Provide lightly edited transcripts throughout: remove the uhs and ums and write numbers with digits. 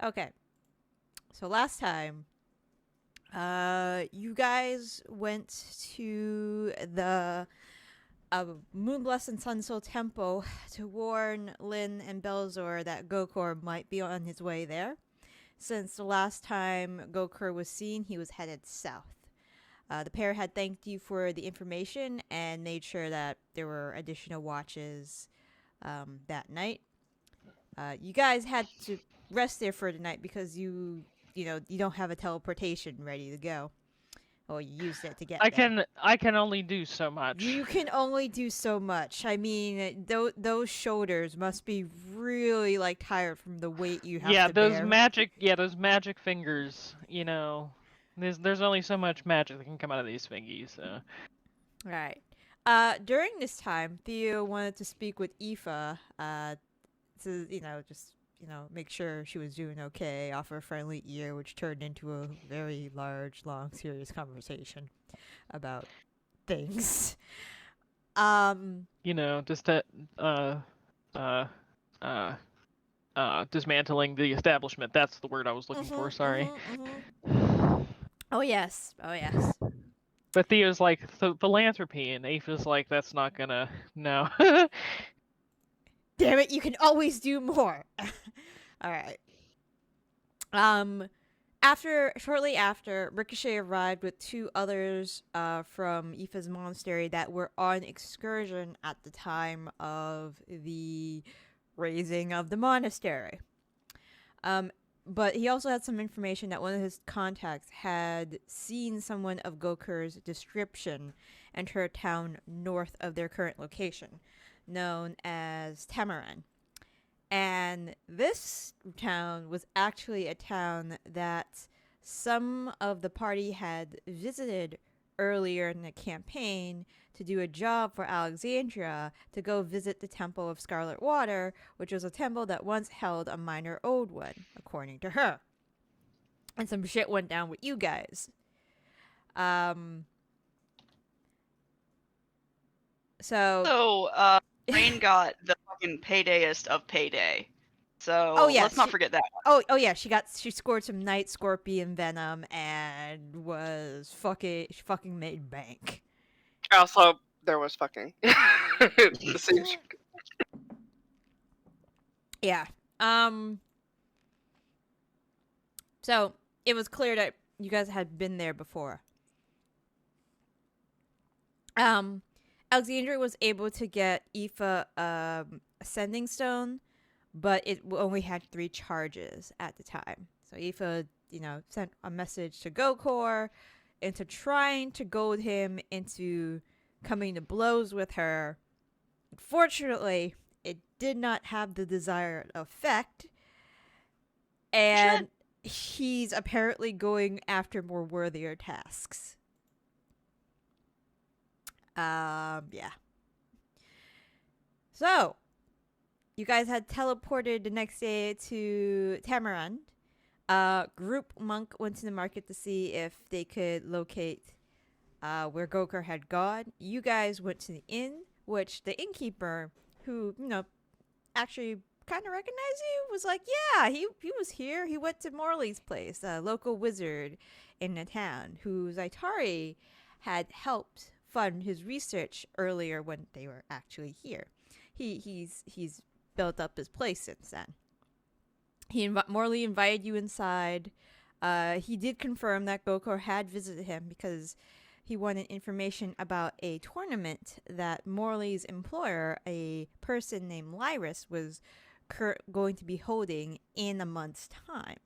Okay. So last time, you guys went to the Moonblessed and Sun Soul temple to warn Lin and Belzor that Gokor might be on his way there. Since the last time Gokor was seen, he was headed south. The pair had thanked you for the information and made sure that there were additional watches that night. You guys had to rest there for the night because you don't have a teleportation ready to go. Well, you used it to get there. I can only do so much. You can only do so much. I mean, those shoulders must be really like tired from the weight you have to bear. Those magic fingers, There's only so much magic that can come out of these fingies, so. All right. During this time, Theo wanted to speak with Aoife, to just make sure she was doing okay, offer a friendly ear, which turned into a very large, long, serious conversation about things. Just to uh uh dismantling the establishment. That's the word I was looking for, sorry. Oh yes. Oh yes. But Theo's like philanthropy, and Aoife's like, that's not gonna no. Damn it! You can always do more. All right. Shortly after, Riccochet arrived with two others from Aoife's monastery that were on excursion at the time of the raising of the monastery. But he also had some information that one of his contacts had seen someone of Gokur's description enter a town north of their current location, known as Tamaran. And this town was actually a town that some of the party had visited earlier in the campaign to do a job for Alexandria to go visit the Temple of Scarlet Water, which was a temple that once held a minor old one, according to her. And some shit went down with you guys. Rain got the fucking paydayest of payday. So let's not forget that. Oh yeah, she scored some Night Scorpion venom and she fucking made bank. Also, there was fucking. The same. Yeah. So it was clear that you guys had been there before. Alexandria was able to get Aoife Ascending Stone, but it only had 3 charges at the time. So Aoife, sent a message to Gokor into trying to goad him into coming to blows with her. Unfortunately, it did not have the desired effect. And he's apparently going after more worthier tasks. Yeah. So, you guys had teleported the next day to Tamaran. Group Monk went to the market to see if they could locate where Gokor had gone. You guys went to the inn, which the innkeeper, who, actually kind of recognized you, was like, yeah, he was here. He went to Morley's place, a local wizard in the town, who Zaitari had helped fund his research earlier when they were actually here. He's built up his place since then. Morley invited you inside. He did confirm that Gokor had visited him because he wanted information about a tournament that Morley's employer, a person named Lyris, was going to be holding in a month's time.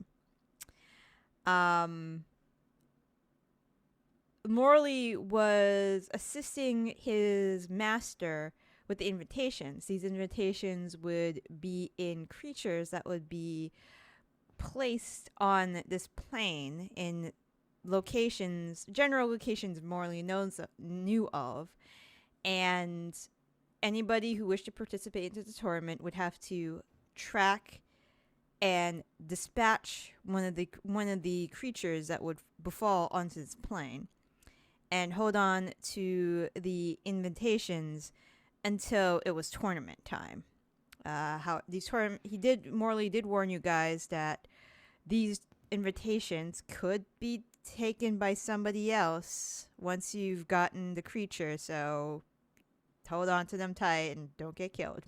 Morley was assisting his master with the invitations. These invitations would be in creatures that would be placed on this plane in general locations Morley knew of, and anybody who wished to participate in the tournament would have to track and dispatch one of the creatures that would befall onto this plane, and hold on to the invitations until it was tournament time. Morley did warn you guys that these invitations could be taken by somebody else once you've gotten the creature, so hold on to them tight and don't get killed.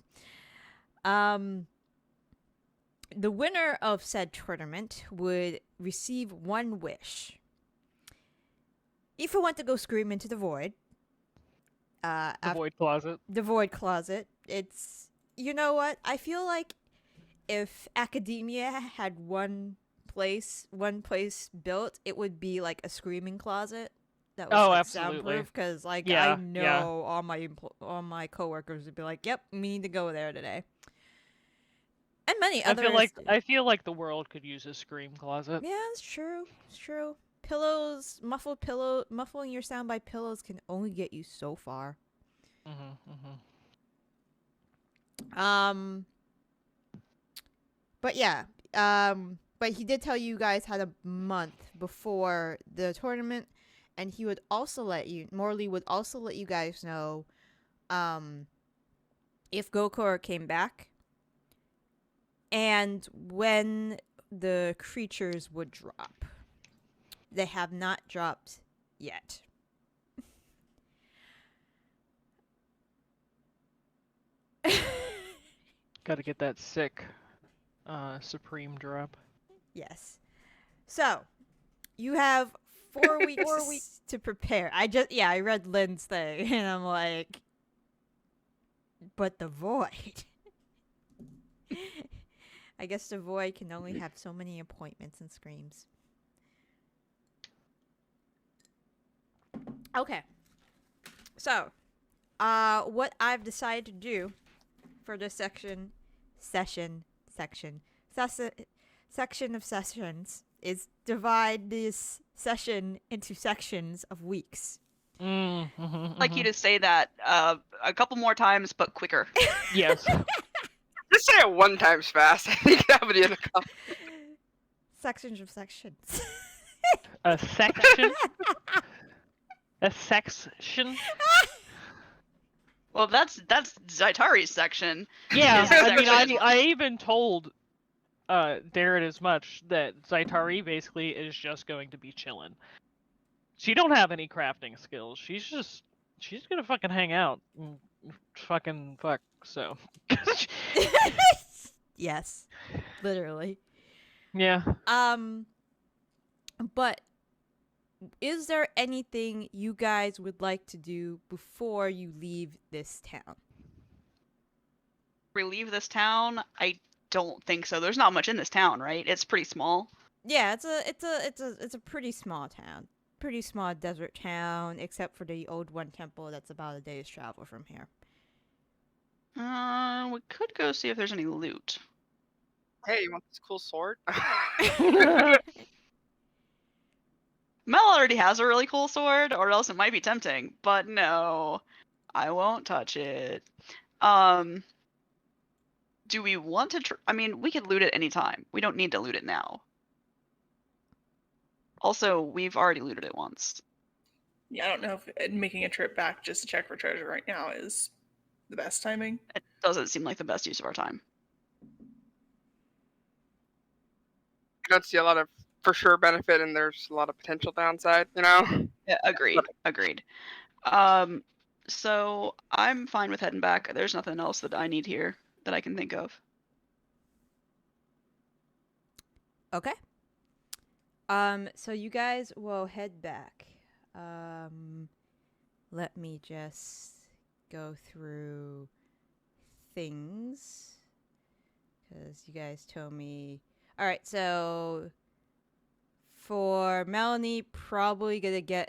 The winner of said tournament would receive one wish. Aoife went to go scream into the void. The void closet. The void closet. It's, you know what? I feel like if academia had one place built, it would be like a screaming closet that was absolutely. soundproof. Because I know all my coworkers would be like, "Yep, we need to go there today." And many others. I feel like the world could use a scream closet. Yeah, it's true. It's true. Muffling your sound by pillows can only get you so far. But yeah. But he did tell you guys had a month before the tournament, and he would also Morley would also let you guys know, if Gokor came back, and when the creatures would drop. They have not dropped yet. Gotta get that sick supreme drop. Yes. So, you have 4 weeks to prepare. I read Lynn's thing, and I'm like, but the void. I guess the void can only have so many appointments and screams. Okay. So, what I've decided to do for this section of sessions is divide this session into sections of weeks. I'd like you to say that a couple more times, but quicker. Yes. Just say it one time fast. I think that would be in a couple. Sections of sections. A section? A section? Well, that's Zaitari's section. Yeah, His I mean, section. I even told Darren as much, that Zaitari basically is just going to be chilling. She don't have any crafting skills. She's gonna fucking hang out and fucking fuck. So. Yes, literally. Yeah. But is there anything you guys would like to do before you leave this town? We leave this town? I don't think so. There's not much in this town, right? It's pretty small. Yeah, it's a pretty small town. Pretty small desert town, except for the old one temple that's about a day's travel from here. We could go see if there's any loot. Hey, you want this cool sword? Mel already has a really cool sword, or else it might be tempting. But no, I won't touch it. Do we want to? I mean, we could loot it any time. We don't need to loot it now. Also, we've already looted it once. Yeah, I don't know if making a trip back just to check for treasure right now is the best timing. It doesn't seem like the best use of our time. I don't see a lot of for sure benefit, and there's a lot of potential downside, you know? Yeah, agreed. So I'm fine with heading back. There's nothing else that I need here that I can think of. Okay. So you guys will head back. Let me just go through things, because you guys told me. All right, so for Melanie, probably gonna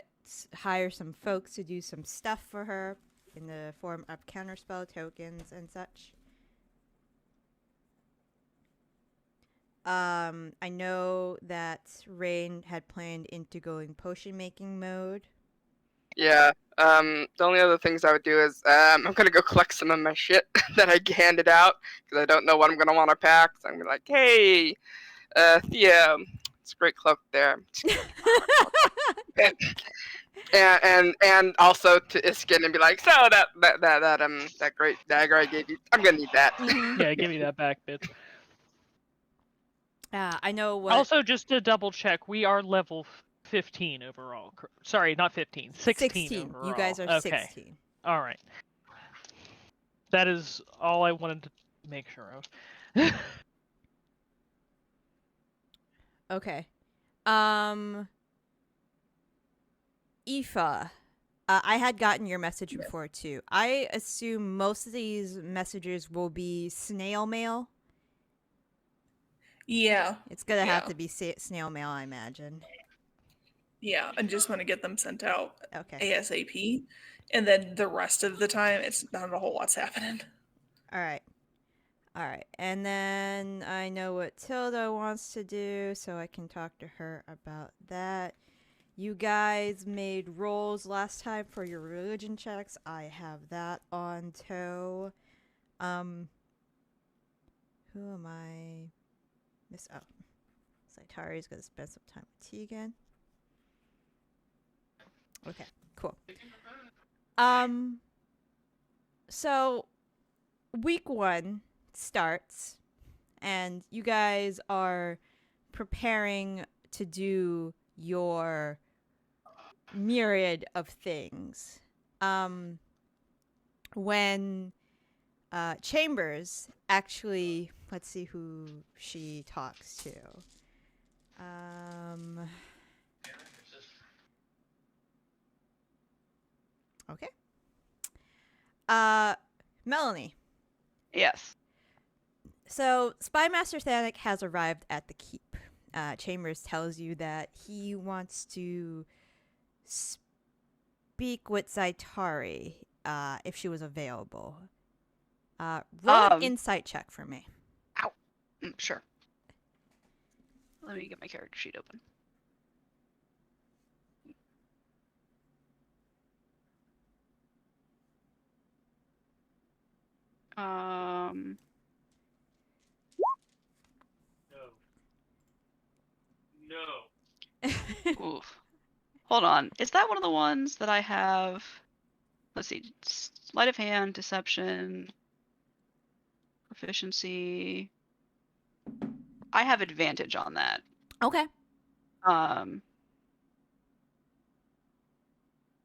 hire some folks to do some stuff for her in the form of counterspell tokens and such. I know that Rain had planned into going potion making mode. Yeah. The only other things I would do is I'm gonna go collect some of my shit that I handed out, because I don't know what I'm gonna want to pack. So I'm gonna be like, hey, Theo, it's a great cloak there. and also to Iskin and be like, so that great dagger I gave you, I'm gonna need that. Yeah, give me that back, bitch. I know what. Also, just to double check, we are level 15 overall. Sorry, not 15. 16 overall. You guys are okay. 16. All right. That is all I wanted to make sure of. Okay. Aoife, I had gotten your message before too. I assume most of these messages will be snail mail. Yeah. It's gonna have Yeah. to be snail mail, I imagine. Yeah, I just want to get them sent out Okay. ASAP. And then the rest of the time, it's not a whole lot's happening. All right. All right. And then I know what Tilda wants to do, so I can talk to her about that. You guys made rolls last time for your religion checks. I have that on toe. Who am I? Saitari's gonna spend some time with Tegan. Okay, cool. So week 1 starts, and you guys are preparing to do your myriad of things. When Chambers actually, let's see who she talks to. Okay. Melanie. Yes. So, Spymaster Thanik has arrived at the keep. Chambers tells you that he wants to speak with Zaitari if she was available. Roll an insight check for me. Ow. Sure. Let me get my character sheet open. No. Oof. Hold on. Is that one of the ones that I have? Let's see. Sleight of hand, deception, proficiency. I have advantage on that. Okay.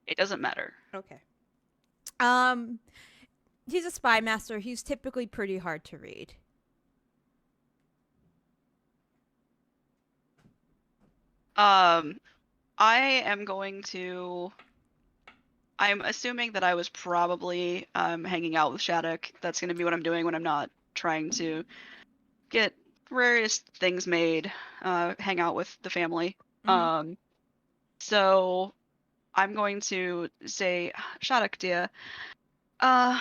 It doesn't matter. Okay. He's a spy master. He's typically pretty hard to read. I'm assuming that I was probably hanging out with Shattuck. That's going to be what I'm doing when I'm not trying to get various things made, hang out with the family. Mm-hmm. So I'm going to say, Shattuck, dear, why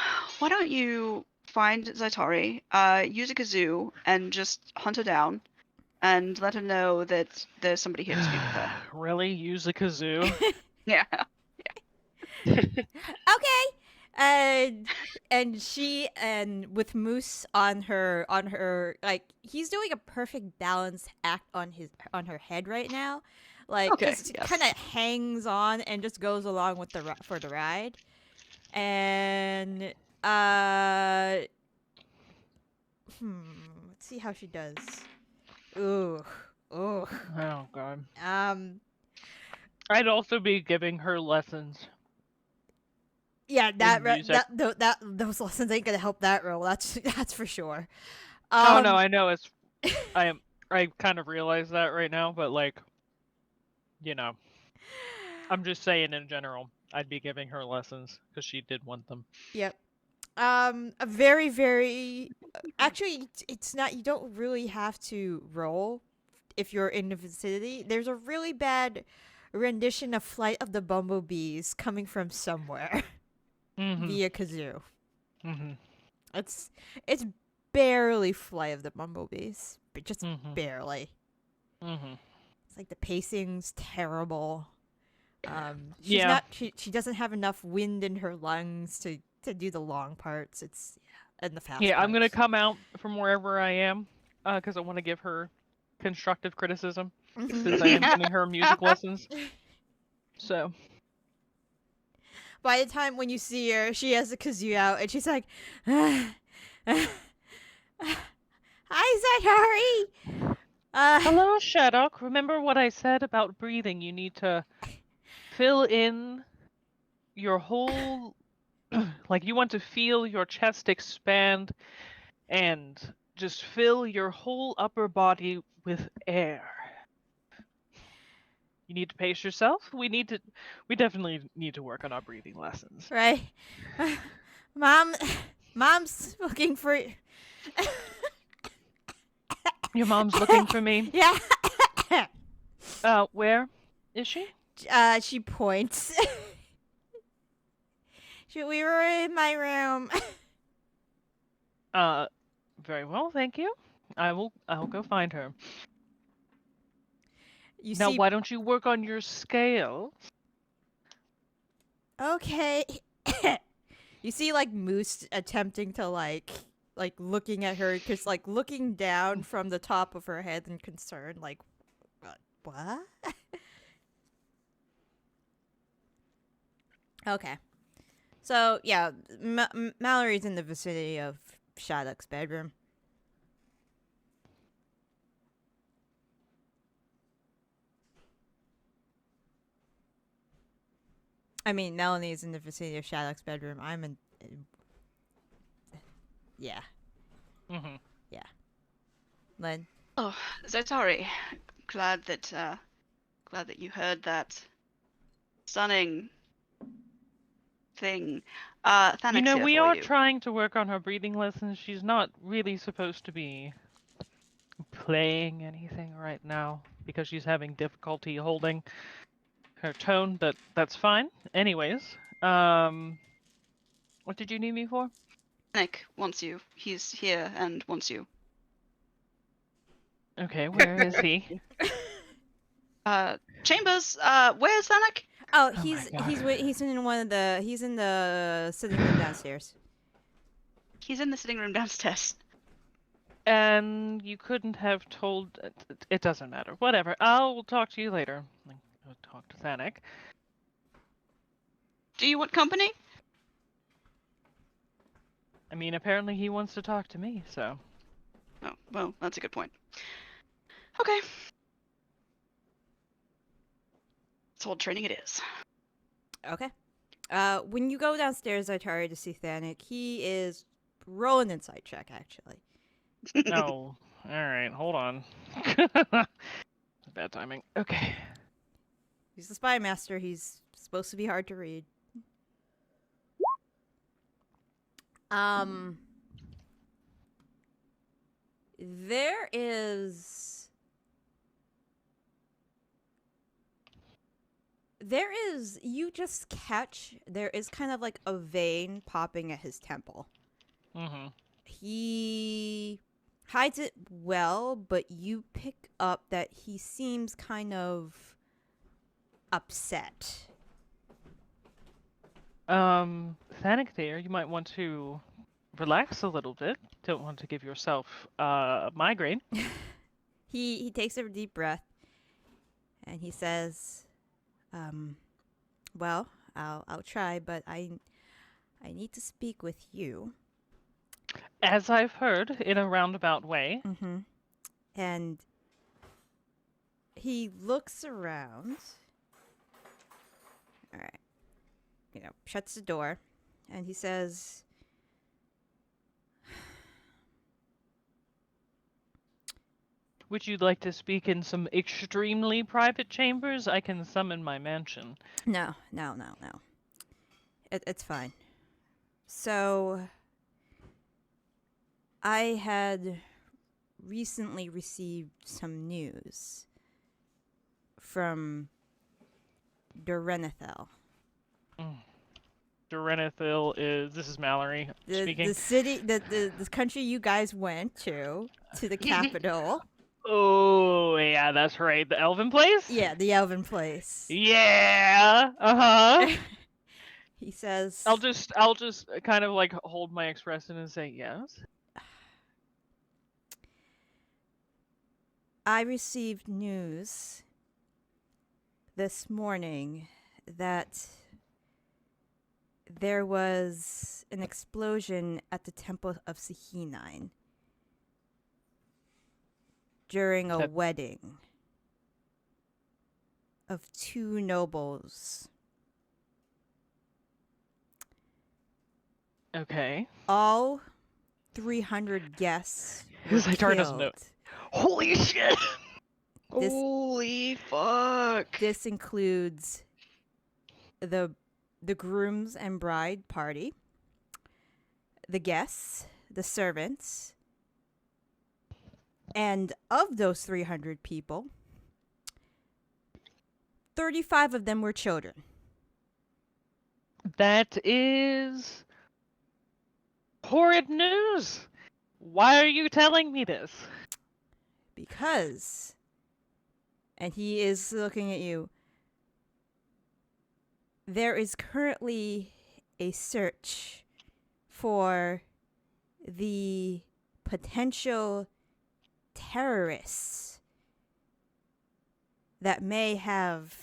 don't you find Zaitari, use a kazoo, and just hunt her down, and let her know that there's somebody here to speak with her. Really? Use a kazoo? Yeah. Okay. And she, and with Moose on her, like, he's doing a perfect balance act on her head right now, like, Okay, just yes. kind of hangs on and just goes along with for the ride. And let's see how she does. Ooh. Oh god. I'd also be giving her lessons. Yeah, those lessons ain't gonna help that roll. That's for sure. Oh no, I know it's. I kind of realize that right now, but like, you know, I'm just saying in general, I'd be giving her lessons because she did want them. Yep. A very, very. Actually, it's not. You don't really have to roll if you're in the vicinity. There's a really bad rendition of Flight of the Bumblebees coming from somewhere. Mm-hmm. Via kazoo. Mm-hmm. It's barely Flight of the Bumblebees, but just barely. Mm-hmm. It's like the pacing's terrible. She doesn't have enough wind in her lungs to do the long parts. It's and the fast. Yeah, parts. I'm gonna come out from wherever I am, because I want to give her constructive criticism since I am giving her music lessons. So. By the time when you see her, she has a kazoo out, and she's like, "Hi, Zaitari. Hello, Shadok. Remember what I said about breathing? You need to fill in your whole... like, you want to feel your chest expand and just fill your whole upper body with air. You need to pace yourself. We definitely need to work on our breathing lessons. right. Mom's looking for. Your mom's looking for me. Yeah. Where is she? She points. We were in my room. Very well, thank you. I'll go find her. You Now, see. why don't you work on your scale? Okay. You see, like, Moose attempting to, like looking at her, because, like, looking down from the top of her head in concern, like, what? Okay. So, yeah, Mallory's in the vicinity of Shattuck's bedroom. I mean, Melanie's in the vicinity of Shattuck's bedroom. I'm in... Yeah. Mm-hmm. Len? Oh, Zaitari, glad that you heard that stunning thing. Thanix here We for are you. trying to work on her breathing lessons. She's not really supposed to be playing anything right now because she's having difficulty holding her tone, but that's fine. Anyways, what did you need me for? Nick wants you. He's here and wants you. Okay, where is he? Chambers, where's Thanik? Oh, Oh he's my God. he's in the sitting room downstairs. He's in the sitting room downstairs. And you couldn't have told... It doesn't matter. Whatever. I'll talk to you later. I'll talk to Thanik. Do you want company? I mean, apparently he wants to talk to me, so... Oh, well, that's a good point. Okay. Soul training it is. Okay. When you go downstairs, Atari to see Thanik, he is rolling inside check, actually. Oh, alright, hold on. Bad timing. Okay. He's the spy master. He's supposed to be hard to read. There is you just catch there is kind of like a vein popping at his temple. Mm-hmm. He hides it well, but you pick up that he seems kind of upset. Thanik there, you might want to relax a little bit. Don't want to give yourself a migraine. He takes a deep breath and he says, well, I'll try, but I need to speak with you. As I've heard, in a roundabout way. Mm-hmm. And he looks around. All right. Shuts the door, and he says, Would you like to speak in some extremely private chambers? I can summon my mansion. No. It's fine. So, I had recently received some news from Durenethel. Durenethil is... This is Mallory speaking. The city, the country you guys went to the capital. Oh, yeah, that's right. The Elven place? Yeah, the Elven place. Yeah. Uh-huh. He says, I'll just kind of like hold my expression and say yes. I received news this morning that there was an explosion at the Temple of Scarlet Water during a That- wedding of 2 nobles. Okay. All 300 guests were Zaitar doesn't know. killed. Holy shit! This- Holy fuck. This includes the grooms and bride party, the guests, the servants, and of those 300 people, 35 of them were children. That is horrid news. Why are you telling me this? Because, and he is looking at you, there is currently a search for the potential terrorists that may have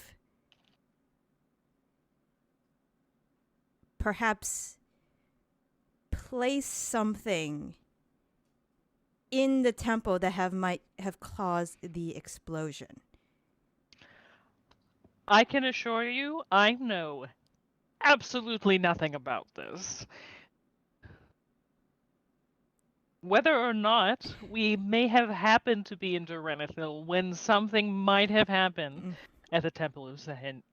perhaps placed something in the temple that might have caused the explosion. I can assure you, I know absolutely nothing about this. Whether or not we may have happened to be in Durenethil when something might have happened at the Temple of Sahinine?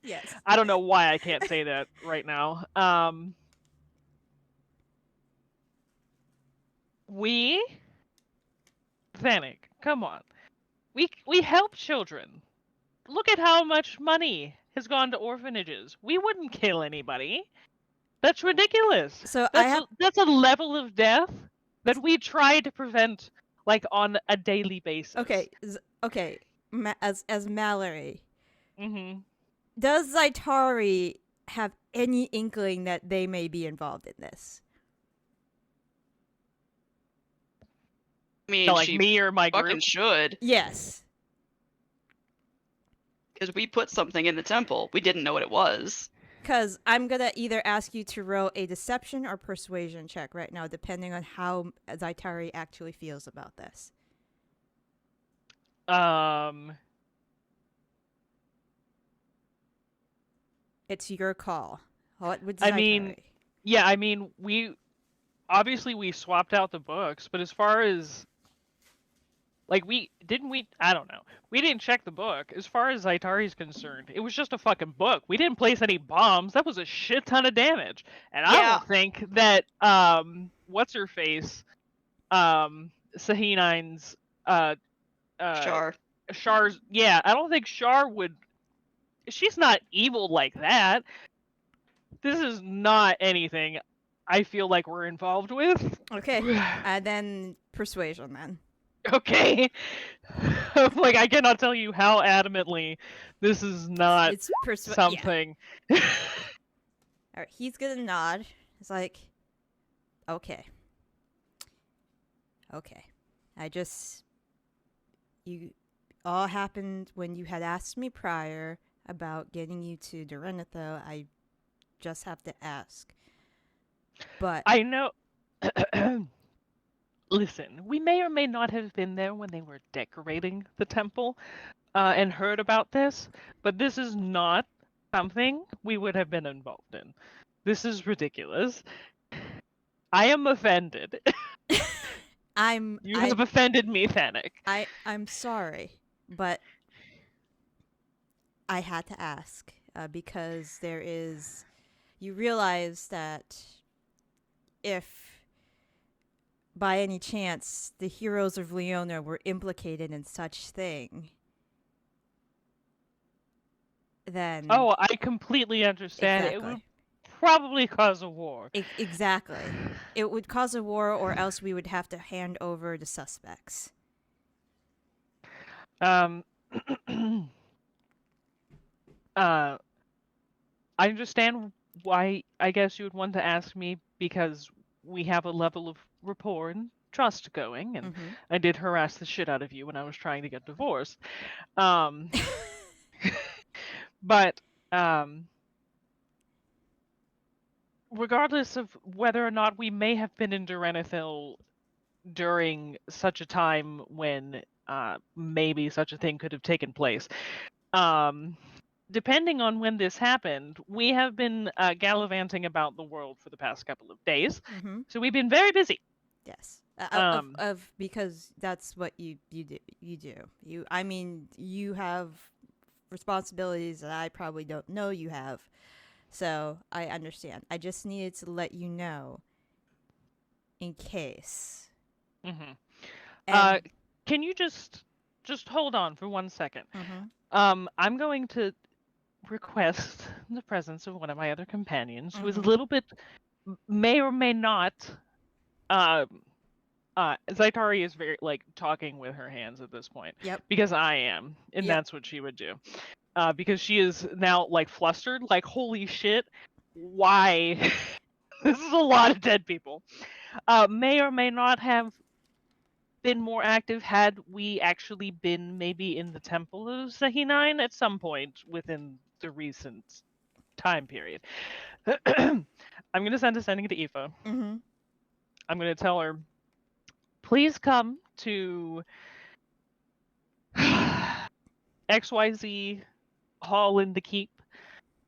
Yes. I don't know why I can't say that right now. Vanek, come on. We help children. Look at how much money has gone to orphanages. We wouldn't kill anybody. That's ridiculous. So That's a level of death that we try to prevent, like, on a daily basis. okay, as Mallory, Mm-hmm. does Zaitari have any inkling that they may be involved in this? I mean, So, like, she me or my fucking group? should. Yes. Because we put something in the temple. We didn't know what it was. Because I'm going to either ask you to roll a deception or persuasion check right now, depending on how Zaitari actually feels about this. It's your call. What would Zaitari? I mean, yeah, I mean, we swapped out the books, but as far as, like, I don't know. We didn't check the book. As far as Zaitari's concerned, it was just a fucking book. We didn't place any bombs. That was a shit ton of damage. And I Yeah. don't think that, what's her face? Sahinine's, Char. Char's, yeah, I don't think Char would, she's not evil like that. This is not anything I feel like we're involved with. Okay. Then persuasion, then. Okay. Like, I cannot tell you how adamantly this is not It's persuasion. something. All right, he's gonna nod. It's like, okay. You all happened when you had asked me prior about getting you to Durenethil. I just have to ask. But I know. Listen, we may or may not have been there when they were decorating the temple and heard about this, but this is not something we would have been involved in. This is ridiculous. I am offended. You have offended me, Vanek. I'm sorry, but I had to ask because you realize that if by any chance the heroes of Leona were implicated in such thing, then Oh, I completely understand. It would probably cause a war. Exactly. It would cause a war, or else we would have to hand over the suspects. I understand why I guess you would want to ask me, because we have a level of rapport and trust going, and I did harass the shit out of you when I was trying to get divorced. But regardless of whether or not we may have been in Durenethil during such a time when maybe such a thing could have taken place. Depending on when this happened, we have been gallivanting about the world for the past couple of days. Mm-hmm. So we've been very busy. Yes. Um, Because that's what you do. I mean, you have responsibilities that I probably don't know you have. So I understand. I just needed to let you know in case. mhm. And, Can you just hold on for 1 second? mhm. I'm going to request the presence of one of my other companions who is a Mhm. little bit may or may not Zaitari is very like talking with her hands at this point. Yep. Because I am, and Yep. that's what she would do. Because she is now like flustered, like holy shit, why? This is a lot of dead people. May or may not have been more active had we actually been maybe in the Temple of Sahinine at some point within the recent time period. I'm gonna send a sending to Aoife. Mhm. I'm gonna tell her, please come to XYZ Hall in the Keep.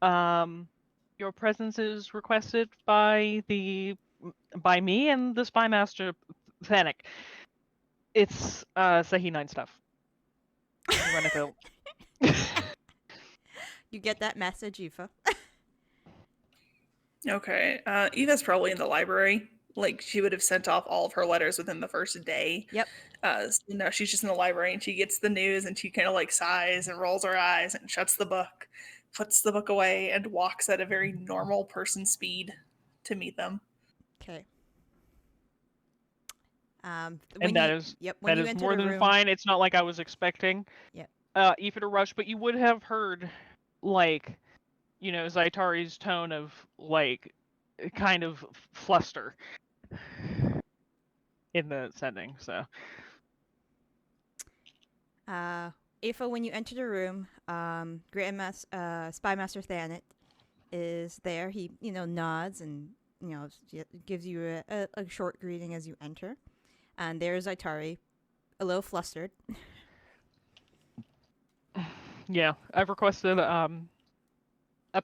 Your presence is requested by me and the Spy Master Panic. It's Sahi9 stuff. Run it out. You get that message, Aoife? Okay. Eva's probably in the library. Like, she would have sent off all of her letters within the first day. Yep. So now she's just in the library and she gets the news and she kind of like sighs and rolls her eyes and shuts the book, puts the book away, and walks at a very normal person speed to meet them. Okay. And that is when you is enter more the than room, fine. It's not like I was expecting Yep. Aoife to rush, but you would have heard like, Zaitari's tone of like kind of fluster in the sending. So Aoife, when you enter the room, Spy Master Thanet is there. He, nods and, gives you a short greeting as you enter. And there's Zaitari, a little flustered. yeah, I've requested a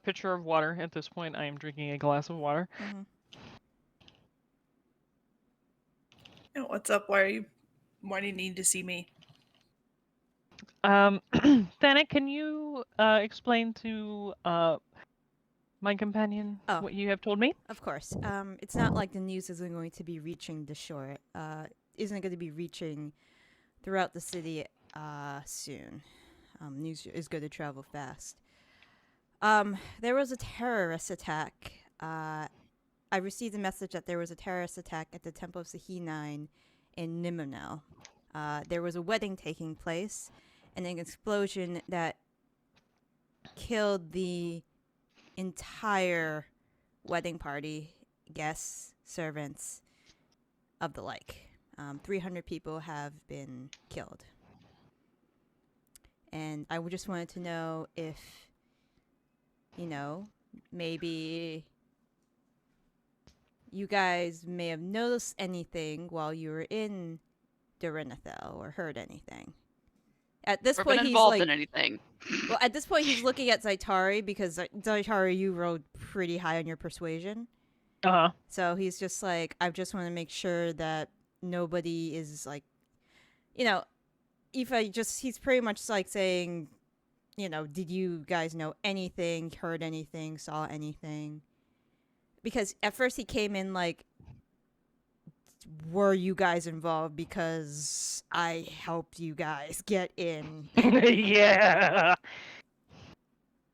pitcher of water. At this point, I am drinking a glass of water. Mm-hmm. What's up? Why do you need to see me? Thanet, can you explain to my companion what you have told me? Of course. It's not like the news isn't going to be reaching the shore. Isn't going to be reaching throughout the city soon. News is going to travel fast. There was a terrorist attack. I received a message that there was a terrorist attack at the Temple of Sahinine in Nimonel. There was a wedding taking place and an explosion that killed the entire wedding party, guests, servants, of the like. 300 people have been killed. And I just wanted to know if, maybe you guys may have noticed anything while you were in Durenethil or heard anything. At this point, he's involved like, in anything. Well, at this point, he's looking at Zaitari because Zaitari, you rolled pretty high on your persuasion. So he's just like, I just want to make sure that nobody is like, Aoife he's pretty much like saying, did you guys know anything, heard anything, saw anything? Because at first he came in like, were you guys involved because I helped you guys get in? Yeah.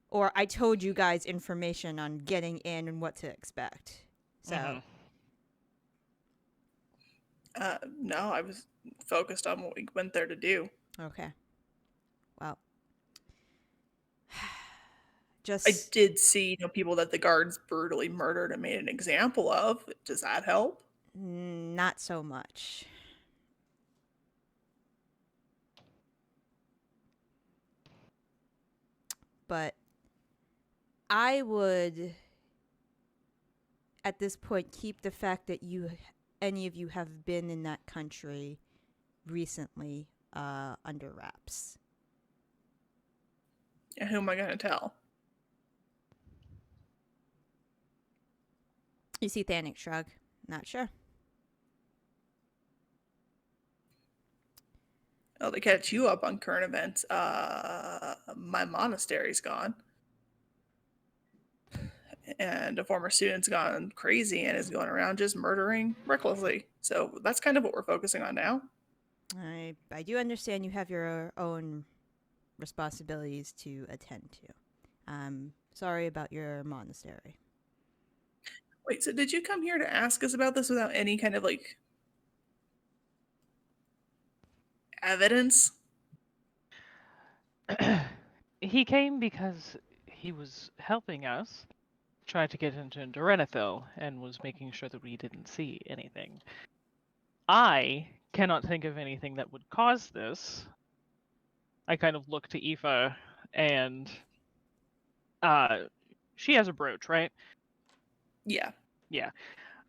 Or I told you guys information on getting in and what to expect. So. No, I was focused on what we went there to do. Okay. Well. I did see, people that the guards brutally murdered and made an example of. Does that help? Not so much. But I would at this point, keep the fact that any of you have been in that country recently under wraps. Yeah, who am I gonna tell? You see Thanik shrug. Not sure. Oh, to catch you up on current events, my monastery's gone. And a former student's gone crazy and is going around just murdering recklessly. So that's kind of what we're focusing on now. I do understand you have your own responsibilities to attend to. I'm sorry about your monastery. Wait, so did you come here to ask us about this without any kind of like evidence? He came because he was helping us try to get into Dorenithil and was making sure that we didn't see anything. I cannot think of anything that would cause this. I kind of look to Aoife, and she has a brooch, right? Yeah. Yeah.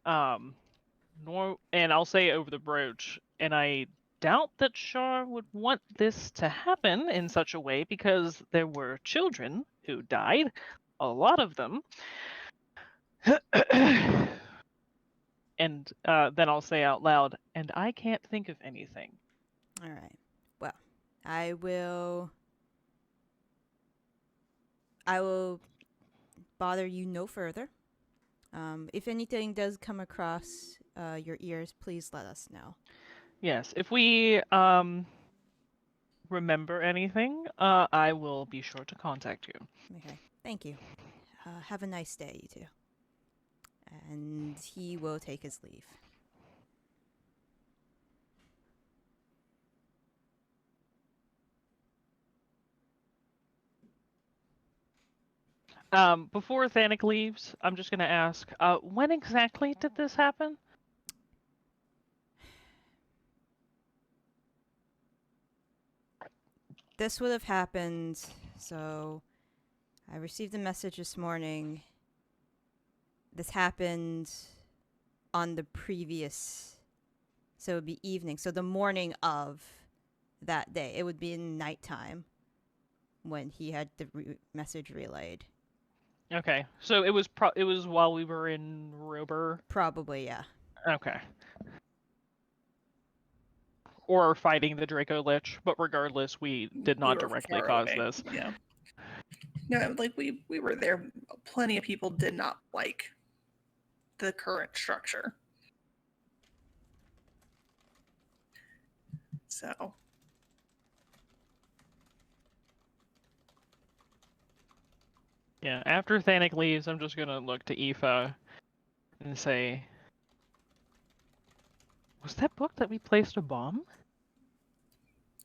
And I'll say over the brooch, and I doubt that Shar would want this to happen in such a way because there were children who died, a lot of them. And then I'll say out loud, and I can't think of anything. All right. Well, I will bother you no further. If anything does come across your ears, please let us know. Yes, if we remember anything, I will be sure to contact you. Okay. Thank you. Have a nice day, you two. And he will take his leave. Before Thanik leaves, I'm just going to ask, when exactly did this happen? This would have happened, so I received a message this morning. This happened on the previous, so it would be evening, so the morning of that day. It would be in nighttime when he had the message relayed. Okay, so it was while we were in Rober? Probably, yeah. Okay. Or fighting the Draco Lich, but regardless, we did not directly cause this. Yeah. Yeah, like we were there. Plenty of people did not like the current structure. So. Yeah, after Thanik leaves, I'm just gonna look to Aoife and say, was that book that we placed a bomb?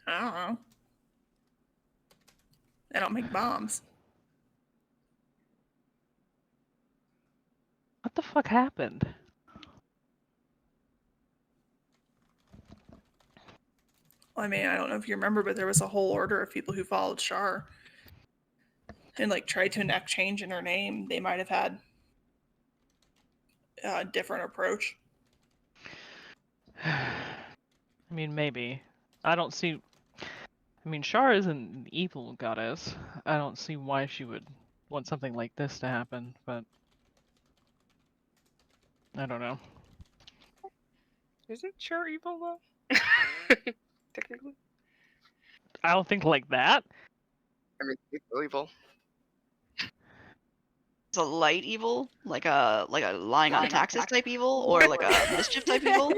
I don't know. I don't make bombs. What the fuck happened? Well, I mean, I don't know if you remember, but there was a whole order of people who followed Shar and like tried to enact change in her name. They might have had a different approach. I mean, maybe. I don't see... I mean, Shar isn't an evil goddess. I don't see why she would want something like this to happen, but... I don't know. Isn't Char evil though? Technically. I don't think like that. I mean, it's evil. It's a light evil, like a lying on taxes type evil, or like a mischief type evil.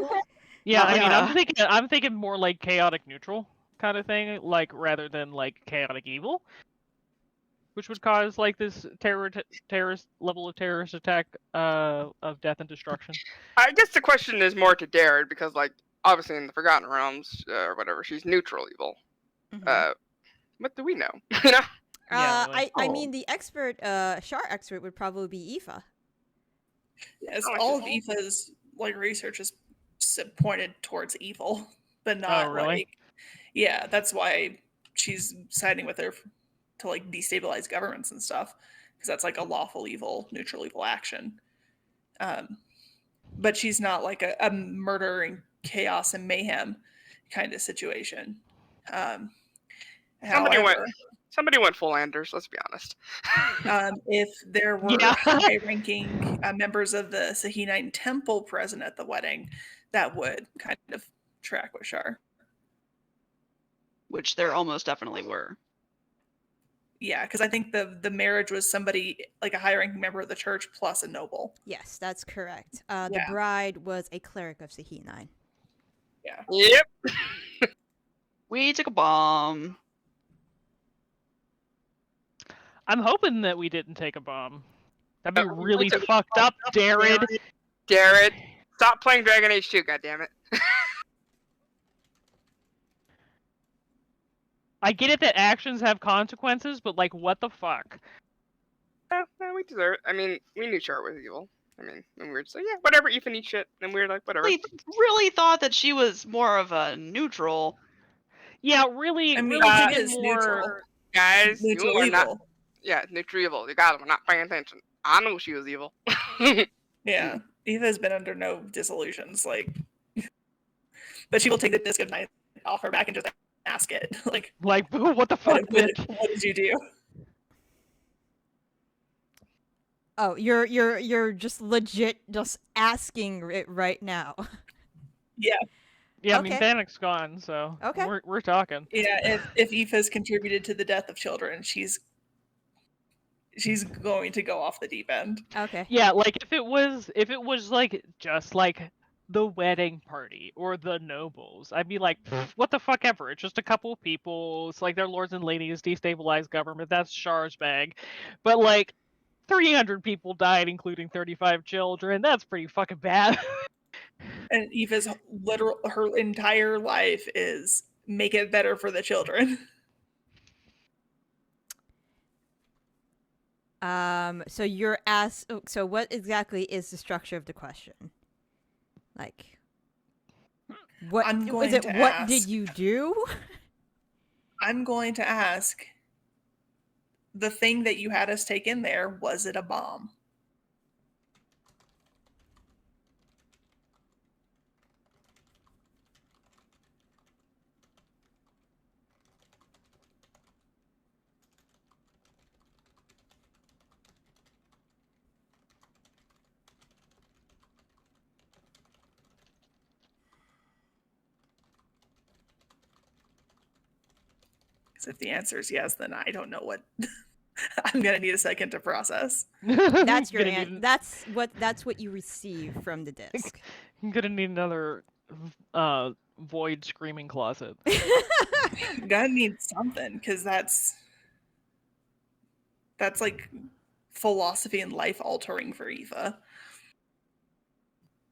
Yeah, Not I like mean, a- I'm thinking more like chaotic neutral kind of thing, like rather than like chaotic evil, which would cause like this terrorist level of terrorist attack of death and destruction. I guess the question is more to Darren because, like, obviously in the Forgotten Realms or whatever, she's neutral evil. Mhm. What do we know? You know? Yeah, really. I mean, the expert, Shar expert would probably be Aoife. Yes, Oh, I all of see. Aoife's like research is pointed towards evil, but not really? like. Yeah, that's why she's siding with her to like destabilize governments and stuff, because that's like a lawful evil, neutral evil action. But she's not like a murder and chaos and mayhem kind of situation. Somebody went full Anders, let's be honest. If there were Yeah. high-ranking members of the Sahinite Temple present at the wedding, that would kind of track with Shar. Which there almost definitely were. Yeah, because I think the marriage was somebody like a high-ranking member of the church plus a noble. Yes, that's correct. The Yeah. bride was a cleric of Sahinine. Yeah. Yep. We took a bomb. I'm hoping that we didn't take a bomb. That'd be We really took- fucked up, Darren. Jared, stop playing Dragon Age 2, goddammit. I get it that actions have consequences, but like, what the fuck? No, we deserve it. I mean, we knew Char was evil. I mean, and we were just like, yeah, whatever, Aoife eats shit. And we were like, whatever. We really thought that she was more of a neutral. Yeah, really, I mean, really it is more. neutral. Guys, Neutral you are evil. not. Yeah, neutral evil. You guys were not paying attention. I knew she was evil. Yeah. Eva has been under no disillusions, like, but she will take the disc of night off her back and just ask it, like, Like, what the fuck, what bitch? did you do? Oh, you're just legit just asking it right now. Yeah, Yeah, I mean, Okay. Thanic's gone, so Okay. we're talking. yeah. If Eve has contributed to the death of children, she's going to go off the deep end. Okay. Yeah, like if it was like just like the wedding party or the nobles, I'd be like, what the fuck ever. It's just a couple of people. It's like they're lords and ladies, destabilized government. That's Char's bag. But like 300 people died, including 35 children. That's pretty fucking bad. And Eva's her entire life is make it better for the children. So so what exactly is the structure of the question? Like, what I'm is going it? to What ask. did you do? I'm going to ask, the thing that you had us take in there, was it a bomb? Because if the answer is yes, then I don't know what. I'm gonna need a second to process. That's your Gonna need- That's what you receive from the disc. I'm gonna need another void screaming closet. Gonna need something, because that's like philosophy and life altering for Eva.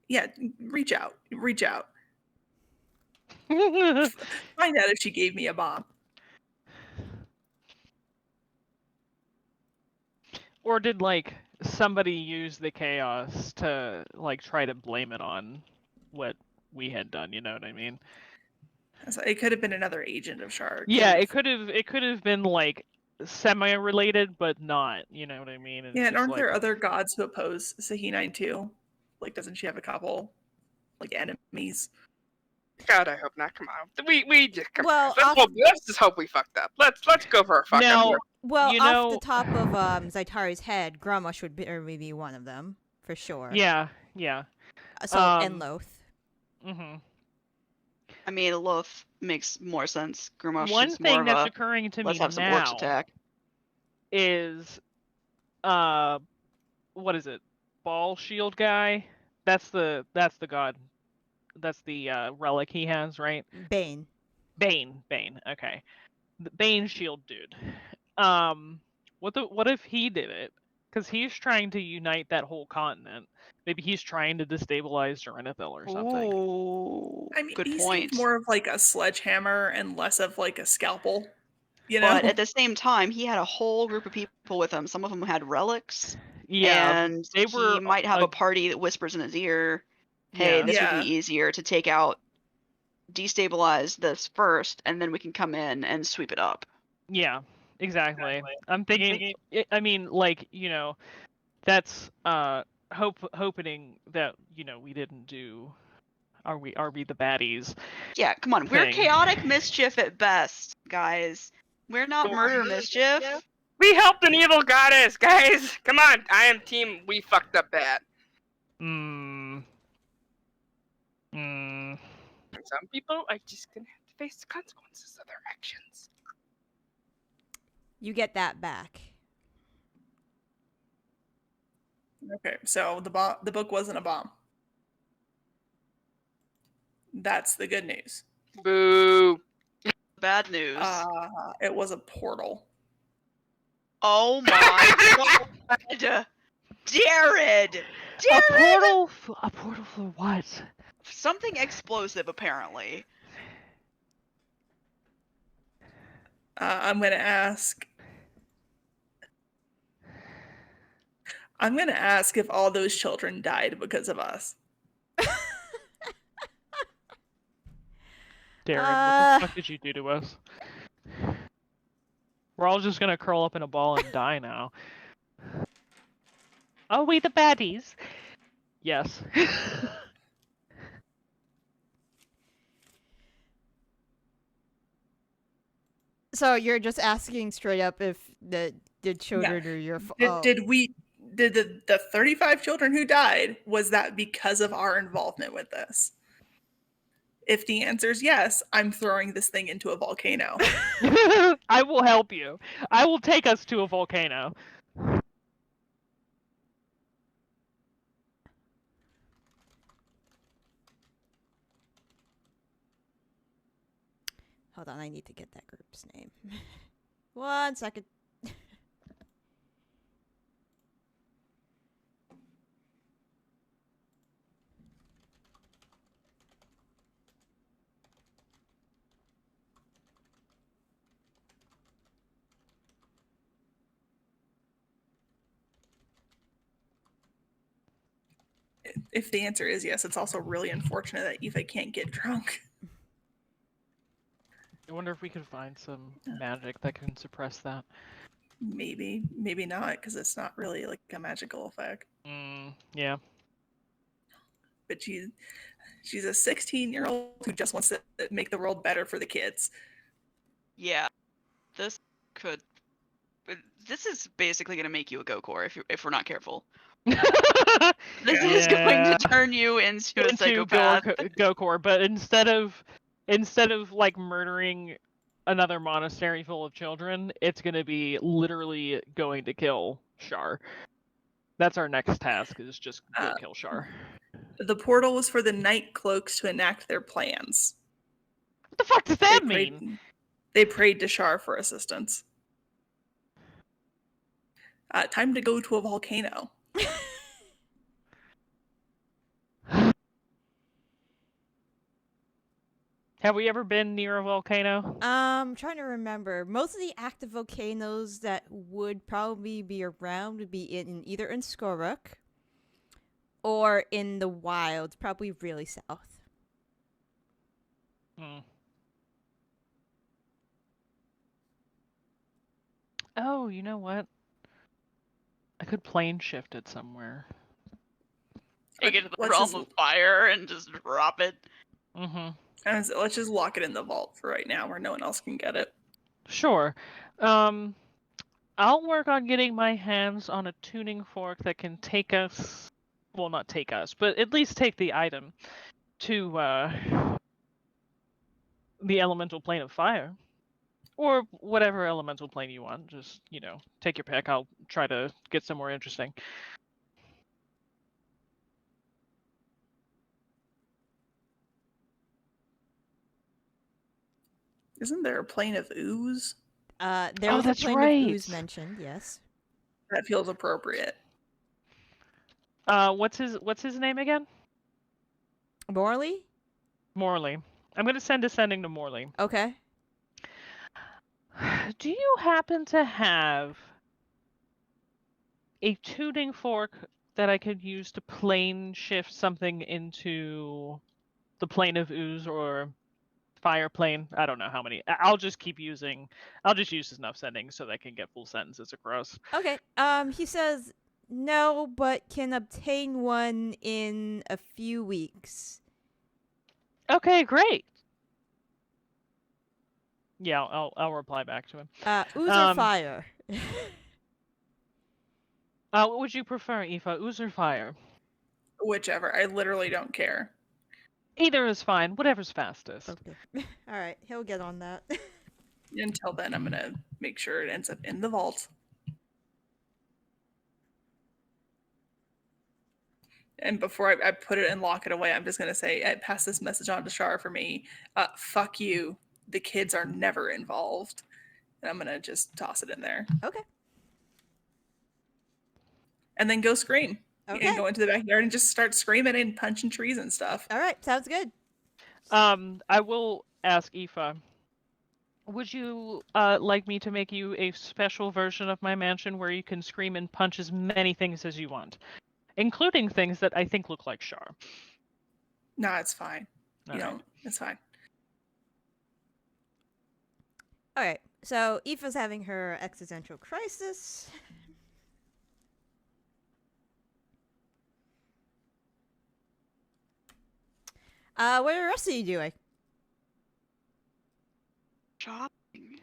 Yeah, reach out. Find out if she gave me a bomb. Or did like somebody use the chaos to like try to blame it on what we had done, you know what I mean? So it could have been another agent of Shard. Yeah, it could have been like semi-related but not, you know what I mean? It's Yeah, and just aren't like, there other gods who oppose Sahinine too? Like, doesn't she have a couple like enemies? God, I hope not. Come on, we just come Well, on. Let's just hope we fucked up. Let's go for a fuck Now, up. Well, you off know- the top of Zaitari's head, Grommash would be maybe one of them for sure. yeah. So and Loth. Mm-hmm. I mean, Loth makes more sense. Grimosh One is more thing of that's a occurring to me let's have some orcs now attack. is what is it? Ball shield guy? That's the god. That's the relic he has, right? Bane. Bane. Okay. The Bane shield dude. What if he did it? Because he's trying to unite that whole continent. Maybe he's trying to destabilize Serenithil or something. Ooh, I mean, good he point. seems more of like a sledgehammer and less of like a scalpel. You know, But at the same time, he had a whole group of people with him. Some of them had relics, Yeah, and they were he might have a- a party that whispers in his ear, "Hey, Yeah. this would Yeah. be easier to take out, destabilize this first, and then we can come in and sweep it up." Yeah, exactly. I'm thinking. I mean, like, you know, that's hoping that we didn't do. Are we the baddies? Yeah, come on. We're Thing. chaotic mischief at best, guys. We're not murder mischief. We helped an evil goddess, guys. Come on, I am team. We fucked up bad. Hmm. And some people are just gonna have to face the consequences of their actions. You get that back. Okay, so the book wasn't a bomb. That's the good news. Boo. Bad news. It was a portal. Oh my god. Jared! A portal for what? Something explosive, apparently. I'm gonna ask if all those children died because of us. Darren, what the fuck did you do to us? We're all just gonna curl up in a ball and die now. Are we the baddies? Yes. So you're just asking straight up if the children are your fault? Did the 35 children who died, was that because of our involvement with this? If the answer is yes, I'm throwing this thing into a volcano. I will help you. I will take us to a volcano. Hold on, I need to get that group's name. 1 second. If the answer is yes, it's also really unfortunate that Aoife can't get drunk. I wonder if we could find some magic that can suppress that. Maybe not, because it's not really like a magical effect. Yeah. But she's a 16-year-old who just wants to make the world better for the kids. Yeah. This is basically going to make you a Gokor if we're not careful. This is going to turn you into a psychopath. Gokor, but instead of like murdering another monastery full of children, it's going to be literally going to kill Shar. That's our next task, is just go kill Shar. The portal was for the Night Cloaks to enact their plans. What the fuck does that mean? They prayed to Shar for assistance. Time to go to a volcano. Have we ever been near a volcano? I'm trying to remember. Most of the active volcanoes that would probably be around would be either in Skoruk or in the wilds, probably really south. Oh, you know what? I could plane shift it somewhere. Take it to the realm of fire and just drop it. Let's just lock it in the vault for right now, where no one else can get it. Sure. I'll work on getting my hands on a tuning fork that can take us, well, not take us, but at least take the item to the elemental plane of fire. Or whatever elemental plane you want. Just, take your pick. I'll try to get somewhere interesting. Isn't there a plane of ooze? There was a plane of ooze mentioned, yes. That feels appropriate. What's his name again? Morley? Morley. I'm going to send Ascending to Morley. Okay. Do you happen to have a tuning fork that I could use to plane shift something into the plane of ooze or fire plane? I don't know how many. I'll just use enough sendings so that I can get full sentences across. Okay. He says No, but can obtain one in a few weeks. Okay, great. Yeah, I'll reply back to him. Ooze or fire? What would you prefer, Aoife? Ooze or fire? Whichever. I literally don't care. Either is fine. Whatever's fastest. Okay. All right, he'll get on that. Until then, I'm gonna make sure it ends up in the vault. And before I put it and lock it away, I'm just gonna say, pass this message on to Shar for me. Fuck you. The kids are never involved. And I'm gonna just toss it in there. Okay. And then go scream. Okay. And go into the backyard and just start screaming and punching trees and stuff. All right, sounds good. I will ask Aoife, would you like me to make you a special version of my mansion where you can scream and punch as many things as you want, including things that I think look like Shar? No, it's fine. All right. It's fine. All right, so Aoife's having her existential crisis. What are the rest of you doing? Shopping.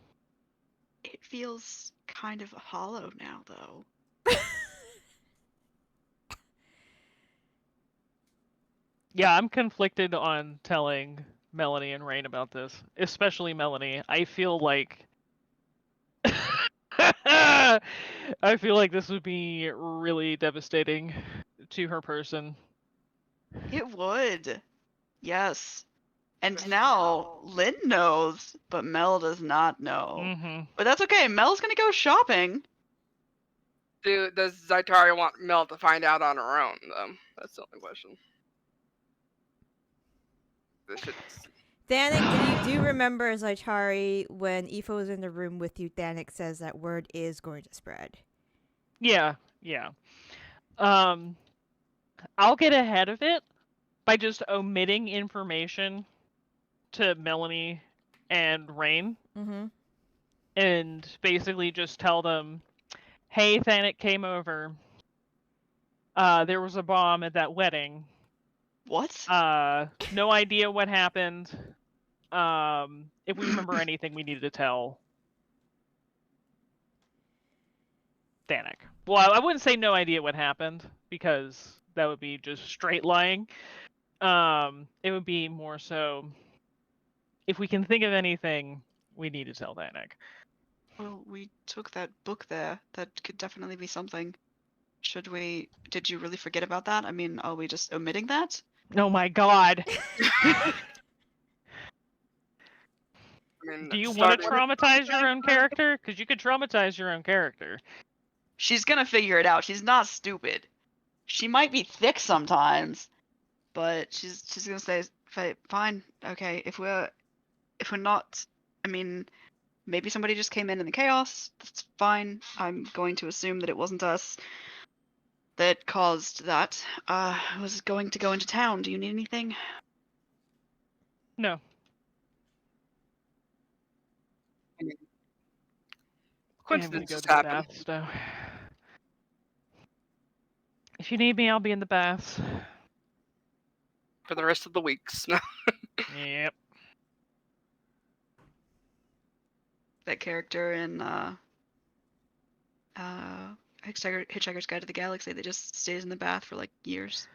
It feels kind of hollow now, though. Yeah, I'm conflicted on telling Melanie and Rain about this, especially Melanie. I feel like I feel like this would be really devastating to her person. It would. Yes. And now Lynn knows, but Mel does not know. Mm-hmm. But that's okay. Mel's gonna go shopping. Does Zaitari want Mel to find out on her own, though? That's the only question. This shit's... Danik, do you remember Zaitari when Aoife was in the room with you? Danik says that word is going to spread. Yeah. I'll get ahead of it by just omitting information to Melanie and Rain, Mm-hmm. and basically just tell them, hey, Thanik came over. There was a bomb at that wedding. What? No idea what happened. If we remember anything, we needed to tell Thanik. Well, I wouldn't say no idea what happened, because that would be just straight lying. It would be more so, if we can think of anything, we need to tell Thanik. Well, we took that book there. That could definitely be something. Should we... Did you really forget about that? I mean, are we just omitting that? Oh my god! I mean, Do you want to starting- traumatize your own character? Because you could traumatize your own character. She's gonna figure it out. She's not stupid. She might be thick sometimes, but she's gonna say, fine, okay, if we're not... I mean, maybe somebody just came in the chaos. That's fine. I'm going to assume that it wasn't us that caused that. I was going to go into town. Do you need anything? No. Coincidence go just to the happened. baths, though. If you need me, I'll be in the baths. For the rest of the weeks. Yep. That character in Hitchhiker's Guide to the Galaxy that just stays in the bath for like years.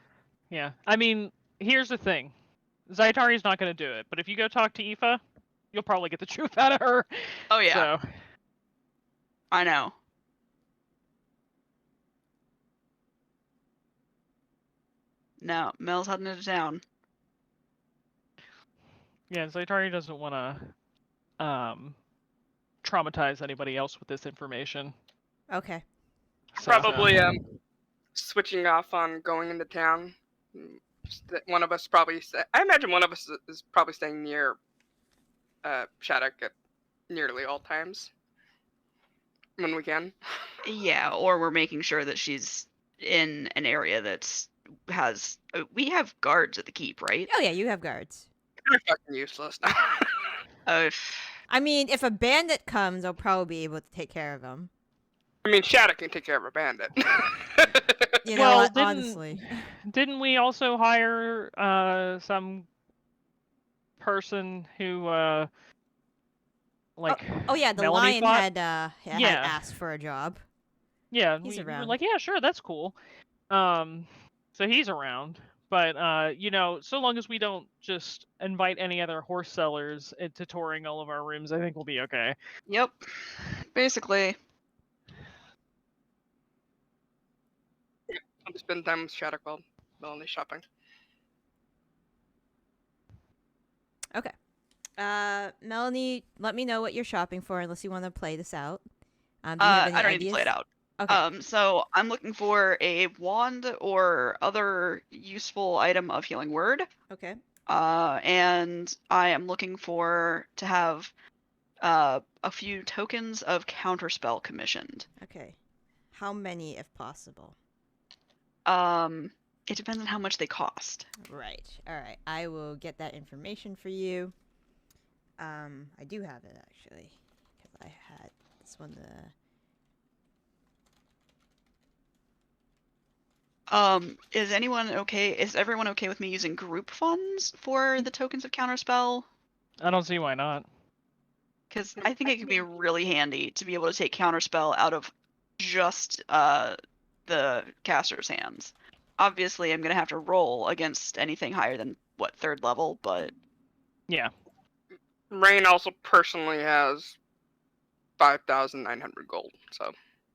Yeah. I mean, here's the thing. Zaitari's not going to do it, but if you go talk to Aoife, you'll probably get the truth out of her. Oh yeah, So, I know. No, Mel's heading into town. yeah, Zaitari doesn't want to traumatize anybody else with this information. Okay. So, Probably switching off on going into town. One of us probably... I imagine one of us is probably staying near Shattuck at nearly all times. When we can. Yeah, or we're making sure that she's in an area that has... we have guards at the keep, right? Oh yeah, you have guards. They're fucking useless now. I mean, if a bandit comes, I'll probably be able to take care of him. I mean, Shattuck can take care of a bandit. You know Well, what? didn't- Honestly. Didn't we also hire some person who like Oh yeah, the Melanie lion fought? had Yeah. asked for a job. Yeah, He's we were around. like, yeah, sure, that's cool. So he's around, but you know, so long as we don't just invite any other horse sellers into touring all of our rooms, I think we'll be okay. Yep. Basically. I'll spend time with Shattuck while Melanie's shopping. Okay. Melanie, let me know what you're shopping for, unless you want to play this out. Do you have any I don't ideas? need to play it out. Okay. So I'm looking for a wand or other useful item of healing word. Okay. And I am looking to have a few tokens of counterspell commissioned. Okay. How many, if possible? It depends on how much they cost. Right. All right. I will get that information for you. I do have it actually, because I had this one. Is everyone okay with me using group funds for the tokens of counterspell? I don't see why not. Because I think it could be really handy to be able to take counterspell out of just the caster's hands. Obviously, I'm gonna have to roll against anything higher than what, 3rd level, but Yeah. Rain also personally has 5,900 gold, so.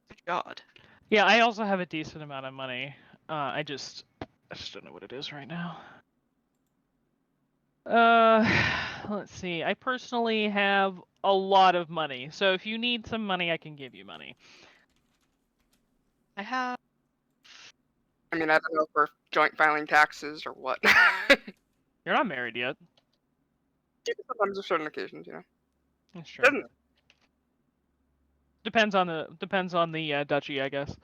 good God. Yeah, I also have a decent amount of money. I just don't know what it is right now. Let's see. I personally have a lot of money, so if you need some money, I can give you money. I have. I mean, I don't know if we're joint filing taxes or what. You're not married yet. Sometimes on certain occasions, you know. That's true. Doesn't Depends on the duchy, I guess.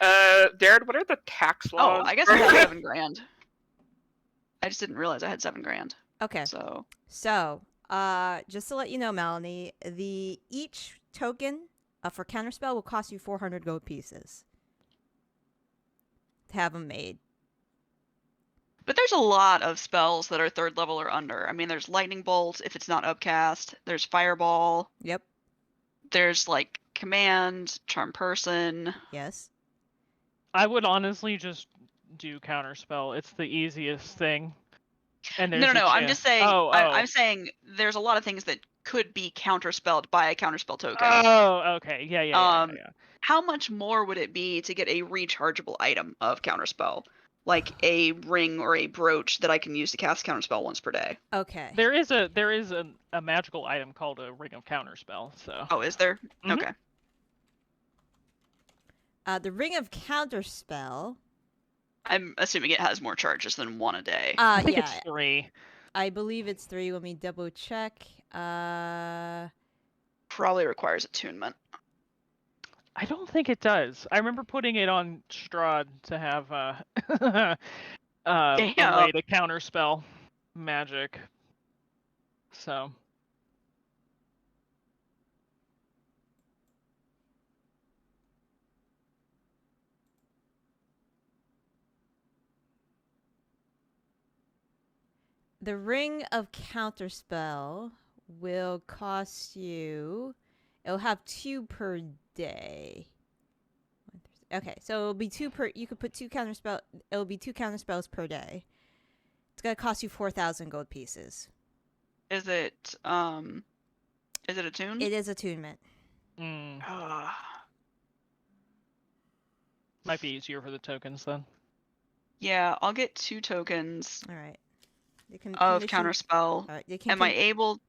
Darren, what are the tax laws? Oh, I guess I have 7 grand. I just didn't realize I had 7 grand. Okay. So Just to let you know, Melanie, each token for counterspell will cost you 400 gold pieces to have them made. but there's a lot of spells that are 3rd level or under. I mean, there's lightning bolt if it's not upcast. There's fireball. Yep. There's like command, charm person. Yes. I would honestly just do counterspell. It's the easiest thing. And there's No. I'm just saying. Oh. I'm saying there's a lot of things that could be counterspelled by a counterspell token. Oh, okay. Yeah. How much more would it be to get a rechargeable item of counterspell, like a ring or a brooch that I can use to cast counterspell once per day? Okay. There is a magical item called a ring of counterspell. So. Oh, is there? Mhm. Okay. The ring of counterspell. I'm assuming it has more charges than 1 a day. I think Yeah. it's 3. I believe it's 3. Let me double check. Probably requires attunement. I don't think it does. I remember putting it on Strahd to have a Damn. way to counterspell magic. So. The ring of counterspell will cost you. It'll have 2 per day. Okay, so it'll be 2 per. You could put 2 counterspell. It'll be 2 counterspells per day. It's gonna cost you 4,000 gold pieces. Is it attuned? It is attunement. Might be easier for the tokens then. Yeah, I'll get 2 tokens All right. They can of commission- counterspell. All right. They can. Am I able?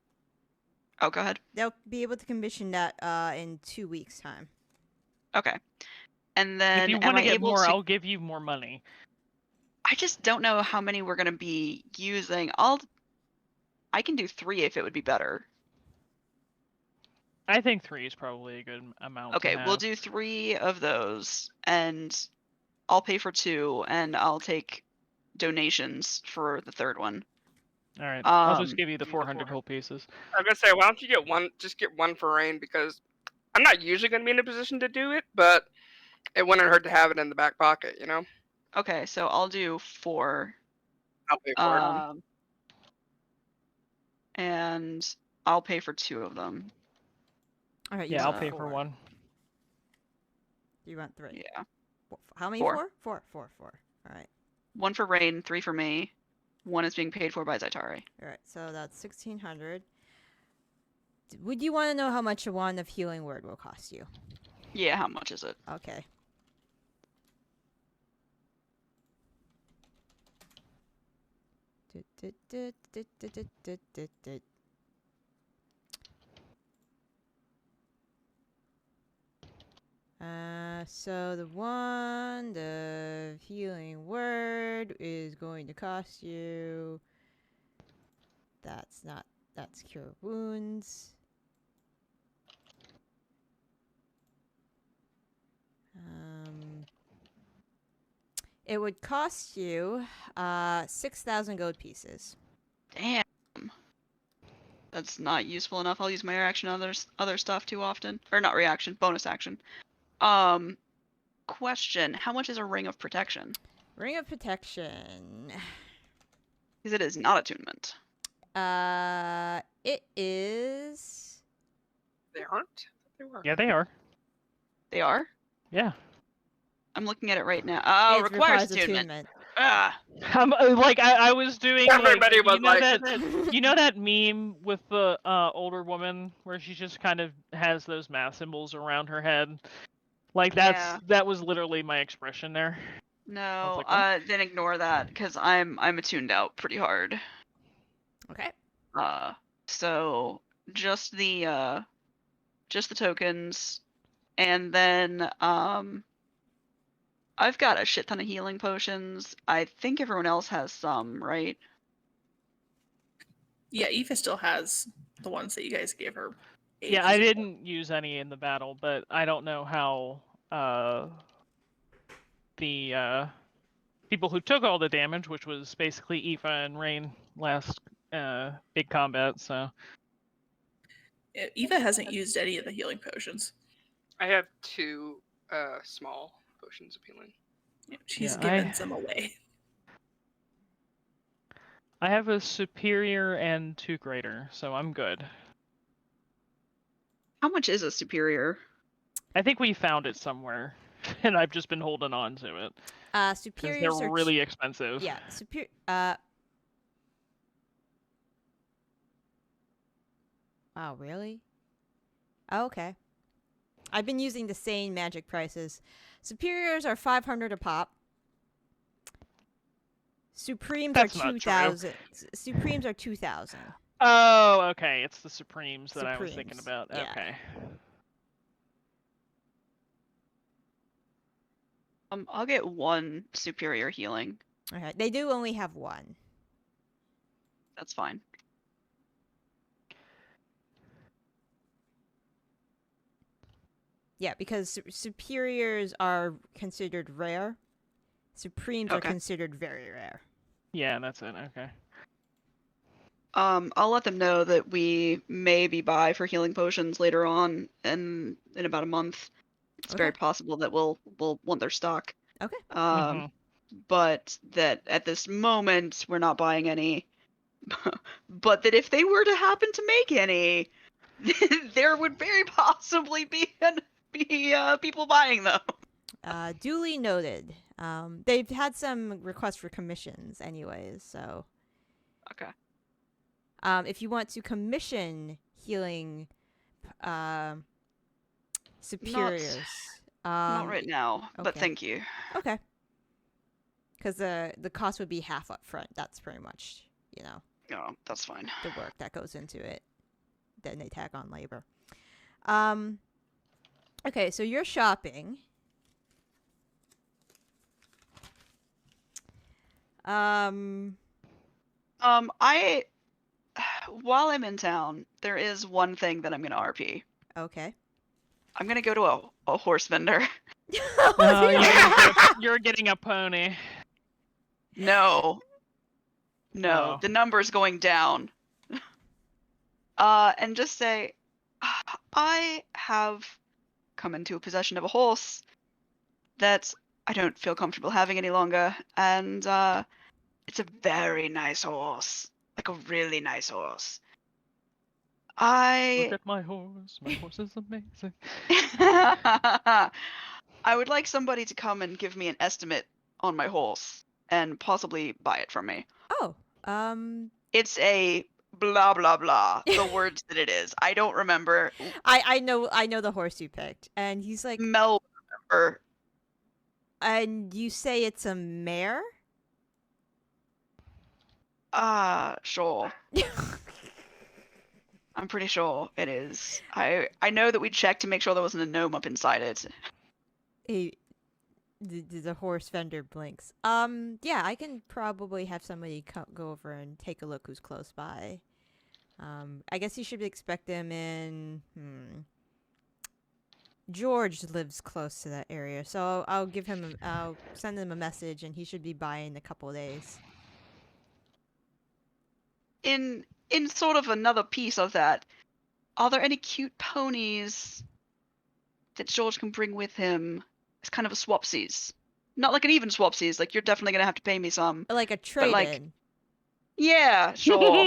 Oh, go ahead. They'll be able to commission that in 2 weeks' time. Okay. And then If you am want I to get able more, to? I'll give you more money. I just don't know how many we're gonna be using. I can do 3 if it would be better. I think 3 is probably a good amount. Okay, to we'll have. do 3 of those, and I'll pay for 2, and I'll take donations for the 3rd one. All right, I'll just Um, give you the 400 gold pieces. I was gonna say, why don't you get one? Just get one for Rain, because I'm not usually gonna be in a position to do it, but It wouldn't hurt to have it in the back pocket, you know? Okay, so I'll do 4. I'll pay for it. And I'll pay for 2 of them. All right. You Yeah, I'll want pay for 4. 1. You want 3. Yeah. How many? 4. 4. 4. All right. 1 for Rain, 3 for me. 1 is being paid for by Zaitari. All right. So that's 1,600. Would you want to know how much a wand of healing word will cost you? Yeah, how much is it? Okay. So the wand of healing word is going to cost you. That's cure wounds. It would cost you 6,000 gold pieces. Damn. That's not useful enough. I'll use my reaction on other stuff too often. Or not reaction, bonus action. Question. How much is a ring of protection? Ring of protection. Because it is not attunement. It is. They aren't? They were. Yeah, they are. They are? Yeah. I'm looking at it right now. Oh, It requires attunement. Ah. I was doing. Everybody was you know that meme with the older woman where she just kind of has those math symbols around her head. Like that was literally my expression there. No, like, what? then ignore that because I'm attuned out pretty hard. Okay. So just the tokens, and then I've got a shit ton of healing potions. I think everyone else has some, right? Yeah, Aoife still has the ones that you guys gave her. Yeah, I didn't use any in the battle, but I don't know how the people who took all the damage, which was basically Aoife and Rain last big combat, so. Aoife hasn't used any of the healing potions. I have 2 small potions of healing. Yeah, she's Yeah, given some away. I have a superior and 2 greater, so I'm good. How much is a superior? I think we found it somewhere, and I've just been holding on to it. Because Superiors they're are really expensive. Yeah, superior. Oh, really? Oh, okay. I've been using the same magic prices. Superiors are 500 a pop. Supremes That's are not true. 2,000. Supremes are 2,000. Oh, okay. It's the Supremes that I was thinking Supremes, about. yeah. Okay. I'll get 1 superior healing. Okay, they do only have 1. That's fine. Yeah, because superiors are considered rare. Supremes are Okay. considered very rare. Yeah, that's it. Okay. I'll let them know that we maybe buy for healing potions later on in about a month. It's very Okay. possible that we'll want their stock. Okay. Mhm. But that at this moment we're not buying any. But that if they were to happen to make any, there would very possibly be people buying them. Duly noted. They've had some requests for commissions anyways, so Okay. if you want to commission healing superiors, Not right now, but okay. thank you. Okay. Because the cost would be half up front. That's pretty much, Oh, that's fine. the work that goes into it. Then they tag on labor. Okay, so you're shopping. While I'm in town, there is one thing that I'm gonna RP. Okay. I'm gonna go to a horse vendor. Oh, you're getting a pony. No, Oh. the number's going down. And just say, I have come into possession of a horse that I don't feel comfortable having any longer, and it's a very nice horse, like a really nice horse. Look I at my horse. My horse is amazing. I would like somebody to come and give me an estimate on my horse and possibly buy it from me. Oh, It's a blah blah blah. The words that it is. I don't remember. I know the horse you picked, and he's like, Mel remember. and you say it's a mare? Sure. I'm pretty sure it is. I know that we checked to make sure there wasn't a gnome up inside it. The horse vendor blinks. Yeah, I can probably have somebody go over and take a look who's close by. I guess you should expect them in. George lives close to that area, so I'll give him. I'll send him a message, and he should be by in a couple of days. In sort of another piece of that, are there any cute ponies that George can bring with him? It's kind of a swapsies. Not like an even swapsies, like you're definitely gonna have to pay me some. Like a trade-in. like- Yeah, sure.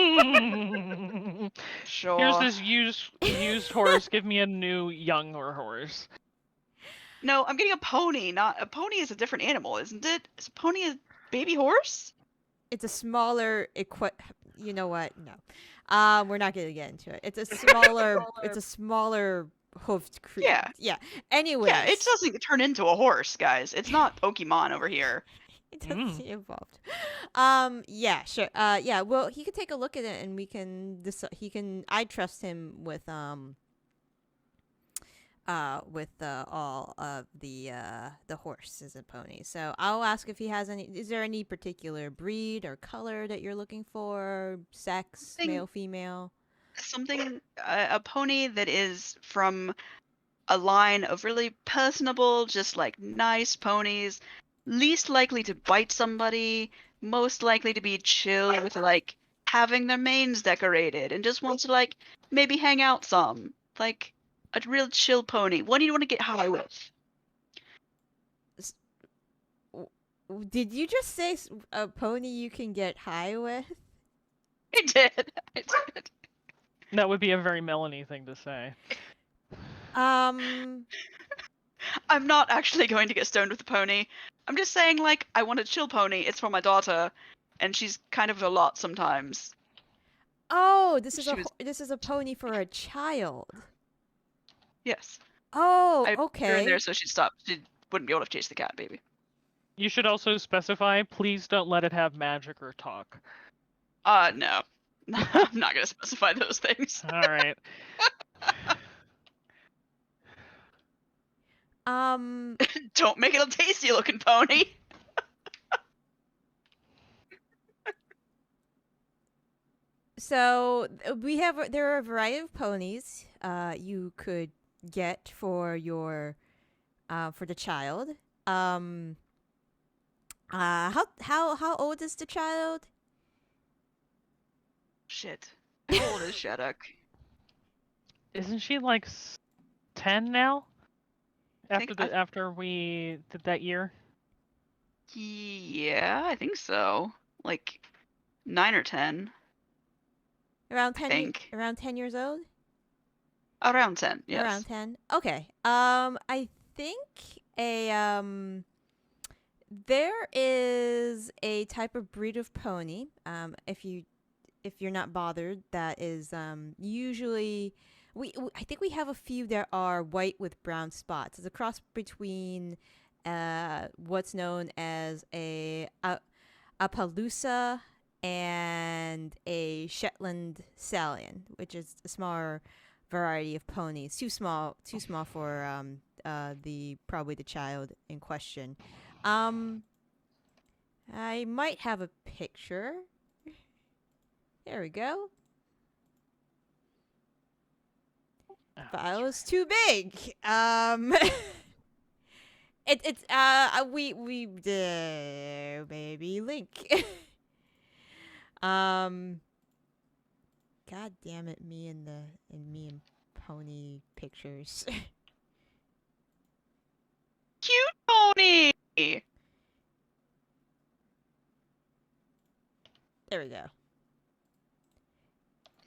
Sure. Here's this used horse. Give me a new younger horse. No, I'm getting a pony, not a pony is a different animal, isn't it? Is a pony a baby horse? It's a smaller You know what? No. We're not gonna get into it. It's a smaller. It's a smaller hoofed creature. Yeah. Yeah. Anyways. Yeah, it doesn't turn into a horse, guys. It's not Pokemon over here. It doesn't seem involved. Yeah, sure. Yeah. Well, he could take a look at it, and we can. He can. I trust him with all of the horses and ponies. So I'll ask if he has any. Is there any particular breed or color that you're looking for? Sex, male, female. Something, a pony that is from a line of really personable, just like nice ponies, least likely to bite somebody, most likely to be chill with like having their manes decorated, and just wants to like maybe hang out some, like a real chill pony. What do you want to get high with? Did you just say a pony you can get high with? I did. I did. That would be a very Melanie thing to say. I'm not actually going to get stoned with a pony. I'm just saying, like, I want a chill pony. It's for my daughter, and she's kind of a lot sometimes. Oh, this is a pony for a child. Yes. Oh, I put her okay. in there so she'd stop. She wouldn't be able to chase the cat, baby. You should also specify, please don't let it have magic or talk. No. I'm not going to specify those things. Alright. Don't make it a tasty looking pony. So there are a variety of ponies you could get for your for the child. How old is the child? Shit. How old is Shadok? Isn't she like 10 now? think After we did that year? Yeah, I think so. Like 9 or 10. Around 10. think. Around 10 years old. Around 10. Yes. Around 10. Okay. I think there is a type of breed of pony. If you're not bothered, that is usually I think we have a few that are white with brown spots. It's a cross between what's known as a Appaloosa and a Shetland Stallion, which is a smaller variety of ponies. Too small for probably the child in question. I might have a picture. There we go. File's too big. It's we maybe link. God damn it, me and pony pictures. Cute pony. There we go.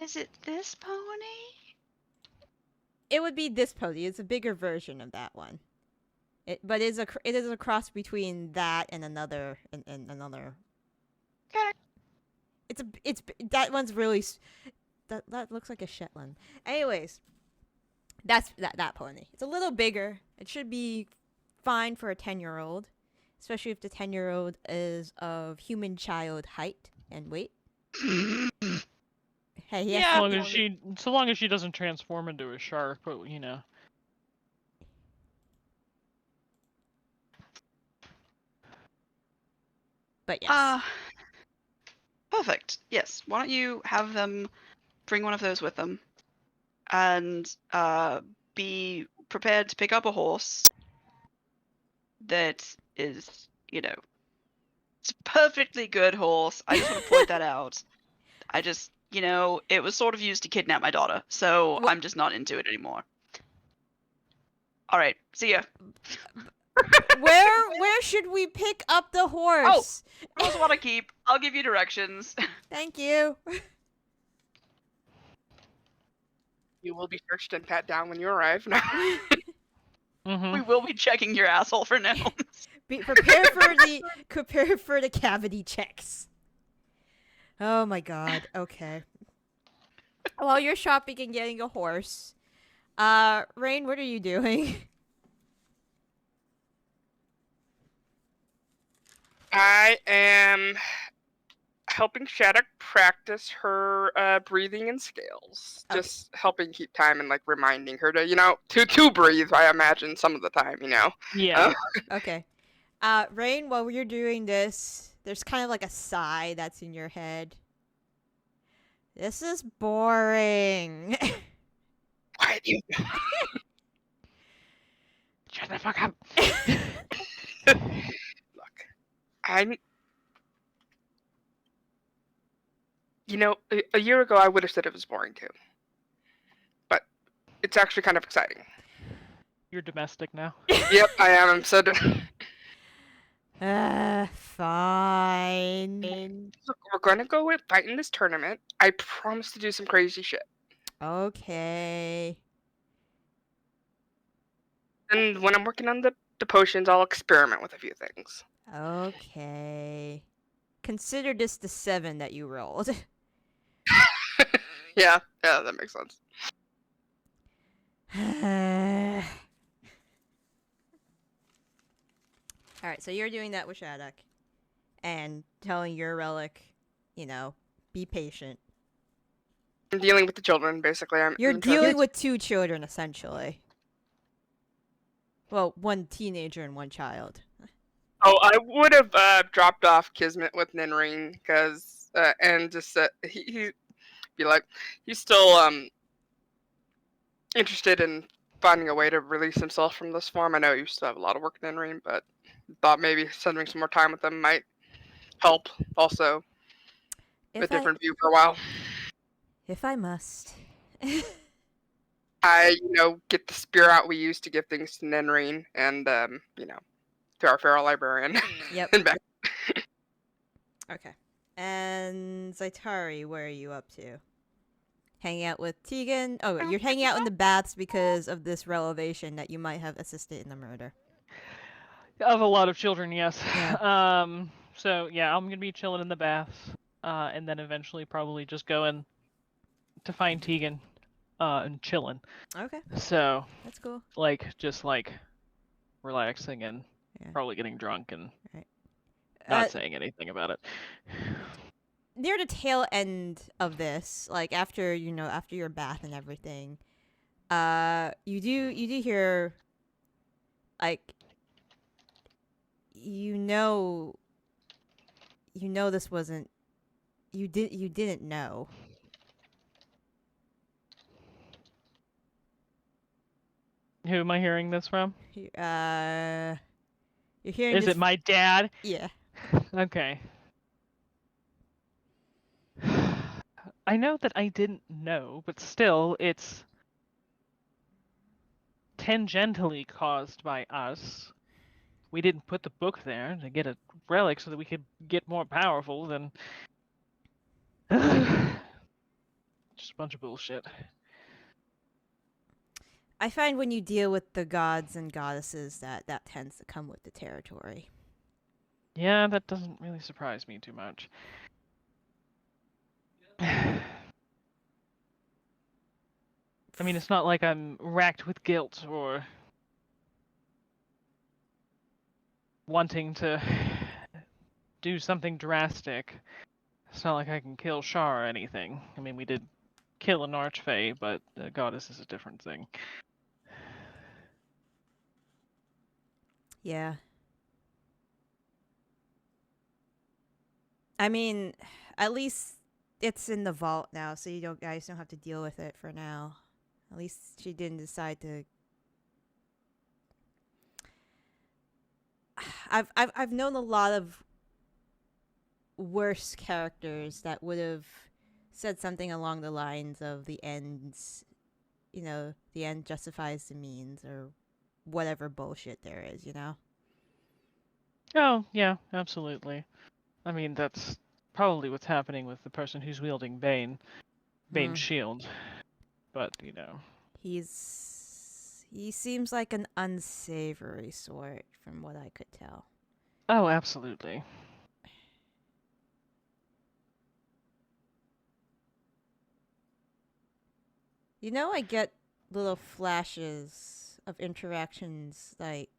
Is it this pony? It would be this pony. It's a bigger version of that one. But it is a cross between that and another and another. Okay. It's that one's really that looks like a Shetland. Anyways, that's that pony. It's a little bigger. It should be fine for a 10-year-old, especially if the 10-year-old is of human child height and weight. Hey, he has Yeah. So long as she doesn't transform into a shark, but you know. But yes. Perfect. Yes. Why don't you have them bring one of those with them, and be prepared to pick up a horse that is, it's a perfectly good horse. I just want to point that out. I just, it was sort of used to kidnap my daughter, so I'm just not into it anymore. All right, see ya. Where should we pick up the horse? Horse want to keep. I'll give you directions. Thank you. You will be searched and pat down when you arrive. No. Mm-hmm. We will be checking your asshole for gnomes. Prepare for the cavity checks. Oh my god. Okay. While you're shopping and getting a horse, Rain, what are you doing? I am helping Shattuck practice her breathing and scales. Okay. Just helping keep time and like reminding her to breathe. I imagine some of the time, Yeah. Okay. Rain, while you're doing this, there's kind of like a sigh that's in your head. This is boring. Why do you? Shut the fuck up. Look, a year ago I would have said it was boring too. But it's actually kind of exciting. You're domestic now. Yep, I am. I'm so Fine. Look, we're gonna go and fight in this tournament. I promise to do some crazy shit. Okay. And when I'm working on the potions, I'll experiment with a few things. Okay. Consider this the 7 that you rolled. Yeah, that makes sense. Alright, so you're doing that with Shattuck. And telling your relic, be patient. I'm dealing with the children, basically. You're I'm trying dealing to- with 2 children, essentially. Well, 1 teenager and 1 child. Oh, I would have dropped off Kismet with Ninring, because and just he'd be like, he's still interested in finding a way to release himself from this form. I know you still have a lot of work in Ninring, but thought maybe spending some more time with them might help. Also, a different view for a while. If I must. I, get the spear out we use to give things to Ninring, and to our feral librarian. Yep. And back. Okay. And Zaitari, where are you up to? Hanging out with Tegan? Oh, you're hanging out in the baths because of this revelation that you might have assisted in the murder. Of a lot of children, yes. Yeah. So yeah, I'm gonna be chilling in the baths, and then eventually probably just going to find Tegan, and chilling. Okay, So that's cool. just relaxing and Yeah. probably getting drunk and Right. not saying anything about it. Near the tail end of this, like after your bath and everything, you do hear, like, this wasn't, you didn't know. Who am I hearing this from? You're hearing. Is this it my dad? Yeah. Okay. I know that I didn't know, but still, it's tangentially caused by us. we didn't put the book there to get a relic so that we could get more powerful, then just a bunch of bullshit. I find when you deal with the gods and goddesses that tends to come with the territory. Yeah, that doesn't really surprise me too much. I mean, it's not like I'm racked with guilt or wanting to do something drastic. It's not like I can kill Shar or anything. I mean, we did kill an archfey, but a goddess is a different thing. Yeah. I mean, at least it's in the vault now, so you guys don't have to deal with it for now. At least she didn't decide to. I've known a lot of worse characters that would have said something along the lines of the ends, the end justifies the means, or whatever bullshit there is, Oh, yeah, absolutely. I mean, that's probably what's happening with the person who's wielding Bane's shield. But, He seems like an unsavory sort, from what I could tell. Oh, absolutely. I get little flashes of interactions like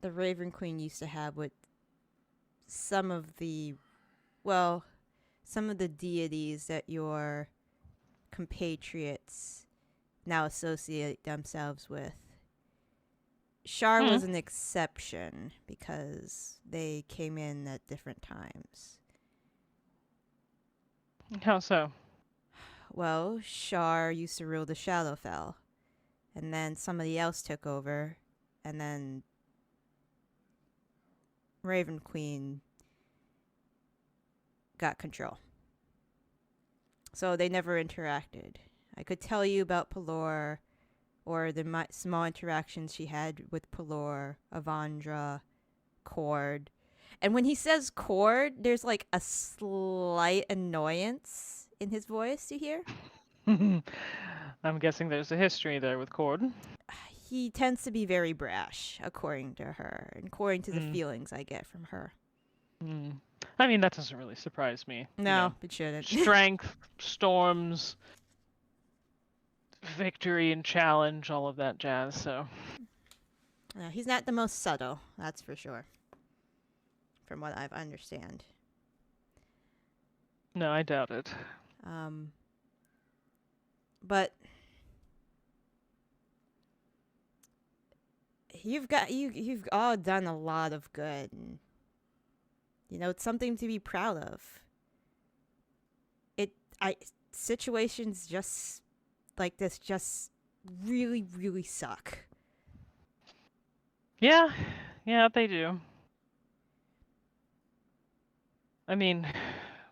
the Raven Queen used to have with some of the deities that your compatriots now associate themselves with. Shar was an exception because they came in at different times. How so? Well, Shar used to rule the Shadowfell, and then somebody else took over, and then Raven Queen got control. So they never interacted. I could tell you about Pelor, or the small interactions she had with Pelor, Avandra, Cord. And when he says Cord, there's like a slight annoyance in his voice, you hear? I'm guessing there's a history there with Cord. He tends to be very brash, according to her, and according to the feelings I get from her. I mean, that doesn't really surprise me. No, it shouldn't. Strength, storms, victory and challenge, all of that jazz, so. No, he's not the most subtle, that's for sure. From what I understand. No, I doubt it. But you've all done a lot of good, and it's something to be proud of. Situations just like this just really, really suck. Yeah, they do. I mean,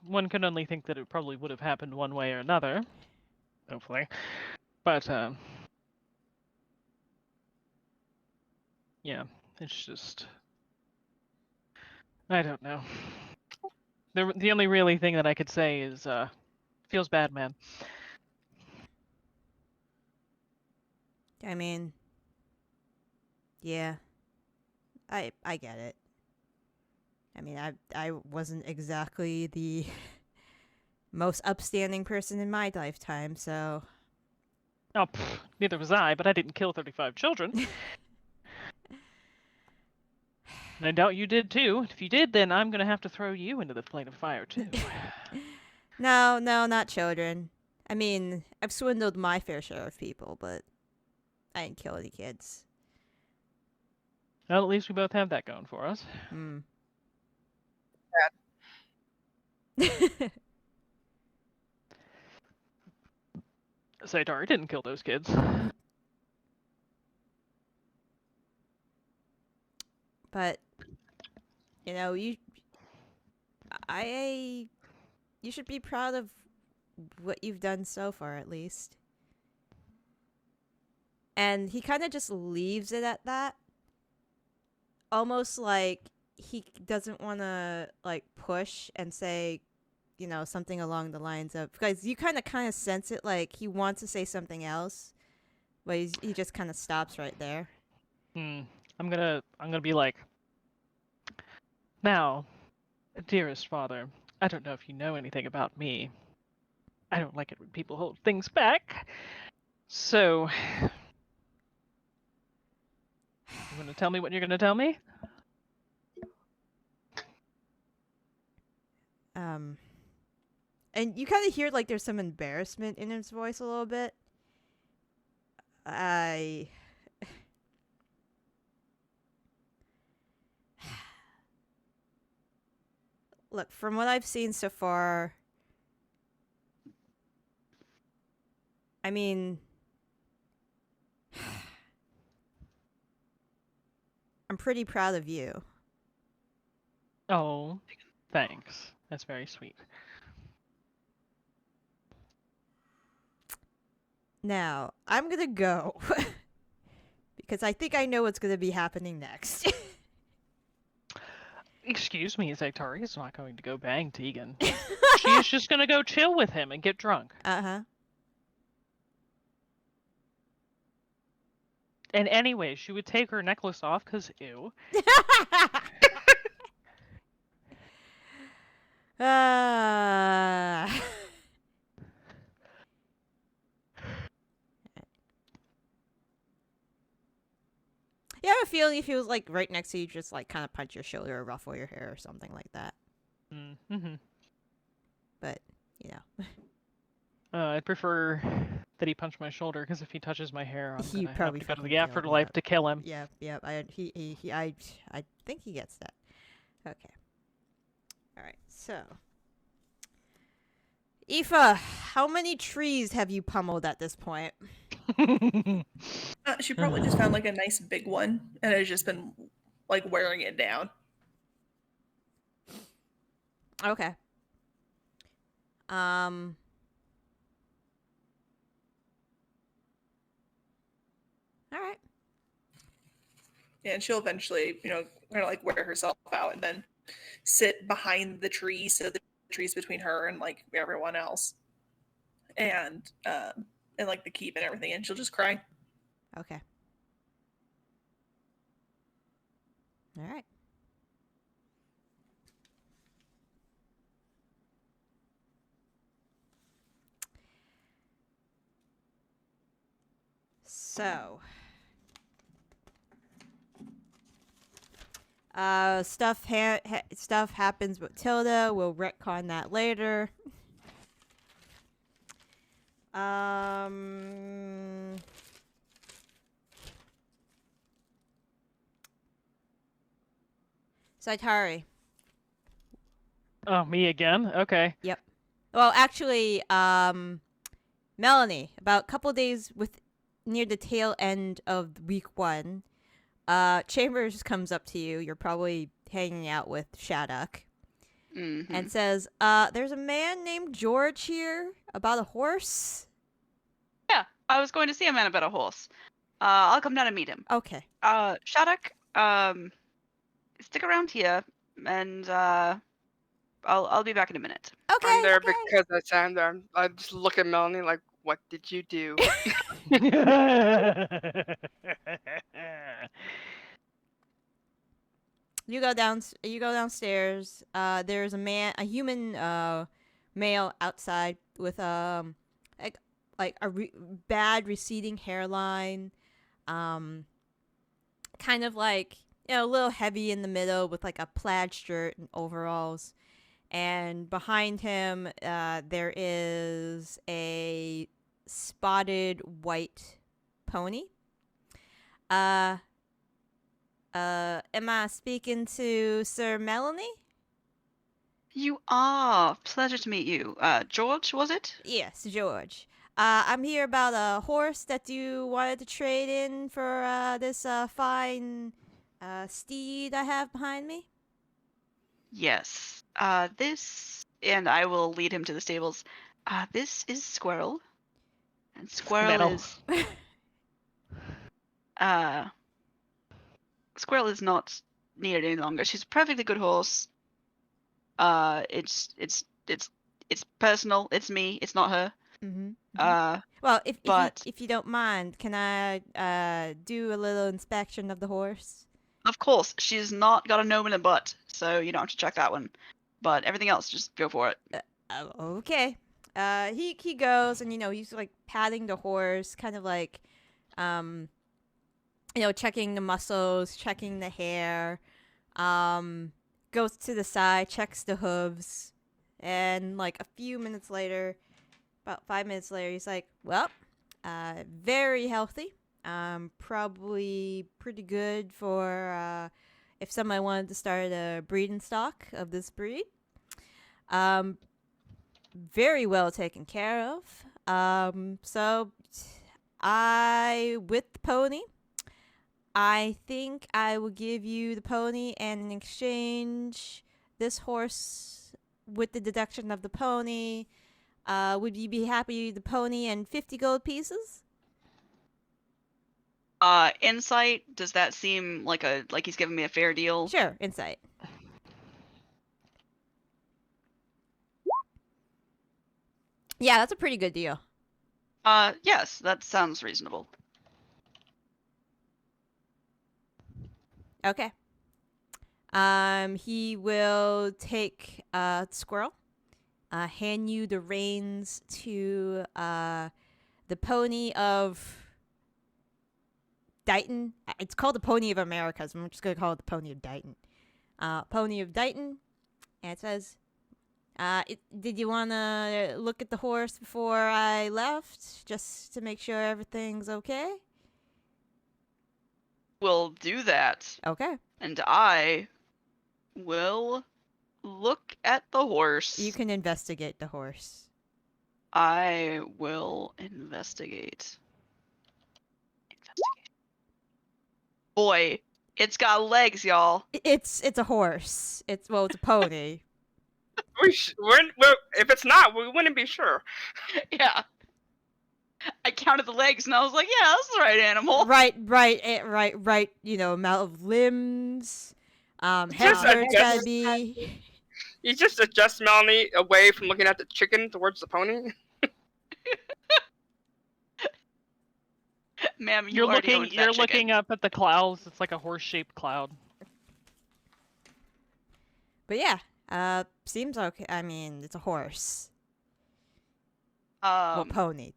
one can only think that it probably would have happened one way or another. Hopefully. But, yeah, it's just, I don't know. The only really thing that I could say is, feels bad, man. I mean, yeah, I get it. I mean, I wasn't exactly the most upstanding person in my lifetime, so. Oh, neither was I, but I didn't kill 35 children. And I doubt you did too. If you did, then I'm gonna have to throw you into the flame of fire too. No, not children. I mean, I've swindled my fair share of people, but I didn't kill any kids. Well, at least we both have that going for us. Saitari didn't kill those kids. But you should be proud of what you've done so far, at least. And he kind of just leaves it at that. almost like he doesn't want to like push and say, something along the lines of, because you kind of sense it, like he wants to say something else, but he just kind of stops right there. I'm gonna be like, now, dearest father, I don't know if you know anything about me. I don't like it when people hold things back. So, you gonna tell me what you're gonna tell me? And you kind of hear like there's some embarrassment in his voice a little bit. Look, from what I've seen so far, I mean, I'm pretty proud of you. Oh, thanks. That's very sweet. Now, I'm gonna go. Because I think I know what's gonna be happening next. Excuse me, Zaytari is not going to go bang Tegan. She is just gonna go chill with him and get drunk. Uh-huh. And anyway, she would take her necklace off because ew. You have a feeling if he was like right next to you, just like kind of punch your shoulder or ruffle your hair or something like that. Mm-hmm. But, I'd prefer that he punch my shoulder, because if he touches my hair, I'm He gonna probably have to go to fucking the kill afterlife him. to kill him. Yeah. I think he gets that. Okay. All right. So, Aoife, how many trees have you pummeled at this point? She probably just found like a nice big one and has just been like wearing it down. Okay. All right. Yeah, and she'll eventually, kind of like wear herself out and then sit behind the tree, so the tree's between her and like everyone else, and like the keep and everything, and she'll just cry. Okay. All right. So, stuff happens with Tilda. We'll retcon that later. Saitari. Oh, me again? Okay. Yep. Well, actually, Melanie. About a couple days near the tail end of week 1, Chambers comes up to you. You're probably hanging out with Shattuck. Mm-hmm. And says, there's a man named George here about a horse. Yeah, I was going to see a man about a horse. I'll come down and meet him. Okay. Shattuck, stick around here, and I'll be back in a minute. Okay. I'm there okay. because I stand there. I just look at Melanie like, what did you do? You go downstairs. There's a human male outside with like a bad receding hairline, kind of like a little heavy in the middle with like a plaid shirt and overalls. And behind him, there is a spotted white pony. Am I speaking to Sir Melanie? You are. Pleasure to meet you. George, was it? Yes, George. I'm here about a horse that you wanted to trade in for this fine steed I have behind me. Yes. This, and I will lead him to the stables. This is Squirrel. And Squirrel Metal. is... Squirrel is not need it any longer. She's a perfectly good horse. It's personal. It's me. It's not her. Mm-hmm. But if you don't mind, can I do a little inspection of the horse? of course, she's not got a gnome in a butt, so you don't have to check that one. But everything else, just go for it. Okay. He goes and he's like patting the horse, kind of like, checking the muscles, checking the hair. Goes to the side, checks the hooves, and like a few minutes later, about 5 minutes later, he's like, well, very healthy. Probably pretty good for if somebody wanted to start a breeding stock of this breed. Very well taken care of. So with the pony, I think I will give you the pony, and in exchange, this horse with the deduction of the pony. Would you be happy with the pony and 50 gold pieces? Insight, does that seem like he's giving me a fair deal? Sure, insight. Yeah, that's a pretty good deal. Yes, that sounds reasonable. Okay. He will take squirrel, hand you the reins to the pony of Dighton. It's called the Pony of America, so I'm just gonna call it the Pony of Dighton. Pony of Dighton, and it says, did you want to look at the horse before I left, just to make sure everything's okay? We'll do that. Okay. And I will look at the horse. You can investigate the horse. I will investigate. Boy, it's got legs, y'all. It's a horse. It's a pony. If it's not, we wouldn't be sure. Yeah. I counted the legs and I was like, yeah, that's the right animal. Right. Amount of limbs. Head Just where it's gotta adjust- be. You just adjust Melanie away from looking at the chicken towards the pony. Ma'am, You're already owned looking. You're that looking chicken. up at the clouds. It's like a horse-shaped cloud. But yeah, seems okay. I mean, it's a horse. Well, pony.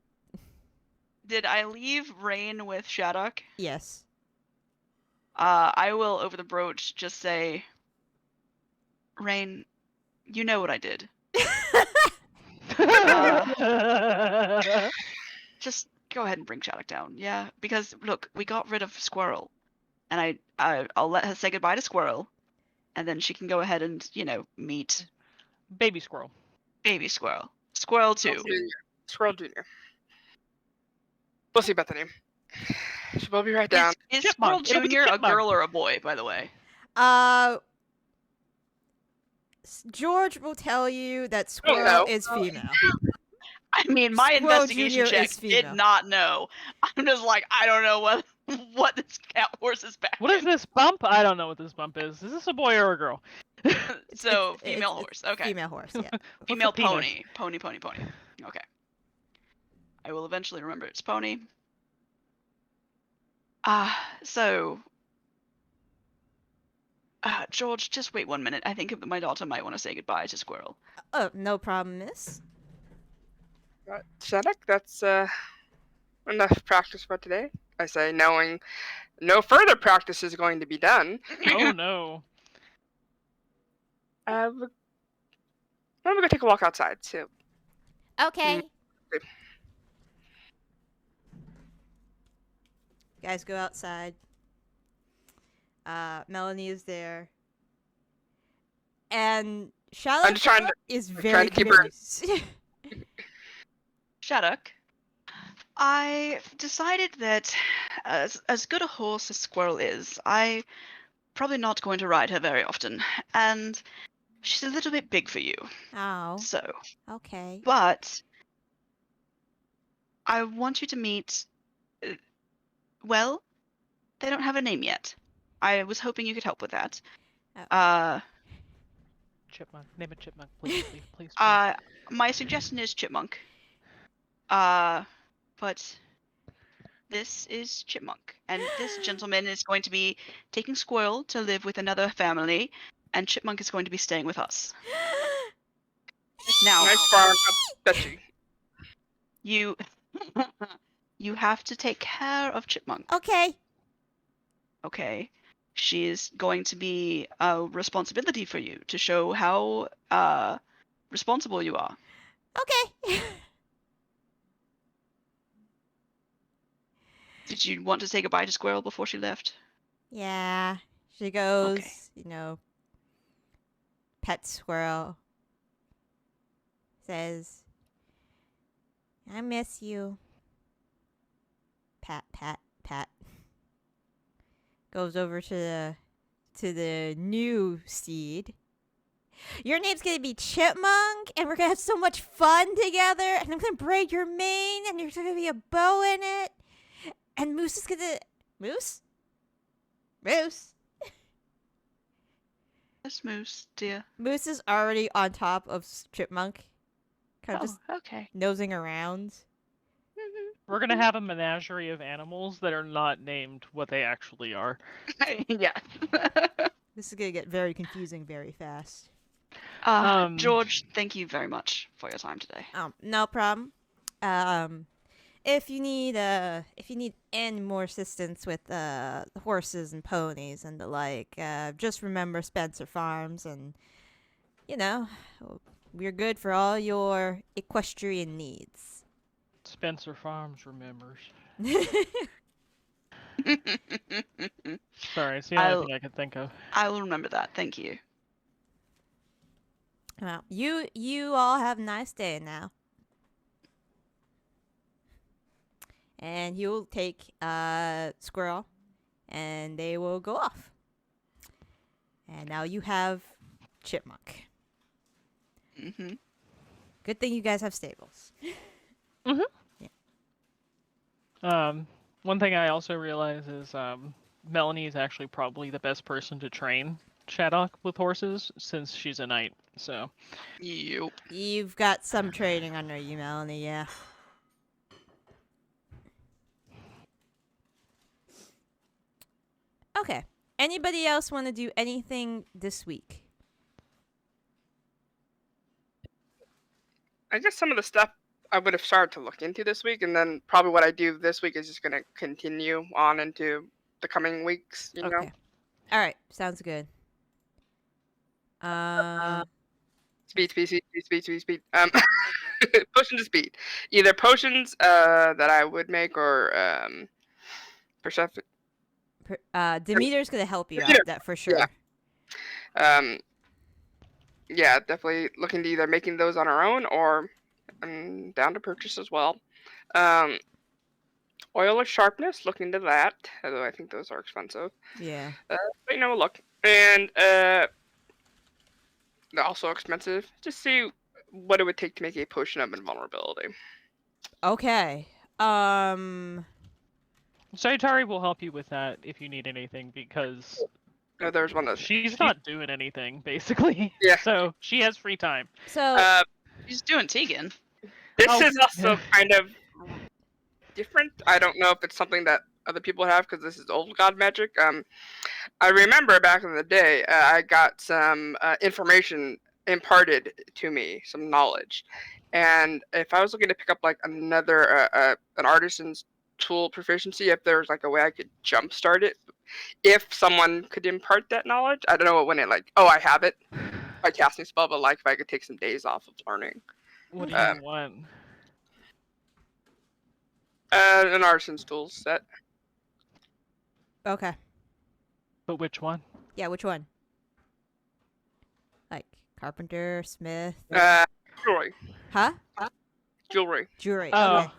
Did I leave Rain with Shadok? Yes. I will, over the brooch, just say, Rain, you know what I did. Just go ahead and bring Shadok down, yeah? Because, look, we got rid of Squirrel. And I'll let her say goodbye to Squirrel. And then she can go ahead and, meet Baby squirrel. Baby Squirrel. Squirrel 2. Squirrel Jr. We'll see about the name. She will be right down. Is Chipmunk. Squirrel It'll be Jr. a Chipmunk. girl or a boy, by the way? George will tell you that Oh, Squirrel no. is female. I mean, my Squirrel investigation Jr. check is female. did not know. I'm just like, I don't know what this cat horse's back. What is this bump? I don't know what this bump is. Is this a boy or a girl? So It's- female it's horse. Okay. Female horse, yeah. Female What's a pony. Pony. Okay. I will eventually remember it's pony. So George, just wait 1 minute. I think my daughter might want to say goodbye to Squirrel. Oh, no problem, miss. Shadok, that's enough practice for today. I say, knowing no further practice is going to be done. Oh no. We're gonna take a walk outside too. Okay. Okay. Guys go outside. Melanie is there. And Charlotte I'm just trying to- is trying very to keep her- confused. Shadok, I decided that as good a horse as Squirrel is, I probably not going to ride her very often, and she's a little bit big for you. Oh, So, okay. but I want you to meet. Well, they don't have a name yet. I was hoping you could help with that. Oh. Chipmunk. Name a chipmunk, please, please, please. My suggestion is chipmunk. But this is chipmunk, and this gentleman is going to be taking Squirrel to live with another family, and chipmunk is going to be staying with us. Now, Nice farm. Betchy. you you have to take care of chipmunk. Okay. Okay, she is going to be a responsibility for you to show how responsible you are. Okay. Did you want to say goodbye to Squirrel before she left? Yeah. She goes, Okay. pet squirrel. Says, I miss you. Pat, pat, pat. Goes over to the new seed. Your name's gonna be Chipmunk, and we're gonna have so much fun together, and I'm gonna braid your mane, and there's gonna be a bow in it. And Moose is gonna... Moose? Moose? Yes, Moose, dear. Moose is already on top of Chipmunk. Kind of just Okay. nosing around. We're gonna have a menagerie of animals that are not named what they actually are. Yeah. This is gonna get very confusing very fast. George, thank you very much for your time today. No problem. If you need any more assistance with horses and ponies and the like, just remember Spencer Farms, and we're good for all your equestrian needs. Spencer Farms remembers. Sorry, it's the only thing I could think of. I will remember that. Thank you. Well, you all have a nice day now. And he'll take Squirrel, and they will go off. And now you have Chipmunk. Mm-hmm. Good thing you guys have stables. One thing I also realize is Melanie is actually probably the best person to train Shaddock with horses since she's a knight. So. Yep. You've got some training under you, Melanie. Yeah. Okay. Anybody else want to do anything this week? I guess some of the stuff I would have started to look into this week, and then probably what I do this week is just going to continue on into the coming weeks. You know. Okay. All right. Sounds good. Speed. Potions of speed. Either potions that I would make or Persephone. Demeter's gonna help you Demeter. out, that for sure. Yeah, definitely looking to either making those on our own or down to purchase as well. Oil of sharpness, look into that, although I think those are expensive. Yeah. But look. And they're also expensive. Just see what it would take to make a potion of invulnerability. Okay. Saitari will help you with that if you need anything, because There's one that she's not doing anything, basically. Yeah. So she has free time. So She's doing Tegan. This is also kind of different. I don't know if it's something that other people have because this is old god magic. I remember back in the day, I got some information imparted to me, some knowledge, and if I was looking to pick up like another an artisan's tool proficiency, if there's like a way I could jumpstart it, if someone could impart that knowledge, I don't know when it I have it by casting spell, but like if I could take some days off of learning. What do you want? An artisan's tools set. okay. But which one? Yeah, which one? Like carpenter, smith. Jewelry. Huh? Jewelry. Jewelry. Oh. Okay.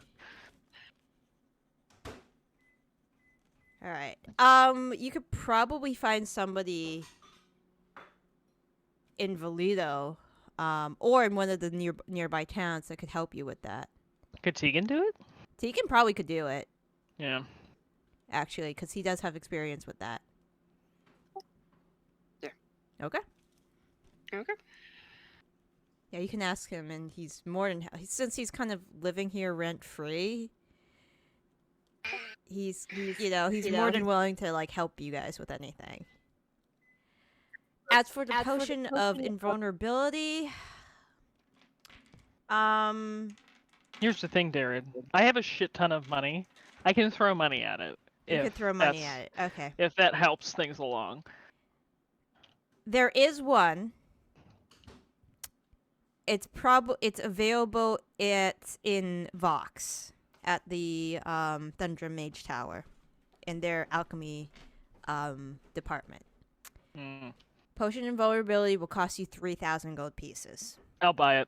All right. You could probably find somebody in Valido, or in one of the nearby towns that could help you with that. Could Tegan do it? Tegan probably could do it, Yeah. actually, because he does have experience with that. Okay. Okay. Yeah, you can ask him, and he's more than since he's kind of living here rent free. He's more than willing to like help you guys with anything. As for the potion of invulnerability, Here's the thing, Darren. I have a shit ton of money. I can throw money at it. you could throw money at it. Okay. If that helps things along. There is one. It's available in Vox at the Thunder Mage Tower in their alchemy department. Mm. Potion invulnerability will cost you 3,000 gold pieces. I'll buy it.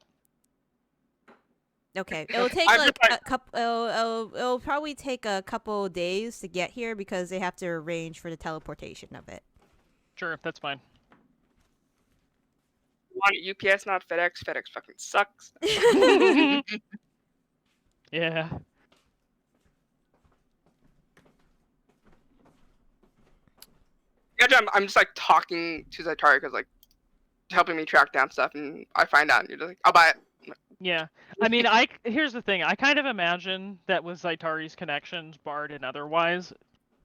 Okay, it'll take like a couple. It'll probably take a couple days to get here because they have to arrange for the teleportation of it. Sure, that's fine. Want it UPS, not FedEx. FedEx fucking sucks. Yeah. Gotcha, I'm just like talking to Zaitari because like helping me track down stuff, and I find out, and you're just like, I'll buy it. Yeah. I mean, here's the thing. I kind of imagine that with Zaitari's connections, Bard and otherwise,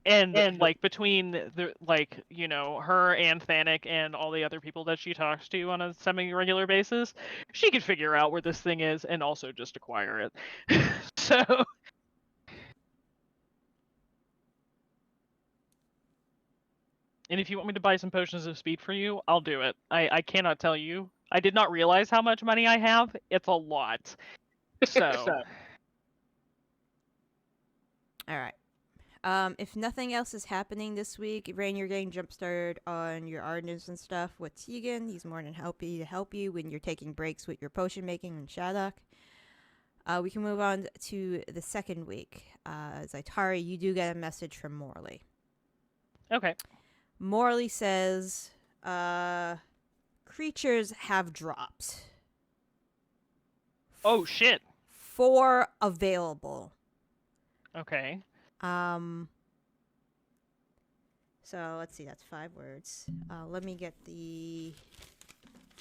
and like between the like, you know, her and Thanik and all the other people that she talks to on a semi-regular basis, she could figure out where this thing is and also just acquire it. So and if you want me to buy some potions of speed for you, I'll do it. I cannot tell you. I did not realize how much money I have. It's a lot. So. All right. If nothing else is happening this week, Rain, you're getting jump started on your Ardens and stuff with Tegan. He's more than happy to help you when you're taking breaks with your potion making and Shattuck. We can move on to the second week. Zaitari, you do get a message from Morley. Okay. Morley says, creatures have dropped. Oh, shit. 4 available. Okay. So let's see, that's 5 words. Let me get the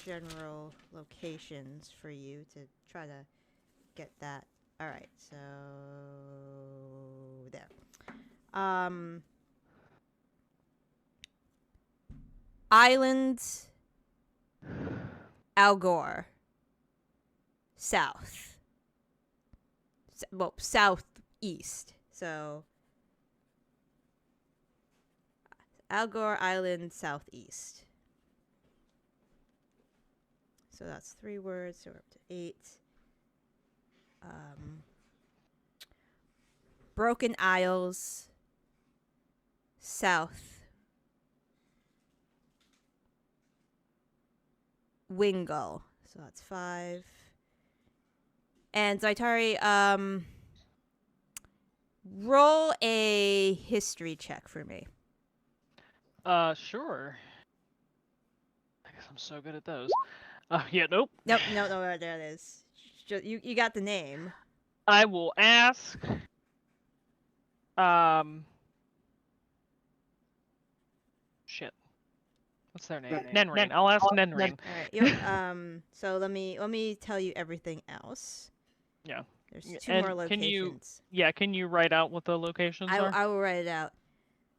general locations for you to try to get that. All right, so there. Island, Algor, south. Well, southeast. So, Algor Island, southeast. So that's 3 words, so we're up to 8. Broken Isles, south. Wingull, so that's 5. And Zaitari, roll a history check for me. Sure. I guess I'm so good at those. Yeah, nope. Nope, no, there it is. You got the name. I will ask. Shit. What's their name? Nenring. I'll ask Nenring. All right. Yep. So let me tell you everything else. Yeah. There's 2 more locations. Can you write out what the locations are? I will write it out.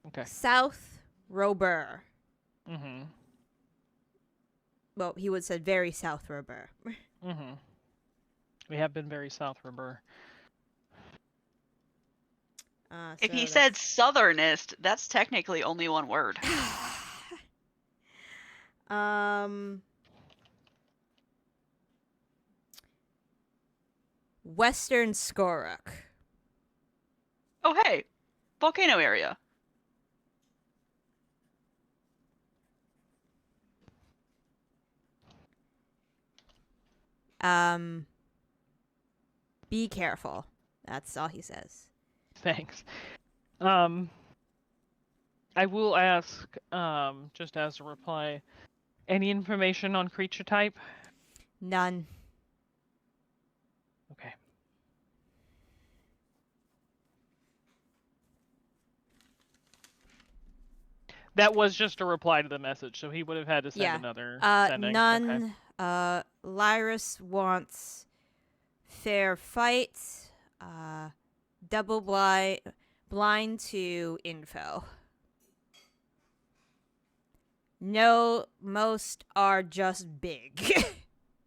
Okay. South Robur. Mm-hmm. Well, he would said very South Robur. Mm-hmm. We have been very south for Burr. If he said southernest, that's technically only one word. Western Skoruk. Oh, hey, volcano area. Be careful. That's all he says. Thanks. I will ask, just as a reply, any information on creature type? None. Okay. That was just a reply to the message, so he would have had to send Yeah. another sending. None. Okay. Lyris wants fair fight. Double blind to info. No, most are just big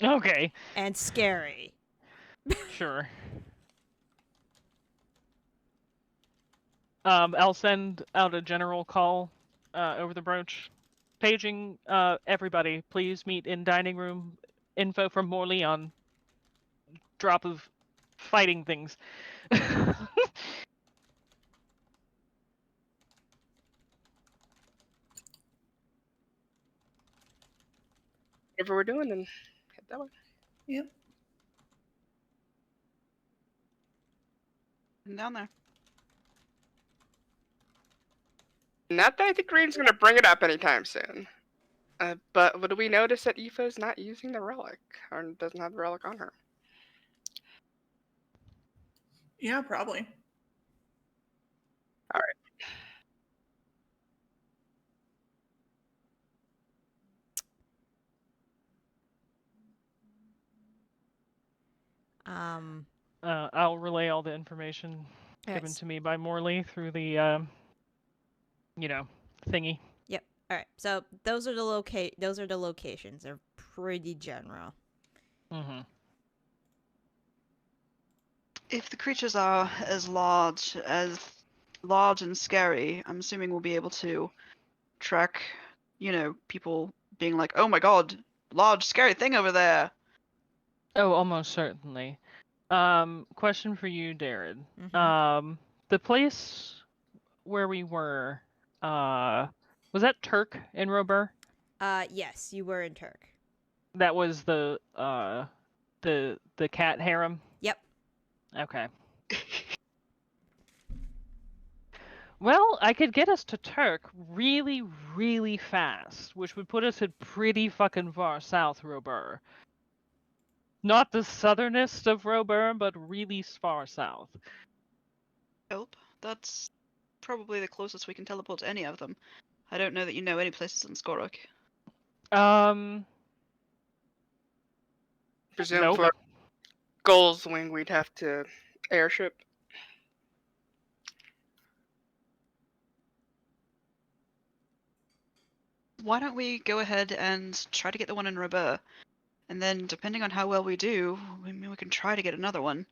Okay, and scary. sure. I'll send out a general call over the brooch. Paging everybody, please meet in dining room. Info from Morley on drop of fighting things. Whatever we're doing, then head that way. Yep. I'm down there. Not that I think Green's gonna bring it up anytime soon. But would we notice that Aoife's not using the relic, or doesn't have the relic on her? Yeah, probably. All right. I'll relay all the information given Alright, to me by Morley through the, thingy. Yep. All right. So those are the locations. They're pretty general. Mm-hmm. If the creatures are as large and scary, I'm assuming we'll be able to track, people being like, "Oh my god, large scary thing over there." Oh, almost certainly. Question for you, Darren. Mhm. The place where we were, was that Turk in Robur? Yes, you were in Turk. That was the cat harem? Yep. Okay. Well, I could get us to Turk really, really fast, which would put us at pretty fucking far south Robur. Not the southernest of Robur, but really far south. Nope, that's probably the closest we can teleport to any of them. I don't know that you know any places in Skorok. Presume Nope. for Gull's Wing, we'd have to airship. Why don't we go ahead and try to get the one in Robur? And then, depending on how well we do, we can try to get another one.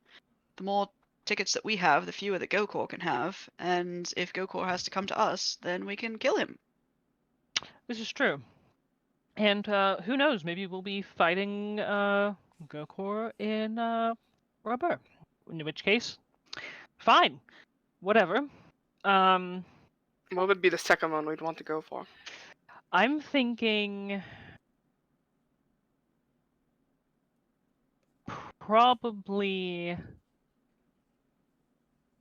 The more tickets that we have, the fewer that Gokor can have. And if Gokor has to come to us, then we can kill him. This is true. And who knows, maybe we'll be fighting Gokor in Robur. In which case, fine. Whatever. What would be the second one we'd want to go for? I'm thinking probably.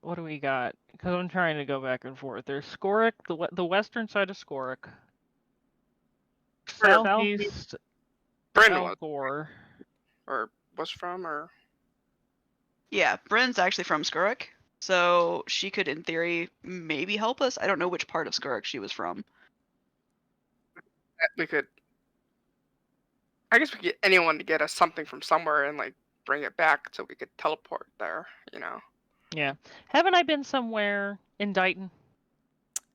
What do we got? Because I'm trying to go back and forth. There's Skorok, the western side of Skorok, southeast Bryn was, Algor. or was from, or Yeah, Bryn's actually from Skorok, so she could, in theory, maybe help us. I don't know which part of Skorok she was from. we could. I guess we could get anyone to get us something from somewhere and like bring it back so we could teleport there. Yeah. Haven't I been somewhere in Dighton?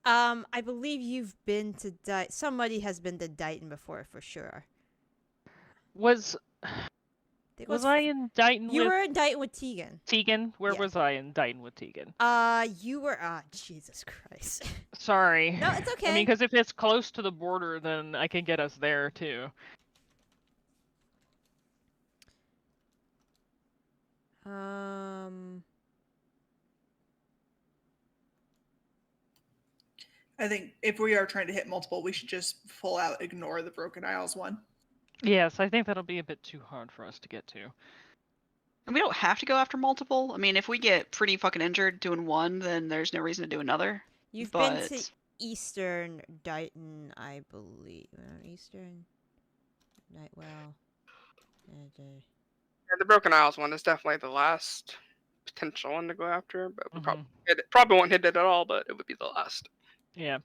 I believe you've been to Dighton. Somebody has been to Dighton before, for sure. Was I in Dighton You with were in Dighton with Tegan. Tegan? Where Yeah. was I in Dighton with Tegan? You were. Jesus Christ. Sorry. No, it's okay. I mean, because if it's close to the border, then I can get us there too. I think if we are trying to hit multiple, we should just full out ignore the Broken Isles one. Yes, I think that'll be a bit too hard for us to get to. And we don't have to go after multiple. I mean, if we get pretty fucking injured doing one, then there's no reason to do another. You've but... been to Eastern Dighton, I believe. Eastern Nightwell. Yeah, the Broken Isles one is definitely the last potential one to go after, but we probably won't hit it at all. But it would be the last. Yeah.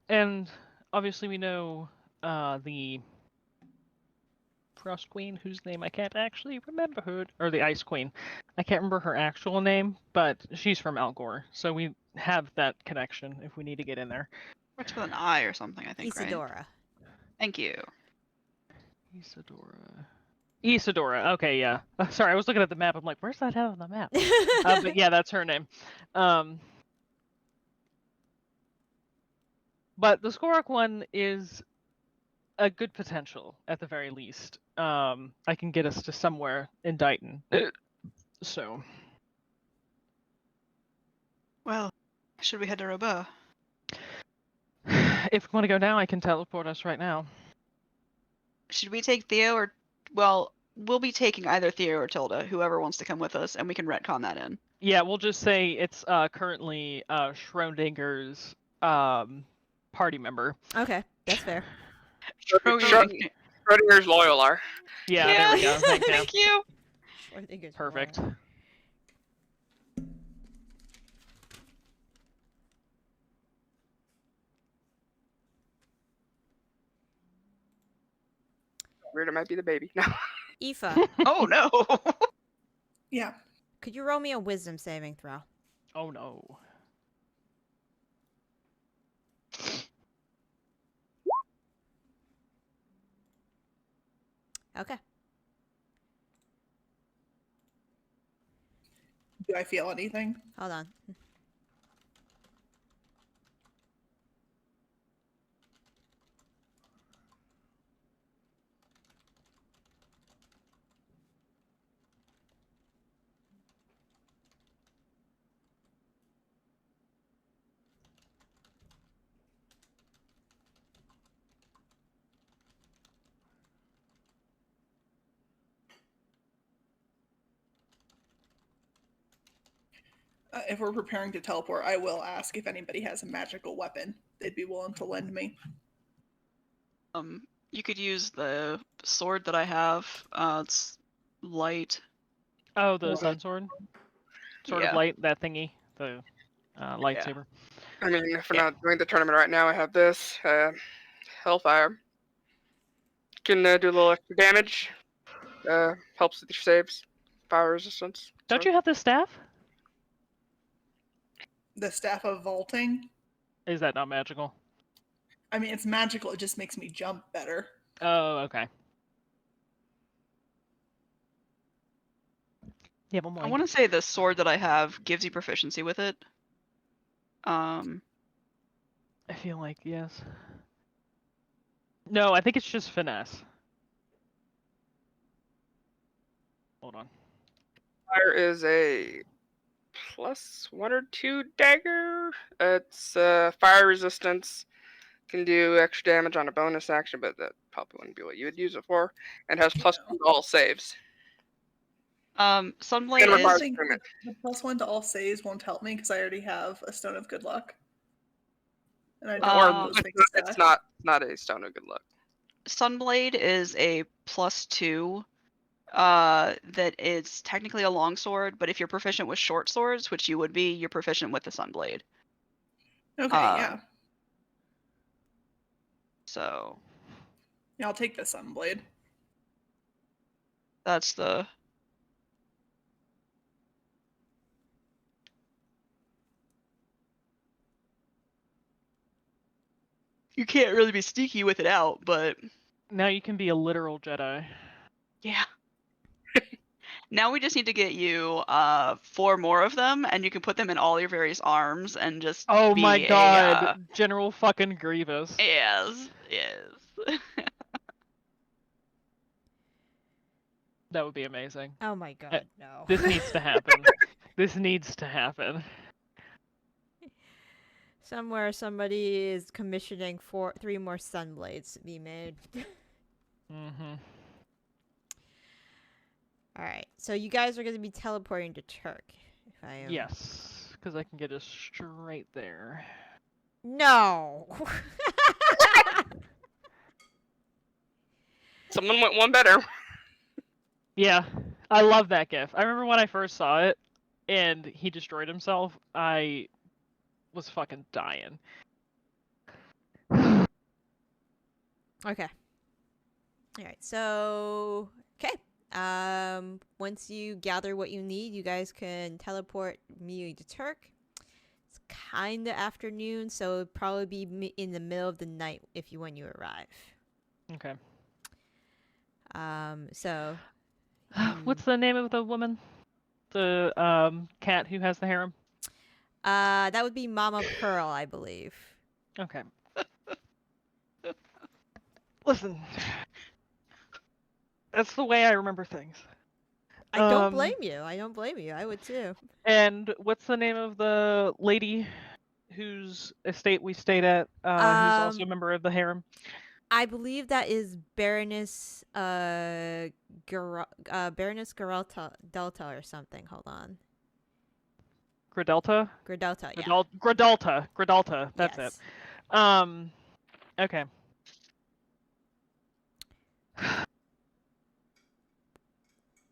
And obviously we know the Frost Queen, whose name I can't actually remember her, or the Ice Queen. I can't remember her actual name, but she's from Algor, so we have that connection if we need to get in there. Starts with an I or something, I think, right? Isadora. Thank you. Isadora. Okay, yeah. Sorry, I was looking at the map. I'm like, where's that on the map? But yeah, that's her name. But the Skorok one is a good potential, at the very least. I can get us to somewhere in Dighton. So. Well, should we head to Robert? If we want to go now, I can teleport us right now. Should we take Theo or... Well, we'll be taking either Theo or Tilda, whoever wants to come with us, and we can retcon that in. Yeah, we'll just say it's currently Schrödinger's party member. Okay, that's fair. Schrödinger's Loyalar. Yeah, there we go. Thank you. Thank you. I think it's Perfect. wrong. Weird, it might be the baby. No. Aoife, Oh, no. Yeah. could you roll me a wisdom saving throw? Oh no. Okay. Do I feel anything? Hold on. If we're preparing to teleport, I will ask if anybody has a magical weapon they'd be willing to lend me. You could use the sword that I have. It's light. Oh, the Okay. sun sword? Sort Yeah. of light, that thingy. The lightsaber. I mean, if we're not doing the tournament right now, I have this Hellfire. Can do a little extra damage. Helps with your saves, fire resistance. Don't you have the staff? The Staff of Vaulting. Is that not magical? I mean, it's magical. It just makes me jump better. Oh, okay. Yeah, one more. I want to say the sword that I have gives you proficiency with it. I feel like yes. No, I think it's just finesse. Hold on. Fire is a +1 or 2 dagger. It's fire resistance. Can do extra damage on a bonus action, but that probably wouldn't be what you would use it for. And has +2 to all saves. Sunblade And I requires is... think movement. the +1 to all saves won't help me because I already have a Stone of Good Luck. And I don't have those things It's stacked. not a stone of good luck. Sunblade is a +2. That is technically a longsword, but if you're proficient with short swords, which you would be, you're proficient with the Sunblade. Okay, yeah. So Yeah, I'll take the Sunblade. that's the... You can't really be sneaky with it out, but Now you can be a literal Jedi. yeah. Now we just need to get you 4 more of them, and you can put them in all your various arms and just Oh be my a, god, General fucking Grievous. yes. That would be amazing. Oh my god, no. This needs to happen. This needs to happen. Somewhere somebody is commissioning 3 more Sunblades to be made. Mm-hmm. Alright, so you guys are going to be teleporting to Turk. If I am... Yes, because I can get us straight there. No! Someone went one better. Yeah, I love that gif. I remember when I first saw it, and he destroyed himself, I was fucking dying. Okay. All right. So, okay. Once you gather what you need, you guys can teleport me to Turk. It's kind of afternoon, so it'd probably be in the middle of the night when you arrive. Okay. So. What's the name of the woman? The cat who has the harem? That would be Mama Pearl, I believe. Okay. Listen. That's the way I remember things. I don't blame you. I don't blame you. I would too. And what's the name of the lady whose estate we stayed at, who's also a member of the harem? I believe that is Baroness Baroness Delta or something. Hold on. Gradelta? Gradelta, yeah. Gradalta. That's yes. it. Okay.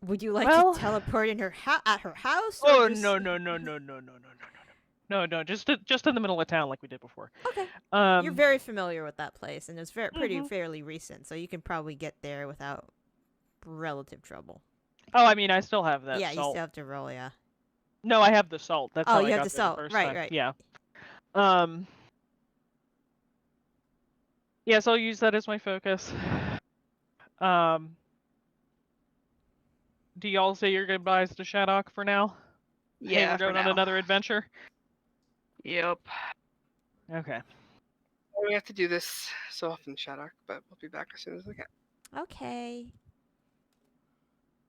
Would you like to teleport in her at her house? Oh, just... no. No, just in the middle of town like we did before. Okay. You're very familiar with that place, and it's fairly recent, so you can probably get there without relative trouble. Oh, I mean, I still have that salt. You still have to roll, yeah. No, I have the salt. That's how I got you have the salt. The first right, time. right. Yeah. Yes, I'll use that as my focus. Do y'all say your goodbyes to Shadok for now? Yeah, hey, we're going on another adventure? Yep. Okay. We have to do this so often, Shadok, but we'll be back as soon as we can. Okay.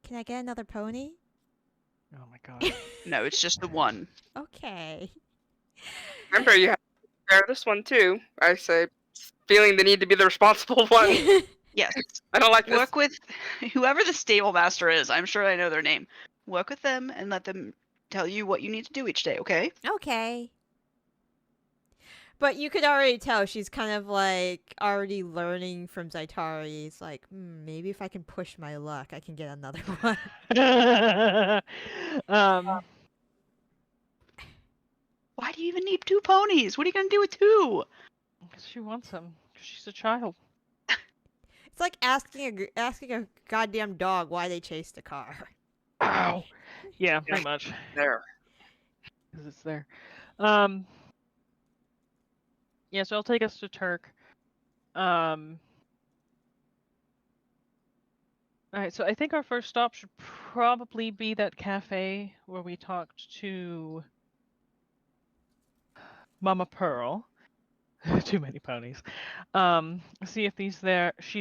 Can I get another pony? Oh my god. No, it's just the one. Okay. Remember, you have to prepare this one too. I say, feeling the need to be the responsible one. Yes. I don't like this. Work with whoever the stable master is. I'm sure I know their name. Work with them and let them tell you what you need to do each day, okay? Okay. But you could already tell she's kind of like already learning from Zaitari. It's like, maybe if I can push my luck, I can get another one. Why do you even need 2 ponies? What are you going to do with 2? She wants them. She's a child. It's like asking a goddamn dog why they chased a car. Ow. Yeah, pretty much. There. Because it's there. Yeah, so I'll take us to Turk. Alright, so I think our first stop should probably be that cafe where we talked to Mama Pearl. Too many ponies. See if she's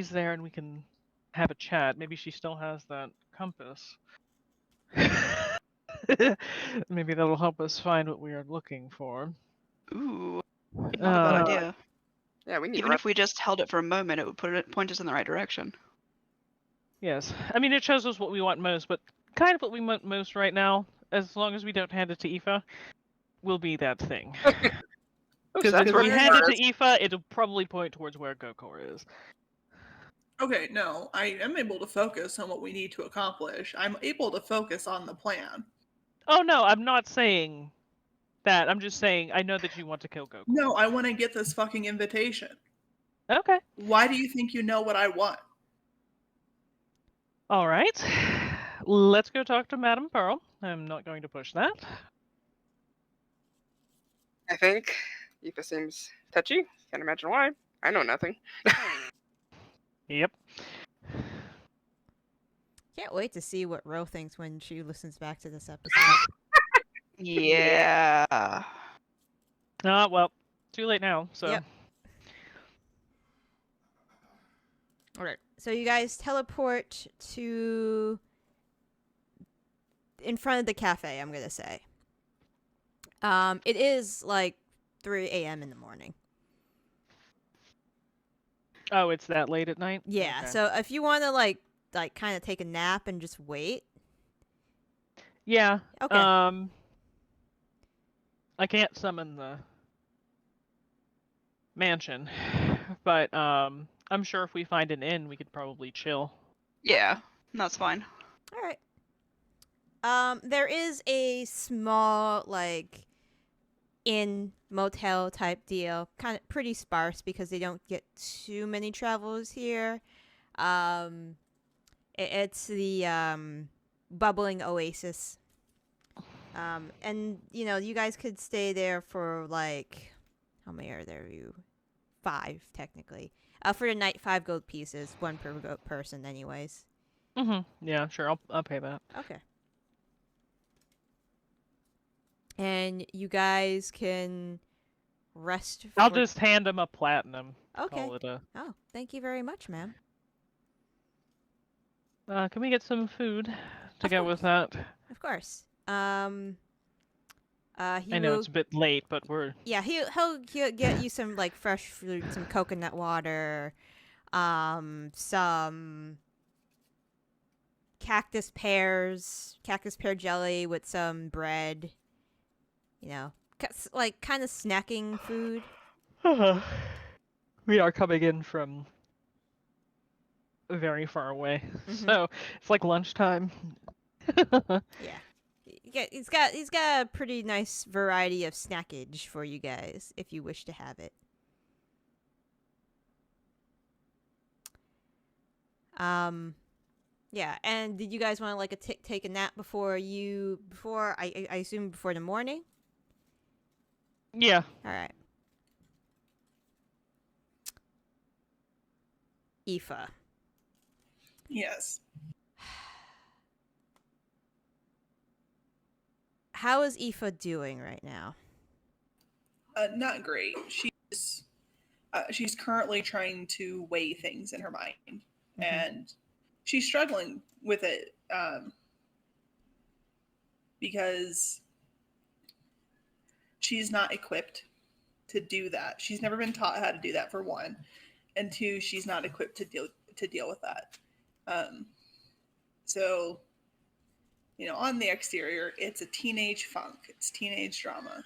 there and we can have a chat. Maybe she still has that compass. Maybe that'll help us find what we are looking for. Ooh. Not a bad idea. Yeah, we need Even if we just held it for a moment, it would point us in the right direction. Yes. I mean, it shows us what we want most, but kind of what we want most right now, as long as we don't hand it to Aoife, will be that thing. Because if we hand it to Aoife, it'll probably point towards where Gokor is. Okay, no, I am able to focus on what we need to accomplish. I'm able to focus on the plan. Oh no, I'm not saying that. I'm just saying I know that you want to kill Gokor. No, I want to get this fucking invitation. Okay. Why do you think you know what I want? All right. Let's go talk to Madame Pearl. I'm not going to push that. I think Aoife seems touchy. Can't imagine why. I know nothing. Yep. Can't wait to see what Ro thinks when she listens back to this episode. Yeah. Well, too late now, so. Yep. Alright, so you guys teleport to in front of the cafe, I'm gonna say. It is like 3 a.m. in the morning. Oh, it's that late at night? Yeah, okay. So if you want to like kind of take a nap and just wait. Yeah. Okay. I can't summon the mansion, but I'm sure if we find an inn, we could probably chill. Yeah, that's fine. All right. There is a small inn motel type deal. Kind of pretty sparse because they don't get too many travelers here. It's the bubbling oasis. And you guys could stay there for like, how many are there? 5 technically. For the night, 5 gold pieces, 1 per person, anyways. Yeah, sure. I'll pay that. Okay. And you guys can rest. I'll just hand him a platinum. Okay. Call it a... Oh, thank you very much, ma'am. Can we get some food to Of go course. with that? Of course. I know it's a bit late, but we're... Yeah, he'll get you some like fresh fruit, some coconut water, some cactus pear jelly with some bread. Like kind of snacking food. We are coming in from very far away, so it's like lunchtime. Yeah, he's got a pretty nice variety of snackage for you guys if you wish to have it. Yeah, and did you guys want to like take a nap before I assume before the morning? Yeah. All right. Aoife. Yes. How is Aoife doing right now? Not great. She's currently trying to weigh things in her mind, and she's struggling with it because she's not equipped to do that. She's never been taught how to do that, for 1, and 2, she's not equipped to deal with that. So, on the exterior, it's a teenage funk. It's teenage drama.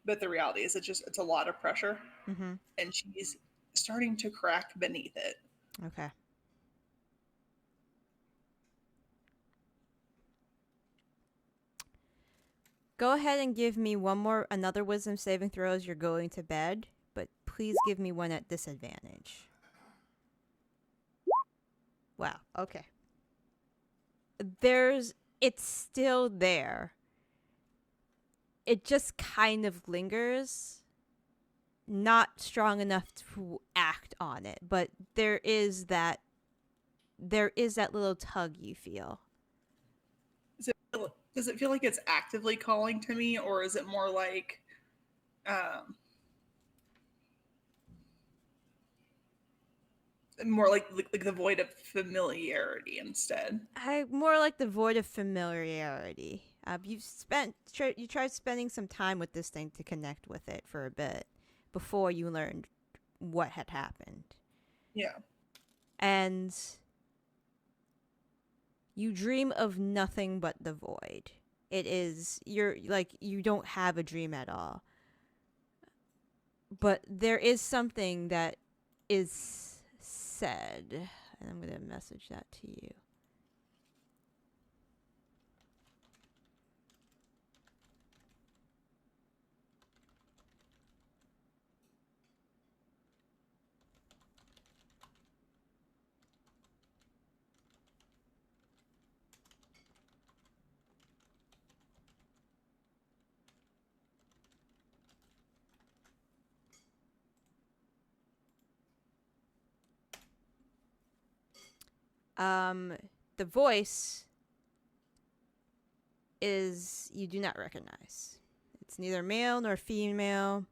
But the reality is it's a lot of pressure, and she's starting to crack beneath it. Okay. Go ahead and give me another wisdom saving throw as you're going to bed, but please give me one at disadvantage. Wow, okay. It's still there. It just kind of lingers. Not strong enough to act on it, but there is that little tug you feel. Does it feel like it's actively calling to me, or is it more like the void of familiarity instead? More like the void of familiarity. You tried spending some time with this thing to connect with it for a bit before you learned what had happened. Yeah. And you dream of nothing but the void. You don't have a dream at all. But there is something that is said, and I'm going to message that to you. The voice is you do not recognize. It's neither male nor female.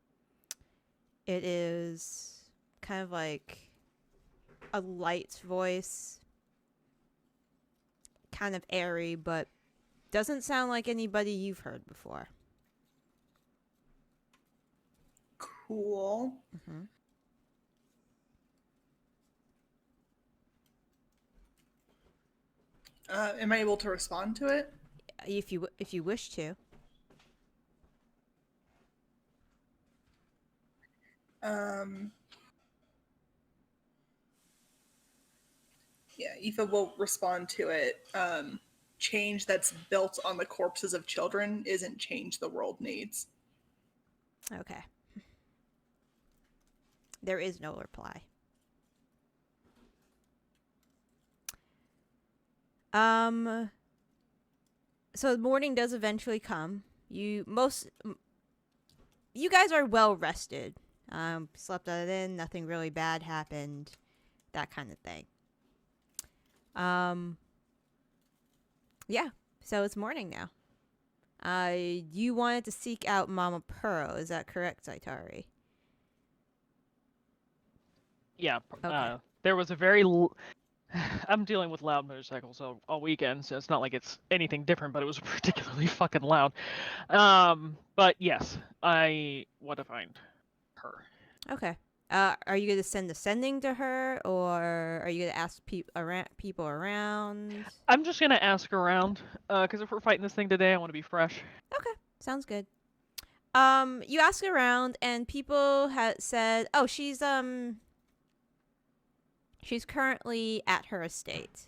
It is kind of like a light voice, kind of airy, but doesn't sound like anybody you've heard before. Cool. Am I able to respond to it? If you wish to. Yeah, Aoife will respond to it. Change that's built on the corpses of children isn't change the world needs. Okay. There is no reply. So the morning does eventually come. You guys are well rested. Slept at it in, nothing really bad happened, that kind of thing. Yeah. So it's morning now. You wanted to seek out Mama Pearl, is that correct, Zaitari? Yeah. Okay. There was a very. I'm dealing with loud motorcycles all weekend, so it's not like it's anything different, but it was particularly fucking loud. But yes, I want to find her. Okay. Are you gonna send the sending to her, or are you gonna ask people around? I'm just gonna ask around, because if we're fighting this thing today, I want to be fresh. Okay, sounds good. You ask around, and people have said, "Oh, she's currently at her estate,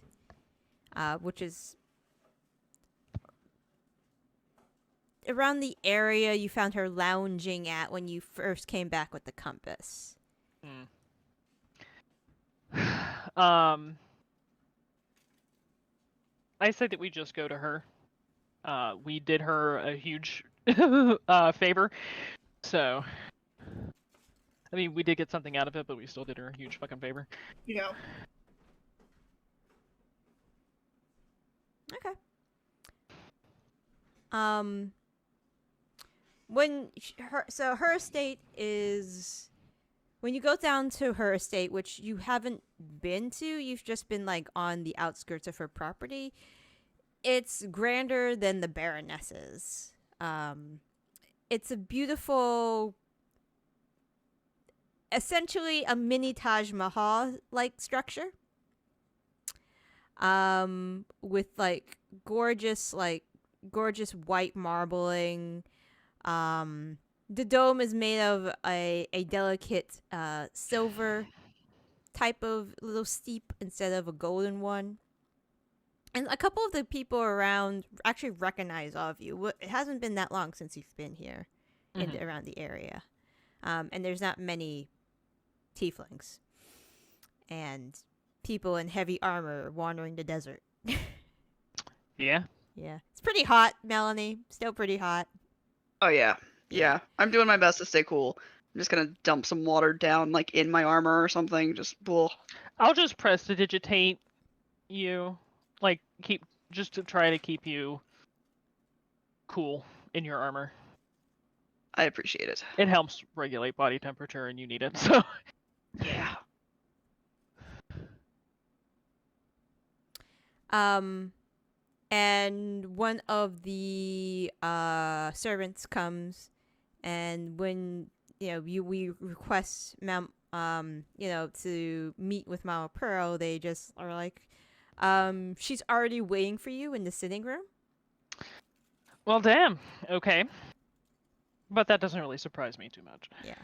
which is around the area you found her lounging at when you first came back with the compass." I say that we just go to her. We did her a huge favor, so I mean, we did get something out of it, but we still did her a huge fucking favor. Yeah. Okay. When her estate is, when you go down to her estate, which you haven't been to, you've just been like on the outskirts of her property. It's grander than the Baroness's. It's a beautiful, essentially a mini Taj Mahal like structure. With like gorgeous white marbling. The dome is made of a delicate silver type of little steep instead of a golden one. And a couple of the people around actually recognize all of you. It hasn't been that long since you've been here around the area. And there's not many tieflings and people in heavy armor wandering the desert. Yeah. Yeah. It's pretty hot, Melanie. Still pretty hot. Oh yeah. Yeah. I'm doing my best to stay cool. I'm just gonna dump some water down like in my armor or something. Just I'll just prestidigitate you, like just to try to keep you cool in your armor. I appreciate it. It helps regulate body temperature, and you need it. So Yeah. And one of the servants comes, and when we request to meet with Mama Pearl, they just are like, she's already waiting for you in the sitting room. well, damn. Okay. But that doesn't really surprise me too much. Yeah.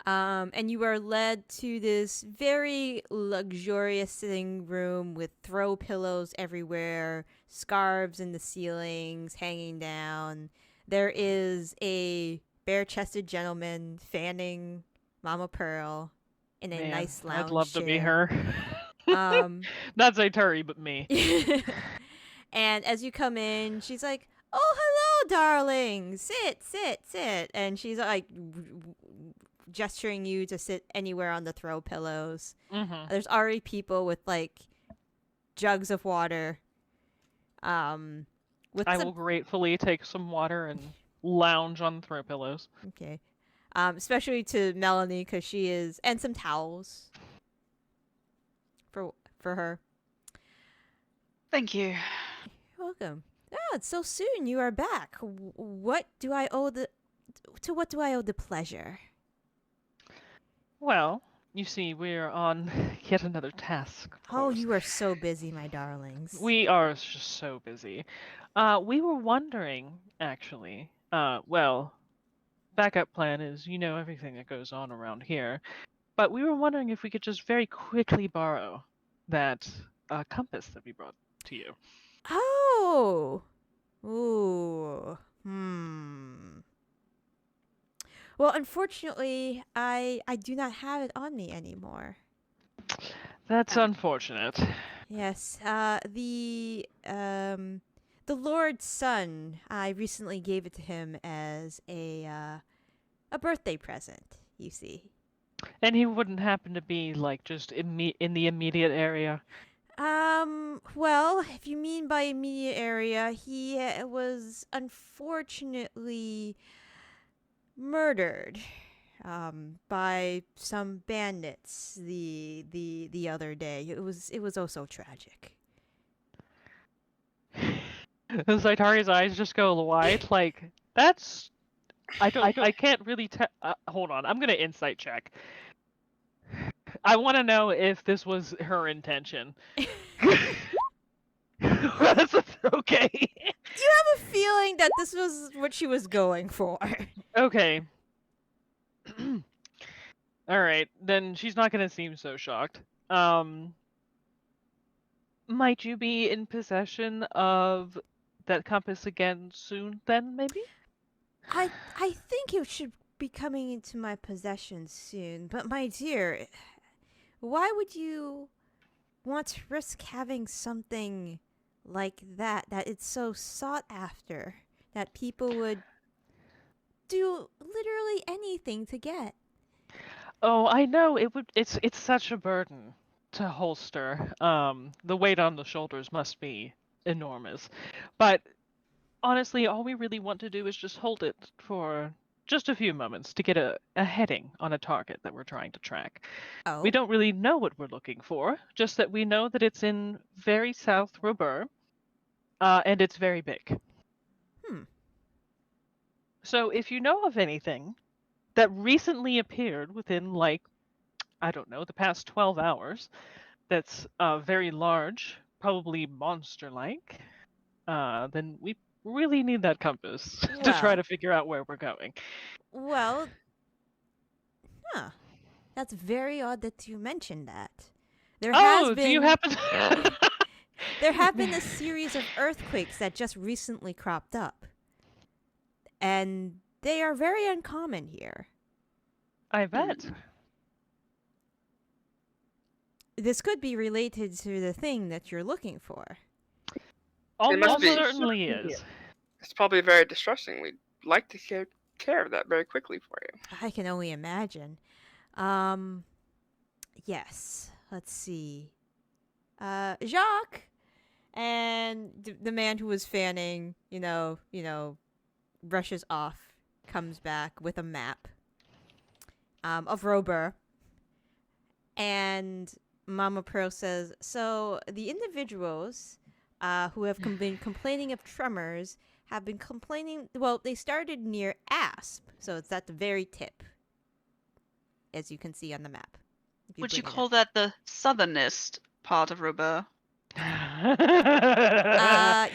And you are led to this very luxurious sitting room with throw pillows everywhere, scarves in the ceilings hanging down. There is a bare-chested gentleman fanning Mama Pearl in a nice lounge I'd love chair. to be her. Not Zaitari, but me. And as you come in, she's like, "Oh, hello, darling. Sit, sit, sit." And she's like gesturing you to sit anywhere on the throw pillows. There's already people with like jugs of water. I will gratefully take some water and lounge on throw pillows. Okay. Especially to Melanie, because she is, and some towels for her. Thank you. You're welcome. Oh, it's so soon. You are back. What do I owe the pleasure? Well, you see, we're on yet another task. Oh, you are so busy, my darlings. We are just so busy. We were wondering, actually. Well, backup plan is everything that goes on around here. But we were wondering if we could just very quickly borrow that compass that we brought to you. Oh. Ooh. Well, unfortunately, I do not have it on me anymore. That's unfortunate. Yes, the Lord's son. I recently gave it to him as a birthday present. You see. And he wouldn't happen to be like just in the immediate area. Well, if you mean by immediate area, he was unfortunately murdered by some bandits the other day. It was oh so tragic. Zaitari's eyes just go wide. Like that's. I can't really tell. Hold on. I'm gonna insight check. I want to know if this was her intention. That's okay. You have a feeling that this was what she was going for. Okay. All right, then she's not gonna seem so shocked. Might you be in possession of that compass again soon? Then maybe. I think it should be coming into my possession soon. But my dear, why would you want to risk having something like that it's so sought after that people would do literally anything to get? Oh, I know it would. It's such a burden to holster. The weight on the shoulders must be enormous. But honestly, all we really want to do is just hold it for just a few moments to get a heading on a target that we're trying to track. Oh, We don't really know what we're looking for, just that we know that it's in very South Robur, and it's very big. Hmm. So if you know of anything that recently appeared within, like, I don't know, the past 12 hours, that's very large, probably monster-like, then we really need that compass to try Well. to figure out where we're going. Well, that's very odd that you mentioned that. There has been do you happen to... there have been a series of earthquakes that just recently cropped up. And they are very uncommon here. I bet. This could be related to the thing that you're looking for. Almost be. certainly is. It's probably very distressing. We'd like to take care of that very quickly for you. I can only imagine. Yes. Let's see. Jacques and the man who was fanning, rushes off, comes back with a map of Robur. And Mama Pearl says, so the individuals who have been complaining of tremors have been complaining, well, they started near Asp, so it's at the very tip, as you can see on the map. Would you bring it call up. that the southernest part of Robur?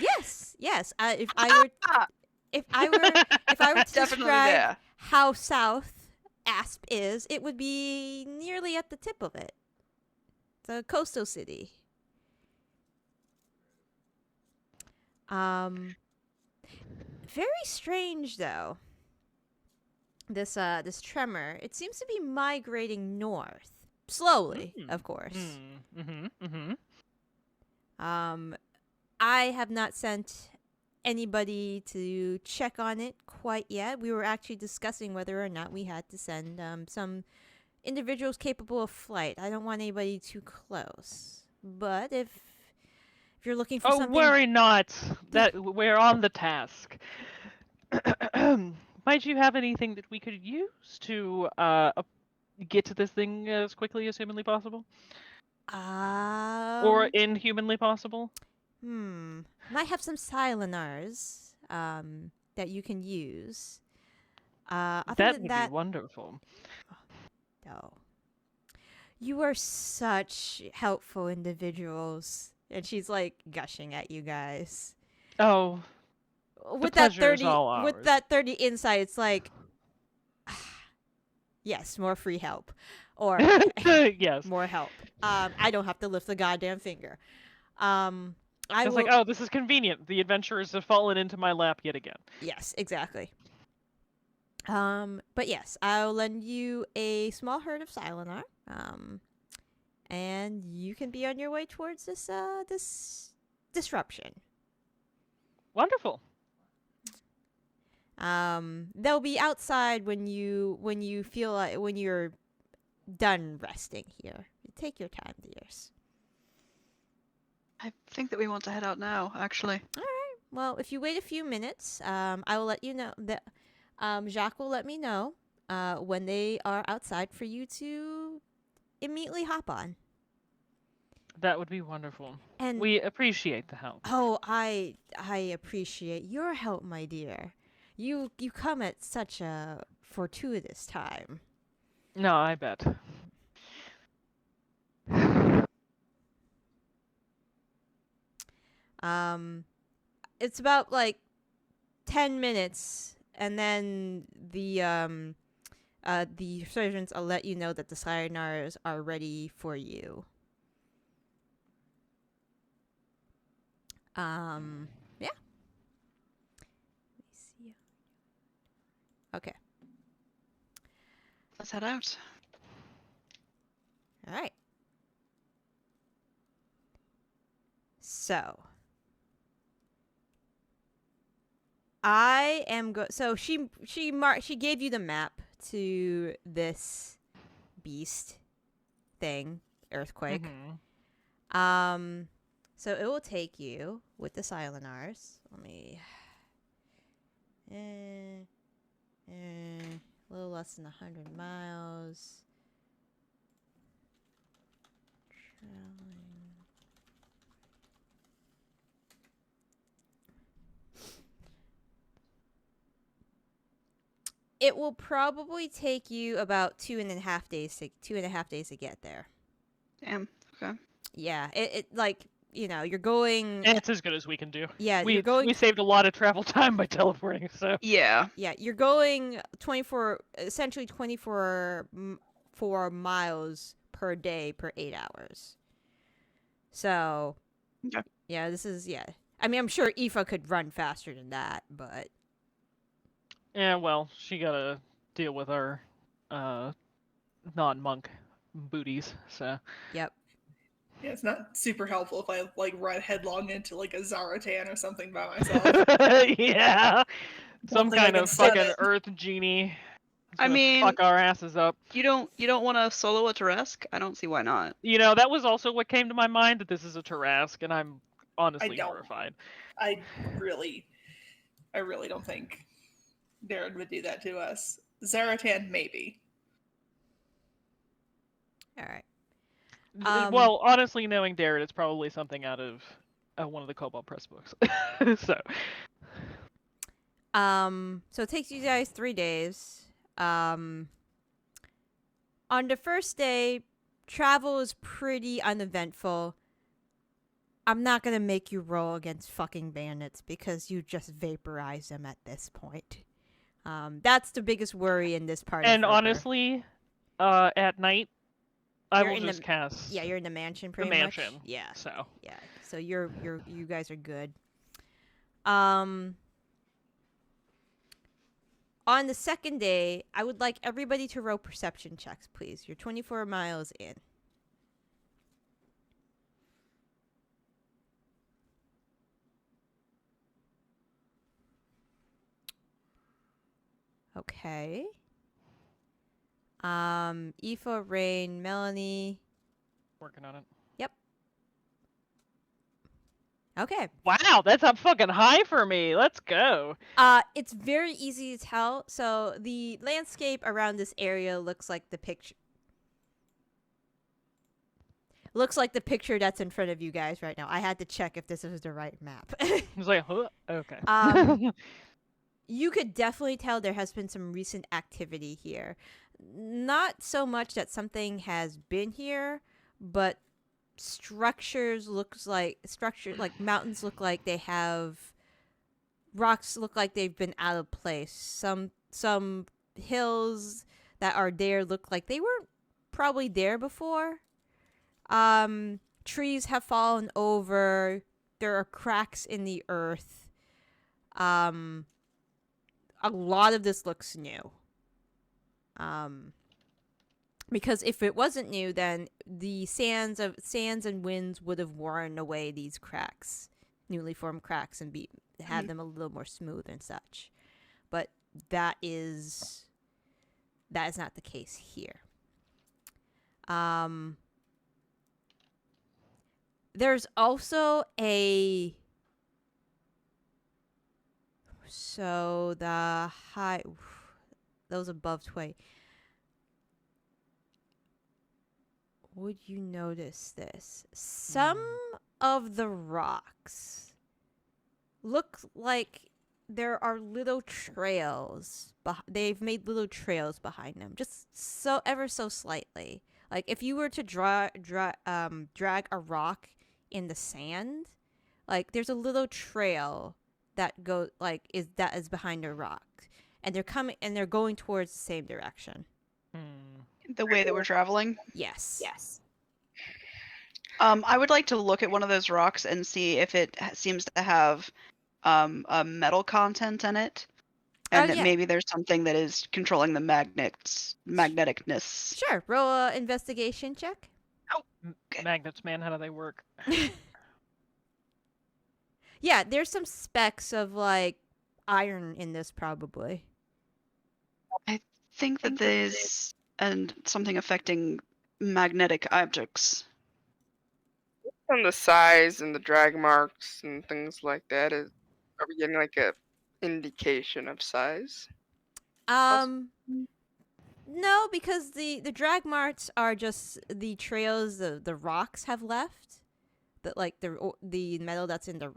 Yes. If I were to Definitely describe there. how south Asp is, it would be nearly at the tip of it. It's a coastal city. Very strange though. This tremor, it seems to be migrating north. Slowly, of course. I have not sent anybody to check on it quite yet. We were actually discussing whether or not we had to send some individuals capable of flight. I don't want anybody too close. But if you're looking for something... worry not. That we're on the task. Might you have anything that we could use to get to this thing as quickly as humanly possible? Or inhumanly possible? Might have some Silenars that you can use. That would be wonderful. No. You are such helpful individuals. And she's like gushing at you guys. Oh. With the that pleasure is 30 all ours. with that 30 insight, it's like yes, more free help. Or yes. more help. I don't have to lift the goddamn finger. It's like, oh, this is convenient. The adventurers have fallen into my lap yet again. Yes, exactly. But yes, I'll lend you a small herd of Silenar. And you can be on your way towards this disruption. Wonderful. They'll be outside when you feel like when you're done resting here. Take your time, dears. I think that we want to head out now, actually. Well, if you wait a few minutes, I will let you know that Jacques will let me know when they are outside for you to immediately hop on. That would be wonderful. And We appreciate the help. oh, I appreciate your help, my dear. You come at such a fortuitous time. No, I bet. It's about like 10 minutes, and then the sergeants will let you know that the Sayonars are ready for you. Yeah. Let me see. Okay. Let's head out. All right. So I am so she gave you the map to this beast thing, earthquake. Mhm. So it will take you with the Silenars. Let me a little less than 100 miles. Traveling. It will probably take you about 2.5 days to get there. Damn. Okay. Yeah, it like you're going. It's as good as we can do. Yeah, We you're going. we saved a lot of travel time by teleporting, so Yeah. Yeah, you're going 24 miles per day per 8 hours. So, Okay. yeah, this is I mean, I'm sure Aoife could run faster than that, but yeah. Well, she gotta deal with our non-monk booties. So yep. Yeah, it's not super helpful if I like run headlong into like a Zaratan or something by myself. yeah, some Something I kind can of fucking summon. earth genie. It's I gonna mean, fuck our asses up. you don't want to solo a Teresk? I don't see why not. That was also what came to my mind, that this is a Tarask, and I'm honestly don't. horrified. I really don't think Darren would do that to us. Zaratan, maybe. All right. Well, honestly, knowing Darren, it's probably something out of one of the Cobalt Press books. So So it takes you guys 3 days. On the first day, travel is pretty uneventful. I'm not gonna make you roll against fucking bandits because you just vaporize them at this point. That's the biggest worry in this part. And of River. honestly, at night, I You're will in just cast. Yeah, you're in the mansion the pretty mansion. much. Yeah. So Yeah. So you guys are good. On the second day, I would like everybody to roll perception checks, please. You're 24 miles in. Okay. Aoife, Rain, Melanie. working on it. Okay. Wow, that's up fucking high for me. Let's go. It's very easy to tell. So the landscape around this area looks like the picture. Looks like the picture that's in front of you guys right now. I had to check if this was the right map. I was like, huh? Okay. You could definitely tell there has been some recent activity here. Not so much that something has been here, but mountains look like they have rocks look like they've been out of place. Some hills that are there look like they weren't probably there before. Trees have fallen over. There are cracks in the earth. a lot of this looks new. Because if it wasn't new, then the sands and winds would have worn away these cracks, newly formed cracks, and had them a little more smooth and such. But that is not the case here. There's also the high, those above 20. Would you notice this? Some of the rocks look like there are little trails. They've made little trails behind them, just ever so slightly. Like if you were to drag a rock in the sand, like there's a little trail that is behind a rock, and they're going towards the same direction. The way that we're traveling? Yes. I would like to look at one of those rocks and see if it seems to have a metal content in it, and that maybe there's something that is controlling the magneticness. Sure. Roll a investigation check. Magnets, man, how do they work? Yeah, there's some specks of like iron in this probably. I think that there's something affecting magnetic objects. From the size and the drag marks and things like that, are we getting like a indication of size? No, because the drag marks are just the trails the rocks have left. That like the metal that's in the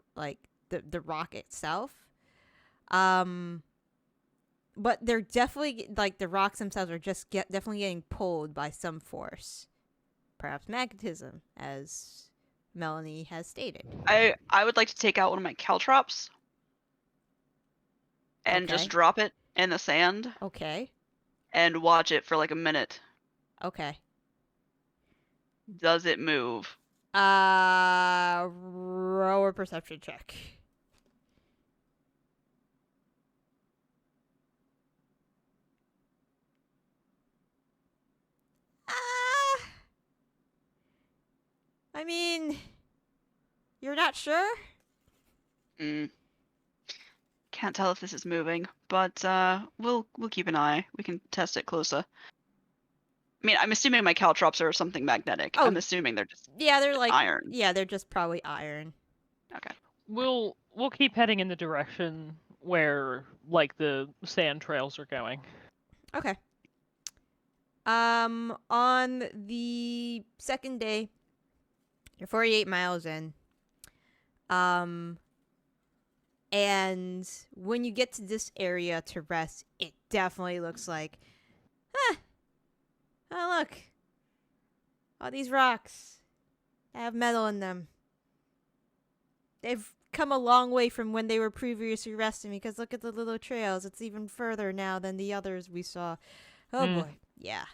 rock itself. But they're definitely like the rocks themselves are just definitely getting pulled by some force. Perhaps magnetism, as Melanie has stated. I would like to take out one of my caltrops and just drop it in the sand. Okay. And watch it for like a minute. Okay. Does it move? Roll a perception check. I mean, you're not sure? Can't tell if this is moving, but we'll keep an eye. We can test it closer. I mean, I'm assuming my caltrops are something magnetic. Oh. I'm assuming they're just they're like iron. Yeah, they're just probably iron. Okay. We'll keep heading in the direction where like the sand trails are going. Okay. On the second day, you're 48 miles in. And when you get to this area to rest, it definitely looks like, oh look, all these rocks have metal in them. They've come a long way from when they were previously resting, because look at the little trails. It's even further now than the others we saw. Oh boy, yeah.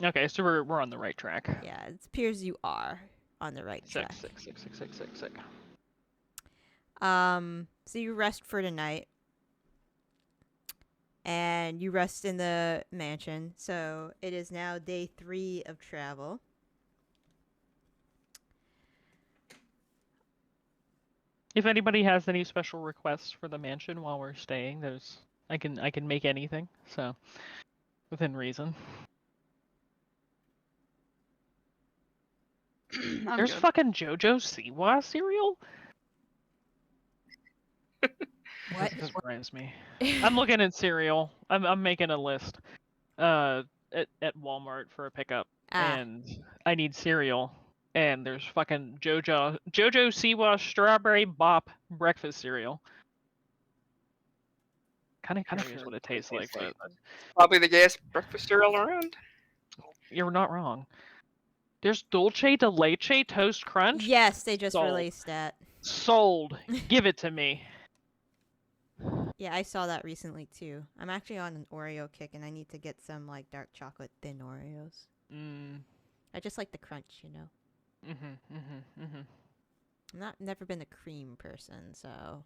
Okay, so we're on the right track. Yeah, it appears you are on the right track. Sick. So you rest for the night. And you rest in the mansion. So it is now day 3 of travel. If anybody has any special requests for the mansion while we're staying, I can make anything, so within reason. There's good. fucking JoJo Siwa cereal? What? That surprised me. I'm looking at cereal. I'm making a list at Walmart for a pickup, and I need cereal. And there's fucking JoJo Siwa Strawberry Bop breakfast cereal. Kind of curious what it tastes like, but Probably the gayest breakfast cereal around. you're not wrong. There's Dulce de Leche Toast Crunch. Yes, they just Sold. released that. Sold. Give it to me. Yeah, I saw that recently too. I'm actually on an Oreo kick, and I need to get some like dark chocolate thin Oreos. I just like the crunch, you know. I'm never been a cream person, so.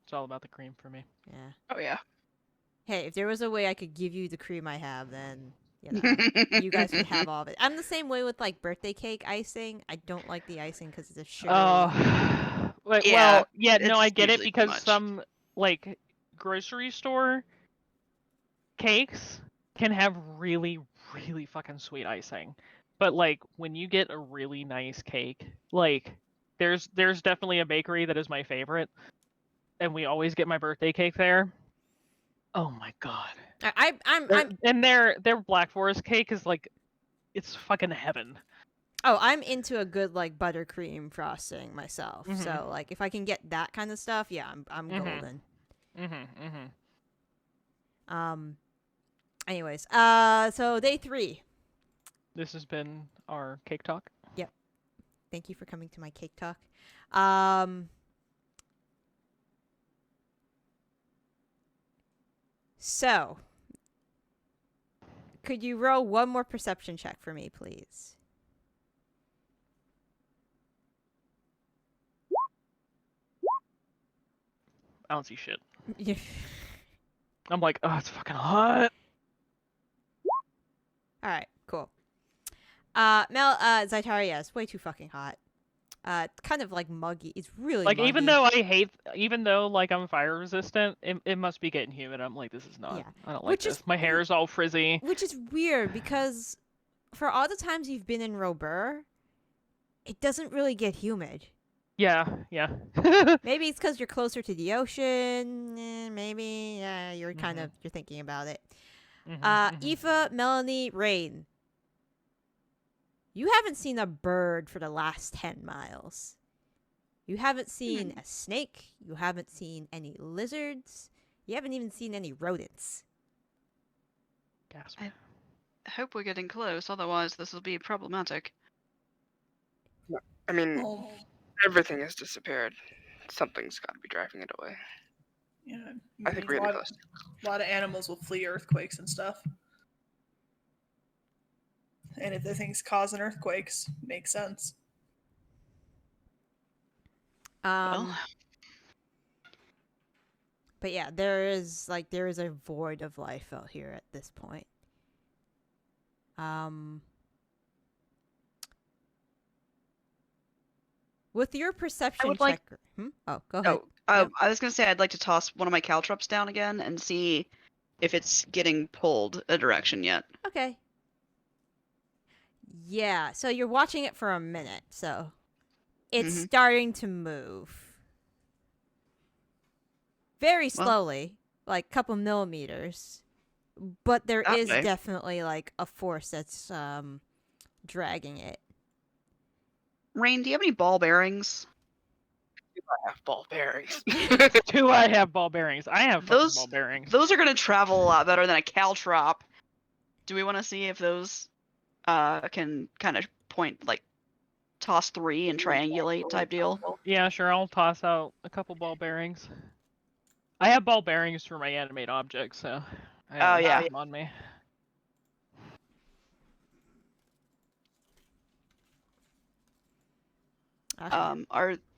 It's all about the cream for me. Yeah. Oh yeah. Hey, if there was a way I could give you the cream I have, then you guys could have all of it. I'm the same way with like birthday cake icing. I don't like the icing because it's a sugary. Well, Yeah, no, I it's get it usually too because much. some like grocery store cakes can have really, really fucking sweet icing. But like when you get a really nice cake, like there's definitely a bakery that is my favorite, and we always get my birthday cake there. Oh my god. I'm Their Black Forest cake is like, it's fucking heaven. I'm into a good like buttercream frosting myself. Mhm. So like if I can get that kind of stuff, yeah, I'm Mhm. golden. Mm-hmm. Anyways, so day 3. This has been our cake talk. Thank you for coming to my cake talk. So, could you roll one more perception check for me, please? I don't see shit. I'm like, oh, it's fucking hot. All right, cool. Zaitaria, yeah, it's way too fucking hot. It's kind of like muggy. It's really Like, muggy. even though like I'm fire resistant, it must be getting humid. I'm like, this is not. Yeah. I don't like Which this. is- My hair is all frizzy. Which is weird because for all the times you've been in Robur, it doesn't really get humid. Yeah. Maybe it's because you're closer to the ocean. Maybe you're kind of you're thinking about it. Mhm, Aoife, Melanie, Rain. You haven't seen a bird for the last 10 miles. You haven't seen a snake. You haven't seen any lizards. You haven't even seen any rodents. Gasp. I hope we're getting close, otherwise this will be problematic. I mean, Well, everything has disappeared. Something's got to be driving it away. yeah. I think we're a getting lot, close. a lot of animals will flee earthquakes and stuff. And if the things causing earthquakes, makes sense. Well, But yeah, there is a void of life out here at this point. With your perception would like- checker. Oh, go ahead. I was gonna say I'd like to toss one of my caltrops down again and see if it's getting pulled a direction yet. Okay. Yeah, so you're watching it for a minute, so it's Mhm. starting to move. Very Well- slowly, like a couple millimeters. But there That is way. definitely like a force that's dragging it. Rain, do you have any ball bearings? I have ball bearings. Do I have ball bearings? I have fucking Those- ball bearings. Those are gonna travel a lot better than a caltrop. Do we want to see if those can kind of point, like, toss 3 and triangulate type deal? Yeah, sure. I'll toss out a couple ball bearings. I have ball bearings for my animate objects, so I Oh, yeah. have them on me. Okay.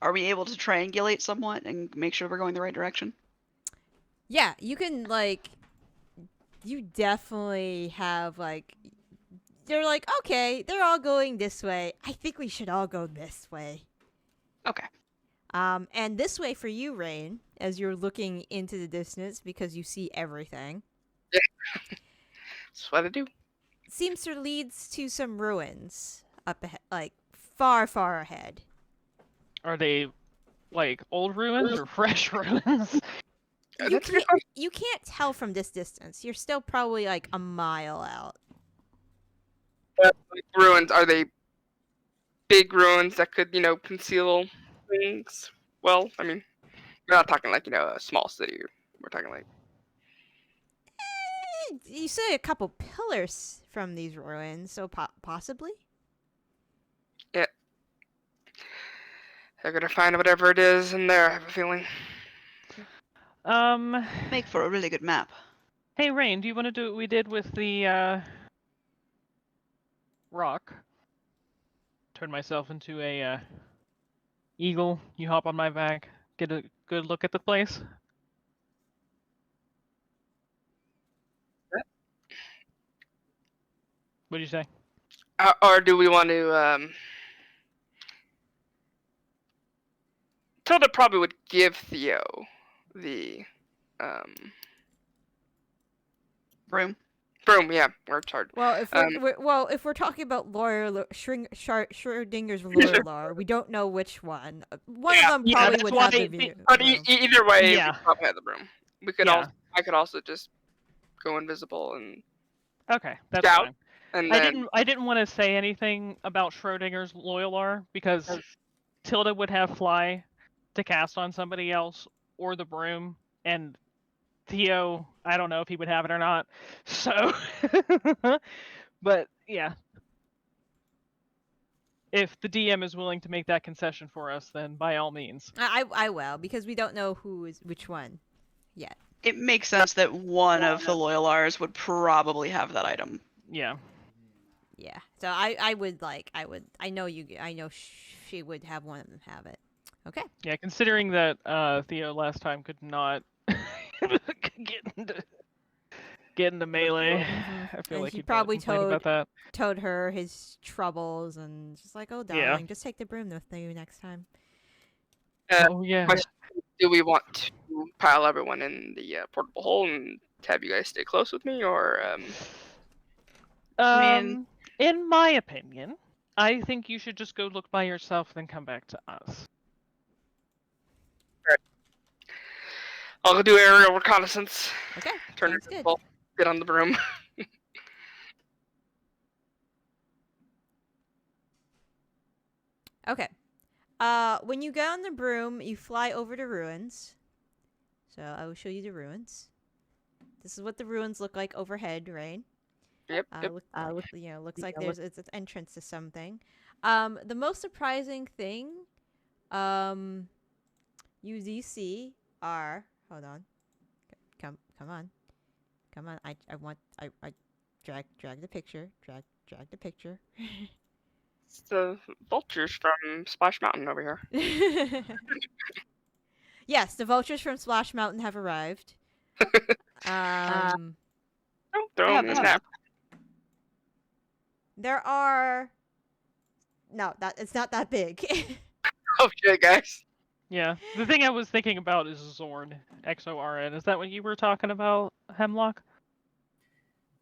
Are we able to triangulate somewhat and make sure we're going the right direction? Yeah, you can like you definitely have like they're like, okay, they're all going this way. I think we should all go this way. Okay. And this way for you, Rain, as you're looking into the distance because you see everything, That's what I do. seems to leads to some ruins up ahead, like far, far ahead. Are they like old ruins or fresh ruins? You That's a good can't, you can't tell from this distance. You're still probably like a mile out. Like, ruins, are they big ruins that could, conceal things? Well, I mean, we're not talking like, a small city. We're talking like, You see a couple pillars from these ruins, so possibly. they're gonna find whatever it is in there, I have a feeling. Make for a really good map. Hey Rain, do you want to do what we did with the rock? Turn myself into a eagle. You hop on my back. Get a good look at the place. What did you say? Or do we want to? Tilda probably would give Theo the Room. broom. Yeah, where it's hard. Well, if we're talking about Schrödinger's Loyalar, we don't know which one. One Yeah, of them yeah, probably that's would why have the the- view. But room. either way, Yeah. we probably have the broom. We could Yeah. I could also just go invisible and Okay, that's Scout. fine. and I then didn't want to say anything about Schrödinger's Loyalar because Tilda would have fly to cast on somebody else or the broom, and Theo, I don't know if he would have it or not. So, but yeah, if the DM is willing to make that concession for us, then by all means. I will, because we don't know which one yet. It makes sense that one of the Loyalars would probably have that item. Yeah. Yeah. So I know she would have one of them have it. Okay. Yeah, considering that Theo last time could not get into melee, I feel And like he he'd probably complain about that. told her his troubles and just like, oh Yeah. darling, just take the broom with you next time. Oh yeah. question, do we want to pile everyone in the portable hole and have you guys stay close with me, or I mean- In my opinion, I think you should just go look by yourself, then come back to us. I'll go do aerial reconnaissance. Okay. Turn Sounds good. invisible. Get on the broom. Okay. When you get on the broom, you fly over the ruins. So I will show you the ruins. This is what the ruins look like overhead, right? Yep. Looks like it's an entrance to something. The most surprising thing, you see are, hold on, come on. I drag the picture, drag the picture. It's the vultures from Splash Mountain over here. Yes, the vultures from Splash Mountain have arrived. Oh, throw them in the snap. There are. No, it's not that big. Oh shit, guys. Yeah. The thing I was thinking about is Zorn, XORN. Is that what you were talking about, Hemlock?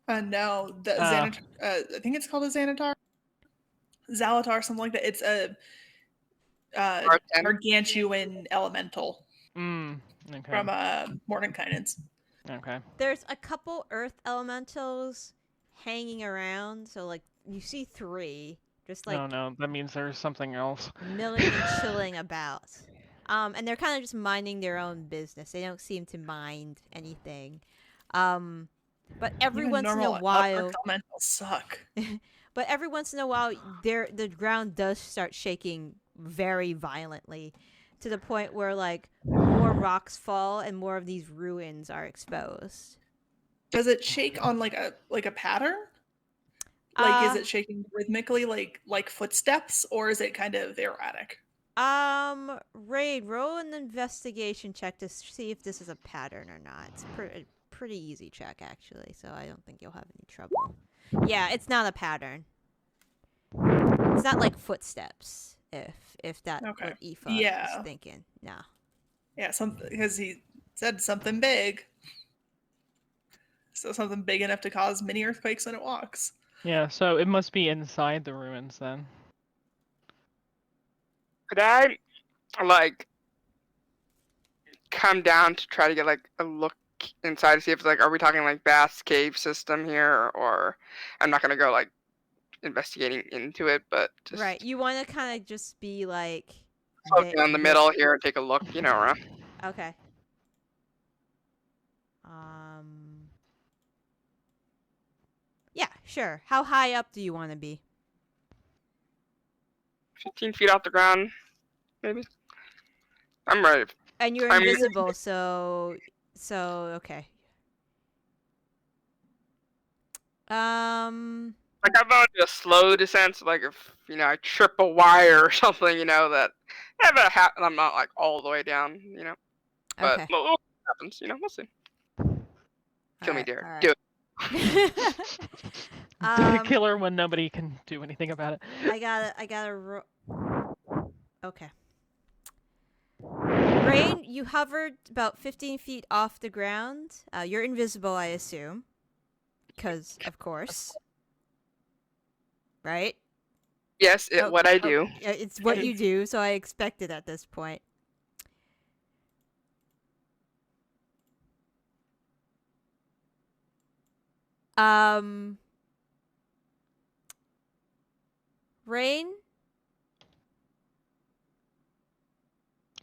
No, the Xanatar. I think it's called a Xanatar. Zalatar, something like that. It's a gargantuan elemental Okay. from Mordenkainen's. Okay. There's a couple earth elementals hanging around, so like you see 3, just like Oh no, that means there's something else. milling and chilling about. And they're kind of just minding their own business. They don't seem to mind anything. But every Even once in a normal while, earth elementals suck. but every once in a while, the ground does start shaking very violently, to the point where like more rocks fall and more of these ruins are exposed. Does it shake on like a pattern? Like, is it shaking rhythmically, like footsteps, or is it kind of erratic? Raid, roll an investigation check to see if this is a pattern or not. It's pretty easy check actually, so I don't think you'll have any trouble. Yeah, it's not a pattern. It's not like footsteps. If that's Okay. what Aoife Yeah. is thinking. No. Yeah, something, because he said something big. So something big enough to cause mini earthquakes when it walks. Yeah, so it must be inside the ruins then. Could I, like, come down to try to get like a look inside to see if it's like, are we talking like Bath's cave system here, or I'm not gonna go like investigating into it, but just Right. You want to kind of just be like poke down the middle here and take a look, you know, around. Okay. Yeah, sure. How high up do you want to be? 15 feet off the ground, maybe. I'm ready. And you're I'm- invisible, so okay. Like, I'm going to do a slow descent, so like if, you know, I trip a wire or something, you know, that I'm not like all the way down, you know. But Okay. what happens, you know, we'll see. Kill me, Alright, dear. alright. Do it. Kill her when nobody can do anything about it. I gotta Okay. Rain, you hovered about 15 feet off the ground. You're invisible, I assume. Because, of course. Right? Yes, what I do. It's what you do, so I expect it at this point. Rain?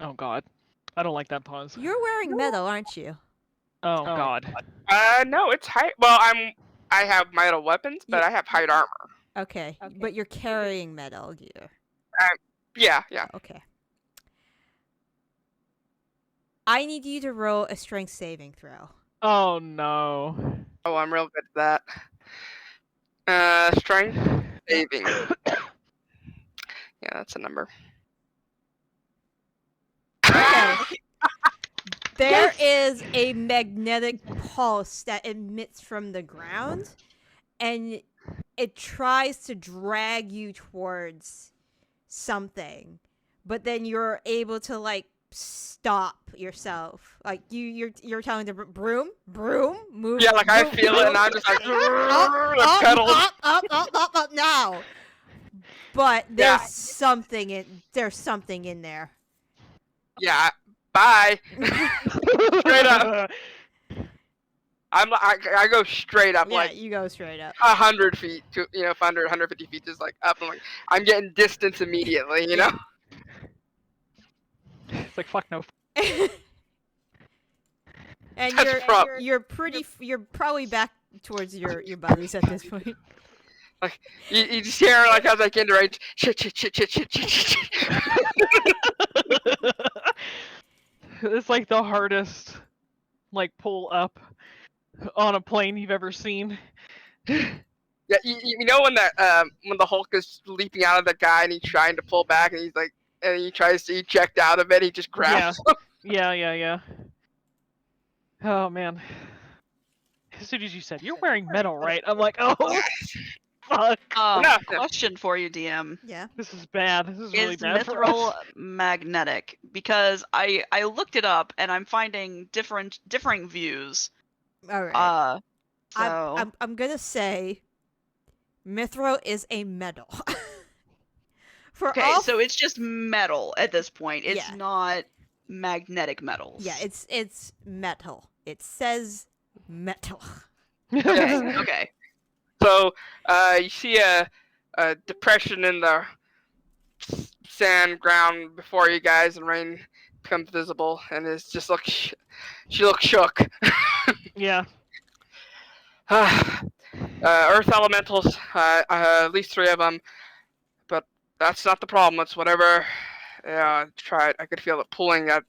Oh god. I don't like that pause. You're wearing metal, aren't you? Oh god. No, it's high. Well, I have metal weapons, but I have hide armor. Okay, but you're carrying metal gear. Yeah. Okay. I need you to roll a strength saving throw. Oh no. Oh, I'm real good at that. Strength saving. Yeah, that's a number. Okay. There is a magnetic pulse that emits from the ground, and it tries to drag you towards something, but then you're able to like stop yourself. Like you're telling the broom, move. Yeah, like I move, feel it, and I'm just like, the pedals. up now. But there's something in there. Yeah. Bye. Straight up. I go straight up, Yeah, like you go straight up. 100 feet to 150 feet, just like up. I'm getting distance immediately, you know. It's like fuck no. And That's you're probably back towards your buddies at this point. Like you just hear like as I get into range, shit. It's like the hardest like pull up on a plane you've ever seen. Yeah, you know when that when the Hulk is leaping out of the guy and he's trying to pull back and he's like, and he tries to eject out of it, he just grabs him. Yeah. Oh man. As soon as you said you're wearing metal, right? I'm like, oh fuck. No. Question for you, DM. Yeah. This is bad. This is really bad for mithril us. magnetic? Because I looked it up and I'm finding differing views. All right. So I'm gonna say, mithril is a metal. So it's just metal at this point. It's not magnetic metals. Yeah, it's metal. It says metal. Okay. So you see a depression in the sand ground before you guys, and Rain becomes visible, and it's just she looks shook. Yeah. Earth elementals, at least 3 of them, but that's not the problem. It's whatever. Tried. I could feel it pulling at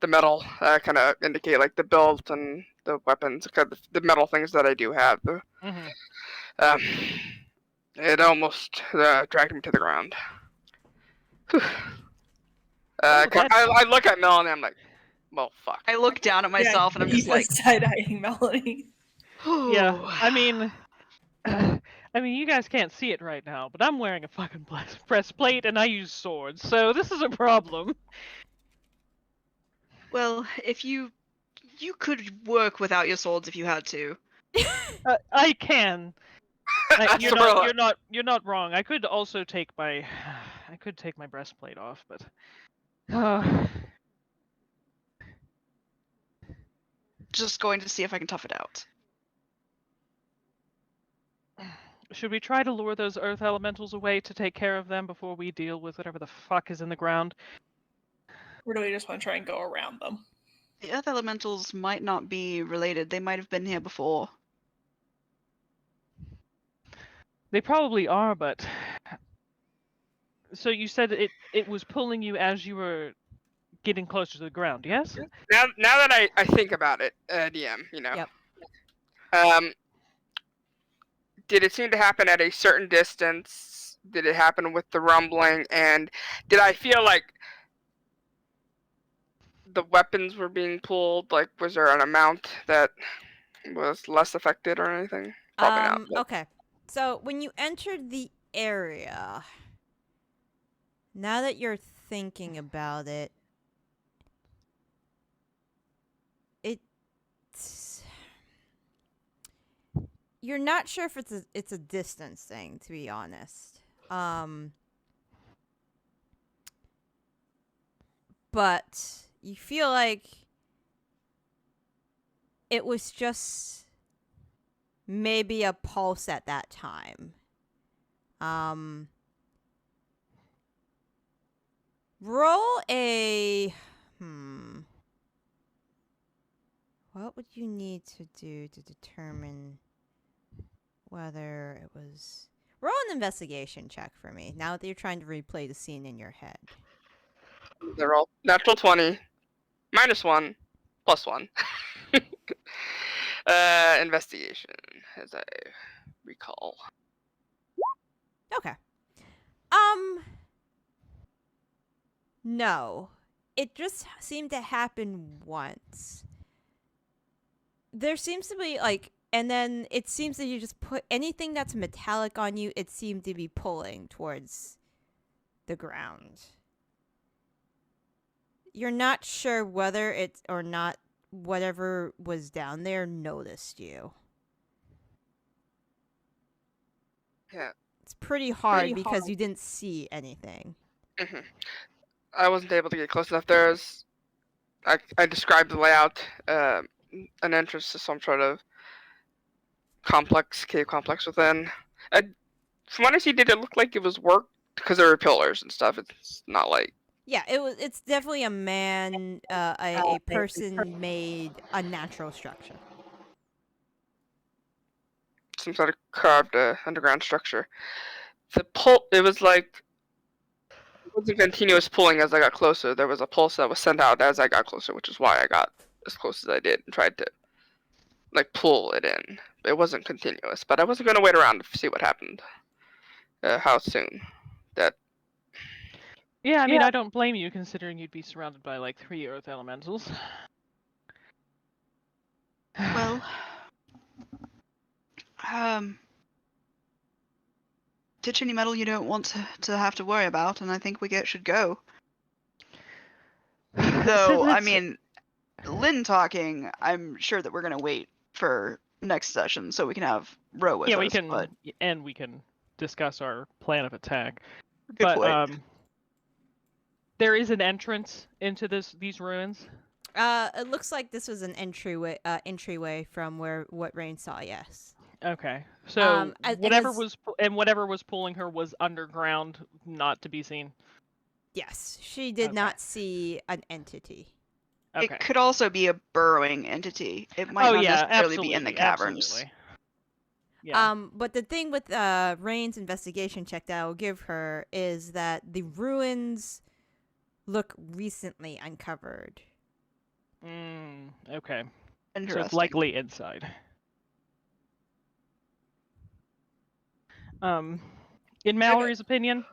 the metal. Kind of indicate like the build and the weapons, the metal things that I do have. It almost dragged me to the ground. I look at Melanie, I'm like, well, fuck. I look down at myself and I'm just like side-eyeing Melanie. Yeah. I mean, you guys can't see it right now, but I'm wearing a fucking breastplate and I use swords, so this is a problem. Well, if you could work without your swords if you had to. I can. You're not wrong. I could also take my breastplate off, but just going to see if I can tough it out. Should we try to lure those earth elementals away to take care of them before we deal with whatever the fuck is in the ground? Or do we just want to try and go around them? The earth elementals might not be related. They might have been here before. They probably are, but... So you said it was pulling you as you were getting closer to the ground, yes? Now that I think about it, DM, Yep. Did it seem to happen at a certain distance? Did it happen with the rumbling? And did I feel like the weapons were being pulled? Like, was there an amount that was less affected or anything? Probably not. But Okay. So when you entered the area, now that you're thinking about it, it's you're not sure if it's a distance thing, to be honest. But you feel like it was just maybe a pulse at that time. Roll a what would you need to do to determine whether it was... Roll an investigation check for me, now that you're trying to replay the scene in your head. they're all natural 20, -1, +1. Investigation, as I recall. Okay. No. It just seemed to happen once. There seems to be, like... And then it seems that you just put anything that's metallic on you, it seemed to be pulling towards the ground. You're not sure whether it's or not whatever was down there noticed you. Yeah. It's pretty hard because you didn't see anything. hmm I wasn't able to get close enough. I described the layout, an entrance to some sort of cave complex within. From what I see, did it look like it was worked? Because there were pillars and stuff. It's not like... Yeah, it's definitely a a person made unnatural structure. some sort of carved underground structure. It was like... It wasn't continuous pulling as I got closer. There was a pulse that was sent out as I got closer, which is why I got as close as I did and tried to pull it in. It wasn't continuous, but I wasn't going to wait around to see what happened. How soon? Yeah, I mean, I don't blame you considering you'd be surrounded by like 3 earth elementals. Well, ditch any metal you don't want to have to worry about, and I think we should go. Though, I mean, Lynn talking, I'm sure that we're gonna wait for next session so we can have Ro with us. we can, but... and we can discuss our plan of attack. Good point. There is an entrance into these ruins. It looks like this was an entryway from what Rain saw. Yes. Okay, so whatever was was pulling her was underground, not to be seen. Yes, she did not see an entity. Okay. It could also be a burrowing entity. It might not necessarily be in the caverns. Absolutely. Yeah. But the thing with Rain's investigation check that I will give her is that the ruins look recently uncovered. Okay. So Interesting. it's likely inside. In Mallory's opinion,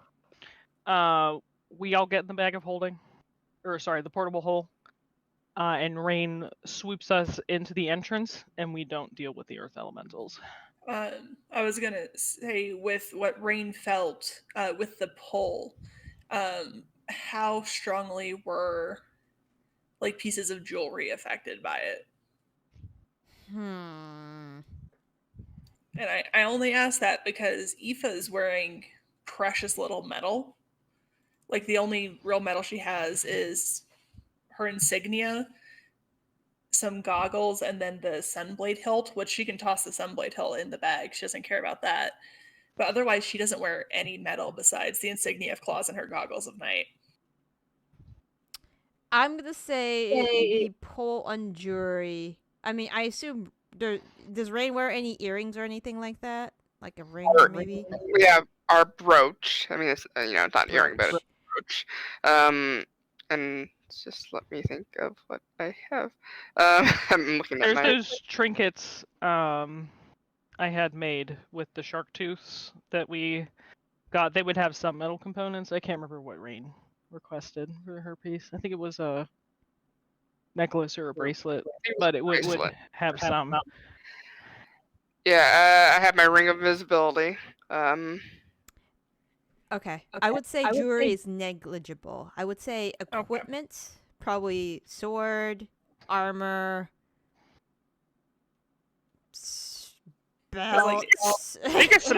we all get in the bag of holding, the portable hole, and Rain swoops us into the entrance, and we don't deal with the earth elementals. I was gonna say, with what Rain felt with the pull, how strongly were pieces of jewelry affected by it? And I only ask that because Aoife is wearing precious little metal. Like, the only real metal she has is her insignia, some goggles, and then the sunblade hilt, which she can toss the sunblade hilt in the bag. She doesn't care about that. But otherwise, she doesn't wear any metal besides the insignia of claws and her goggles of night. I'm going to say the pull on jewelry. I mean, I assume... Does Rain wear any earrings or anything like that? Like a ring, maybe? We have our brooch. I mean, it's it's not an earring, but it's a brooch. And just let me think of what I have. I'm looking at There's those trinkets I had made with the shark tooths that we got. They would have some metal components. I can't remember what Rain requested for her piece. I think it was a necklace or a bracelet, but it would have some. Yeah, I have my ring of invisibility. Okay. I would say jewelry is negligible. I would say equipment, probably sword, armor, belts. biggest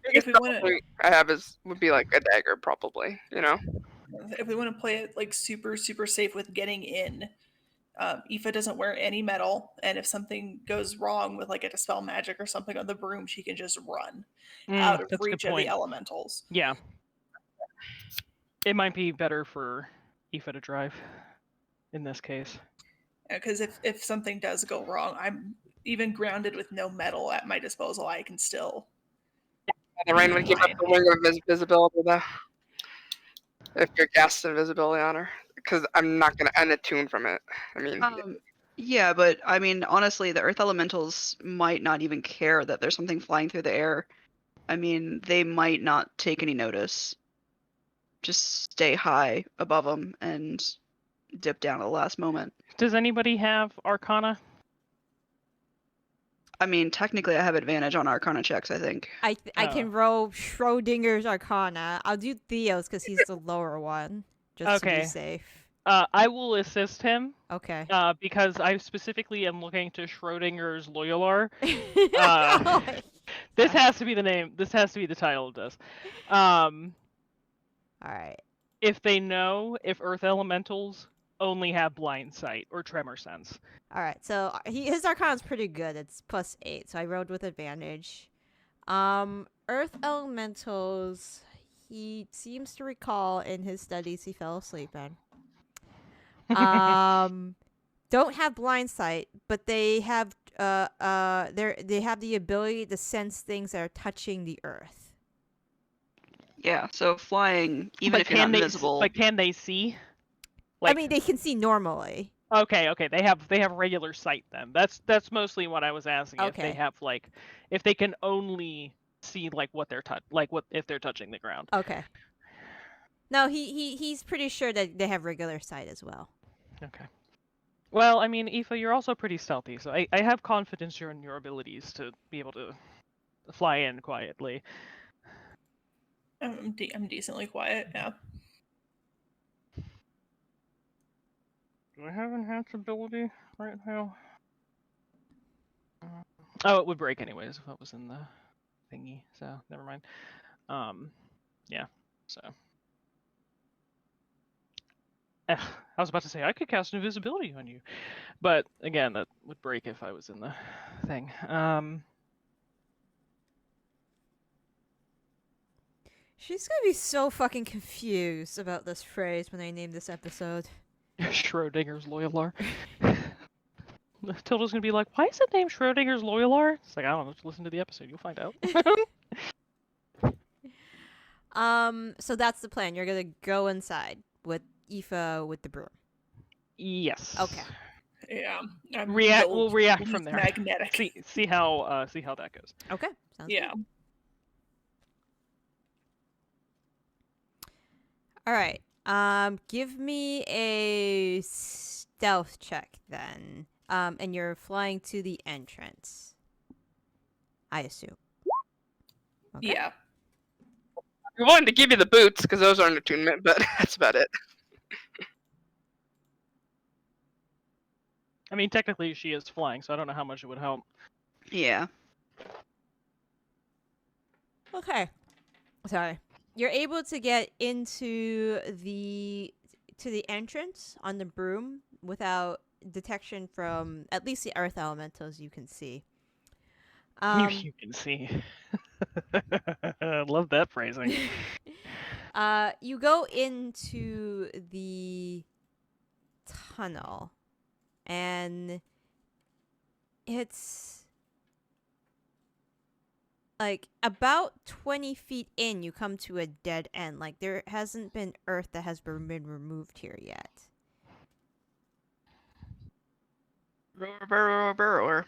If we want to, thing I have would be like a dagger, probably. if we want to play it like super safe with getting in, Aoife doesn't wear any metal, and if something goes wrong with like a dispel magic or something on the broom, she can just run out of That's a reach good of the point. elementals. Yeah. It might be better for Aoife to drive in this case. Because if something does go wrong, I'm even grounded with no metal at my disposal. I can still. The rain would give up the ring of invisibility, though. If you're cast invisibility on her, because I'm not gonna unattune from it. I mean, Yeah, but I mean, honestly, the earth elementals might not even care that there's something flying through the air. I mean, they might not take any notice. Just stay high above them and dip down at the last moment. Does anybody have Arcana? I mean, technically, I have advantage on Arcana checks, I think. I can roll Schrödinger's Arcana. I'll do Theo's because he's the lower one, just to Okay. be safe. I will assist him Okay. because I specifically am looking to Schrödinger's Loyalar. Oh my- This has to be the name. This has to be the title of this. All right. If they know if Earth Elementals only have blind sight or tremor sense. All right. So his Arcana's pretty good. It's +8, so I rolled with advantage. Earth Elementals. He seems to recall in his studies he fell asleep in. Don't have blind sight, but they have they have the ability to sense things that are touching the earth. Yeah, so flying, even But if you're not can they? invisible. But can they see? I mean, they can see normally. Okay. They have regular sight then. That's mostly what I was asking. If Okay. they have if they can only see what they're if they're touching the ground. Okay. No, he's pretty sure that they have regular sight as well. Okay. Well, I mean, Aoife, you're also pretty stealthy, so I have confidence in your abilities to be able to fly in quietly. I'm decently quiet. Yeah. Do I have enhanced ability right now? Oh, it would break anyways if that was in the thingy, so never mind. Yeah, so. I was about to say I could cast invisibility on you, but again, that would break if I was in the thing. She's gonna be so fucking confused about this phrase when I name this episode. Schrödinger's Loyalar. Tilda's gonna be like, why is it named Schrödinger's Loyalar? It's like, I don't know, just listen to the episode, you'll find out. So that's the plan. You're gonna go inside with Aoife with the broom. Yes. Okay. Yeah. We'll react from there. Magnetic. See how that goes. Okay. Sounds Yeah. good. All right. Give me a stealth check then. And you're flying to the entrance, I assume. Okay. Yeah. we wanted to give you the boots because those are an attunement, but that's about it. I mean, technically she is flying, so I don't know how much it would help. Yeah. Okay. Sorry. You're able to get into the entrance on the broom without detection from at least the earth elementals you can see. You can see. I love that phrasing. You go into the tunnel, and it's like about 20 feet in, you come to a dead end. Like there hasn't been earth that has been removed here yet. Burrower.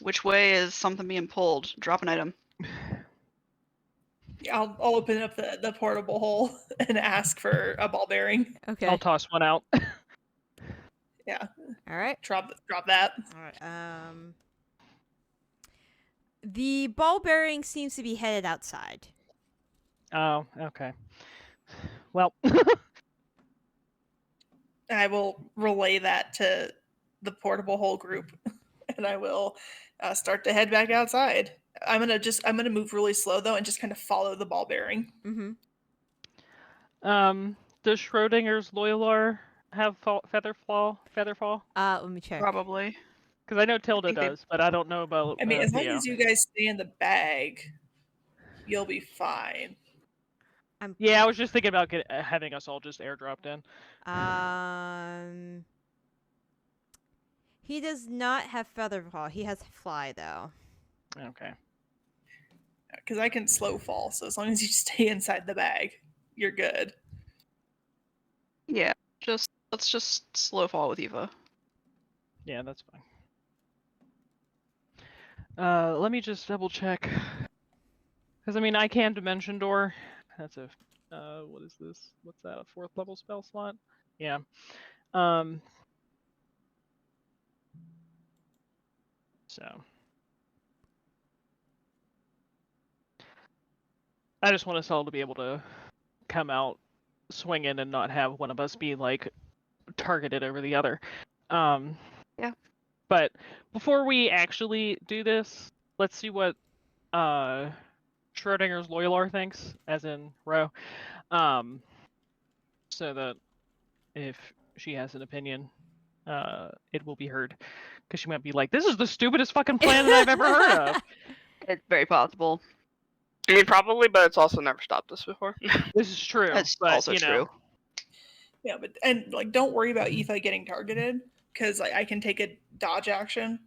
Which way is something being pulled? Drop an item. I'll open up the portable hole and ask for a ball bearing. Okay. I'll toss one out. Yeah. All right. Drop that. All right. The ball bearing seems to be headed outside. Oh, okay. Well, I will relay that to the portable whole group, and I will start to head back outside. I'm gonna move really slow though, and just kind of follow the ball bearing. Mm-hmm. does Schrödinger's Loyalar have featherfall? Let me check. Probably. Because I know Tilda think they- does, but I don't know about I mean, as long Theo. as you guys stay in the bag, you'll be fine. Yeah, I was just thinking about having us all just airdropped in. He does not have featherfall. He has fly though. Okay. Because I can slow fall, so as long as you stay inside the bag, you're good. Yeah. Let's just slow fall with Eva. Yeah, that's fine. Let me just double check. Because I mean, I can dimension door. That's a what is this? What's that? A 4th level spell slot? Yeah. So I just want us all to be able to come out swinging and not have one of us be like targeted over the other. Yeah. But before we actually do this, let's see what Schrödinger's Loyalar thinks, as in Ro. So that if she has an opinion, it will be heard. Because she might be like, this is the stupidest fucking plan that I've ever heard of. It's very possible. I mean, probably, but it's also never stopped us before. This is true. That's but, also you know, true. Yeah, but like, don't worry about Aoife getting targeted, because I can take a dodge action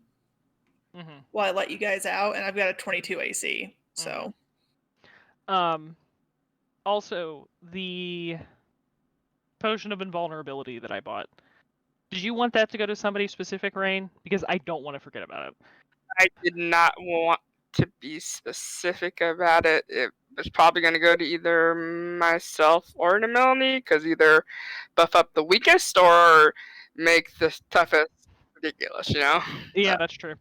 Mhm. while I let you guys out, and I've got a 22 AC. So Also, the potion of invulnerability that I bought. Did you want that to go to somebody specific, Rain? Because I don't want to forget about it. I did not want to be specific about it. It was probably going to go to either myself or to Melanie, because either buff up the weakest or make the toughest ridiculous, you know? Yeah, that's true.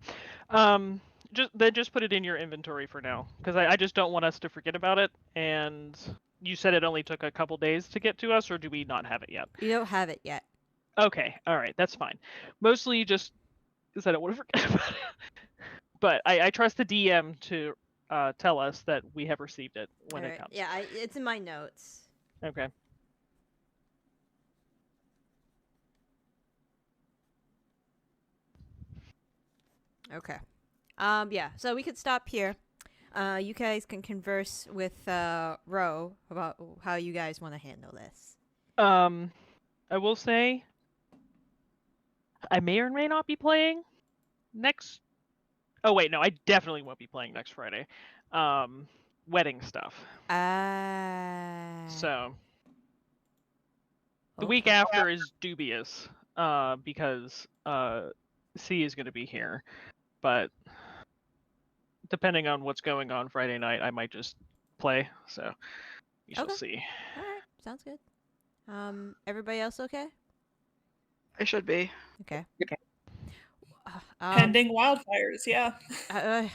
Just put it in your inventory for now, because I just don't want us to forget about it. And you said it only took a couple days to get to us, or do we not have it yet? You don't have it yet. Okay, all right, that's fine. Mostly just because I don't want to forget about it. But I trust the DM to tell us that we have received it when it Alright, comes. yeah, it's in my notes. Okay. Okay. Yeah, so we could stop here. You guys can converse with Ro about how you guys want to handle this. I will say I may or may not be playing next. Oh wait, no, I definitely won't be playing next Friday. Wedding stuff. So the week okay. after is dubious, because C is going to be here, but depending on what's going on Friday night, I might just play. So we shall Okay. see. All right, sounds good. Everybody else okay? I should be. Okay. Okay. pending wildfires, yeah. I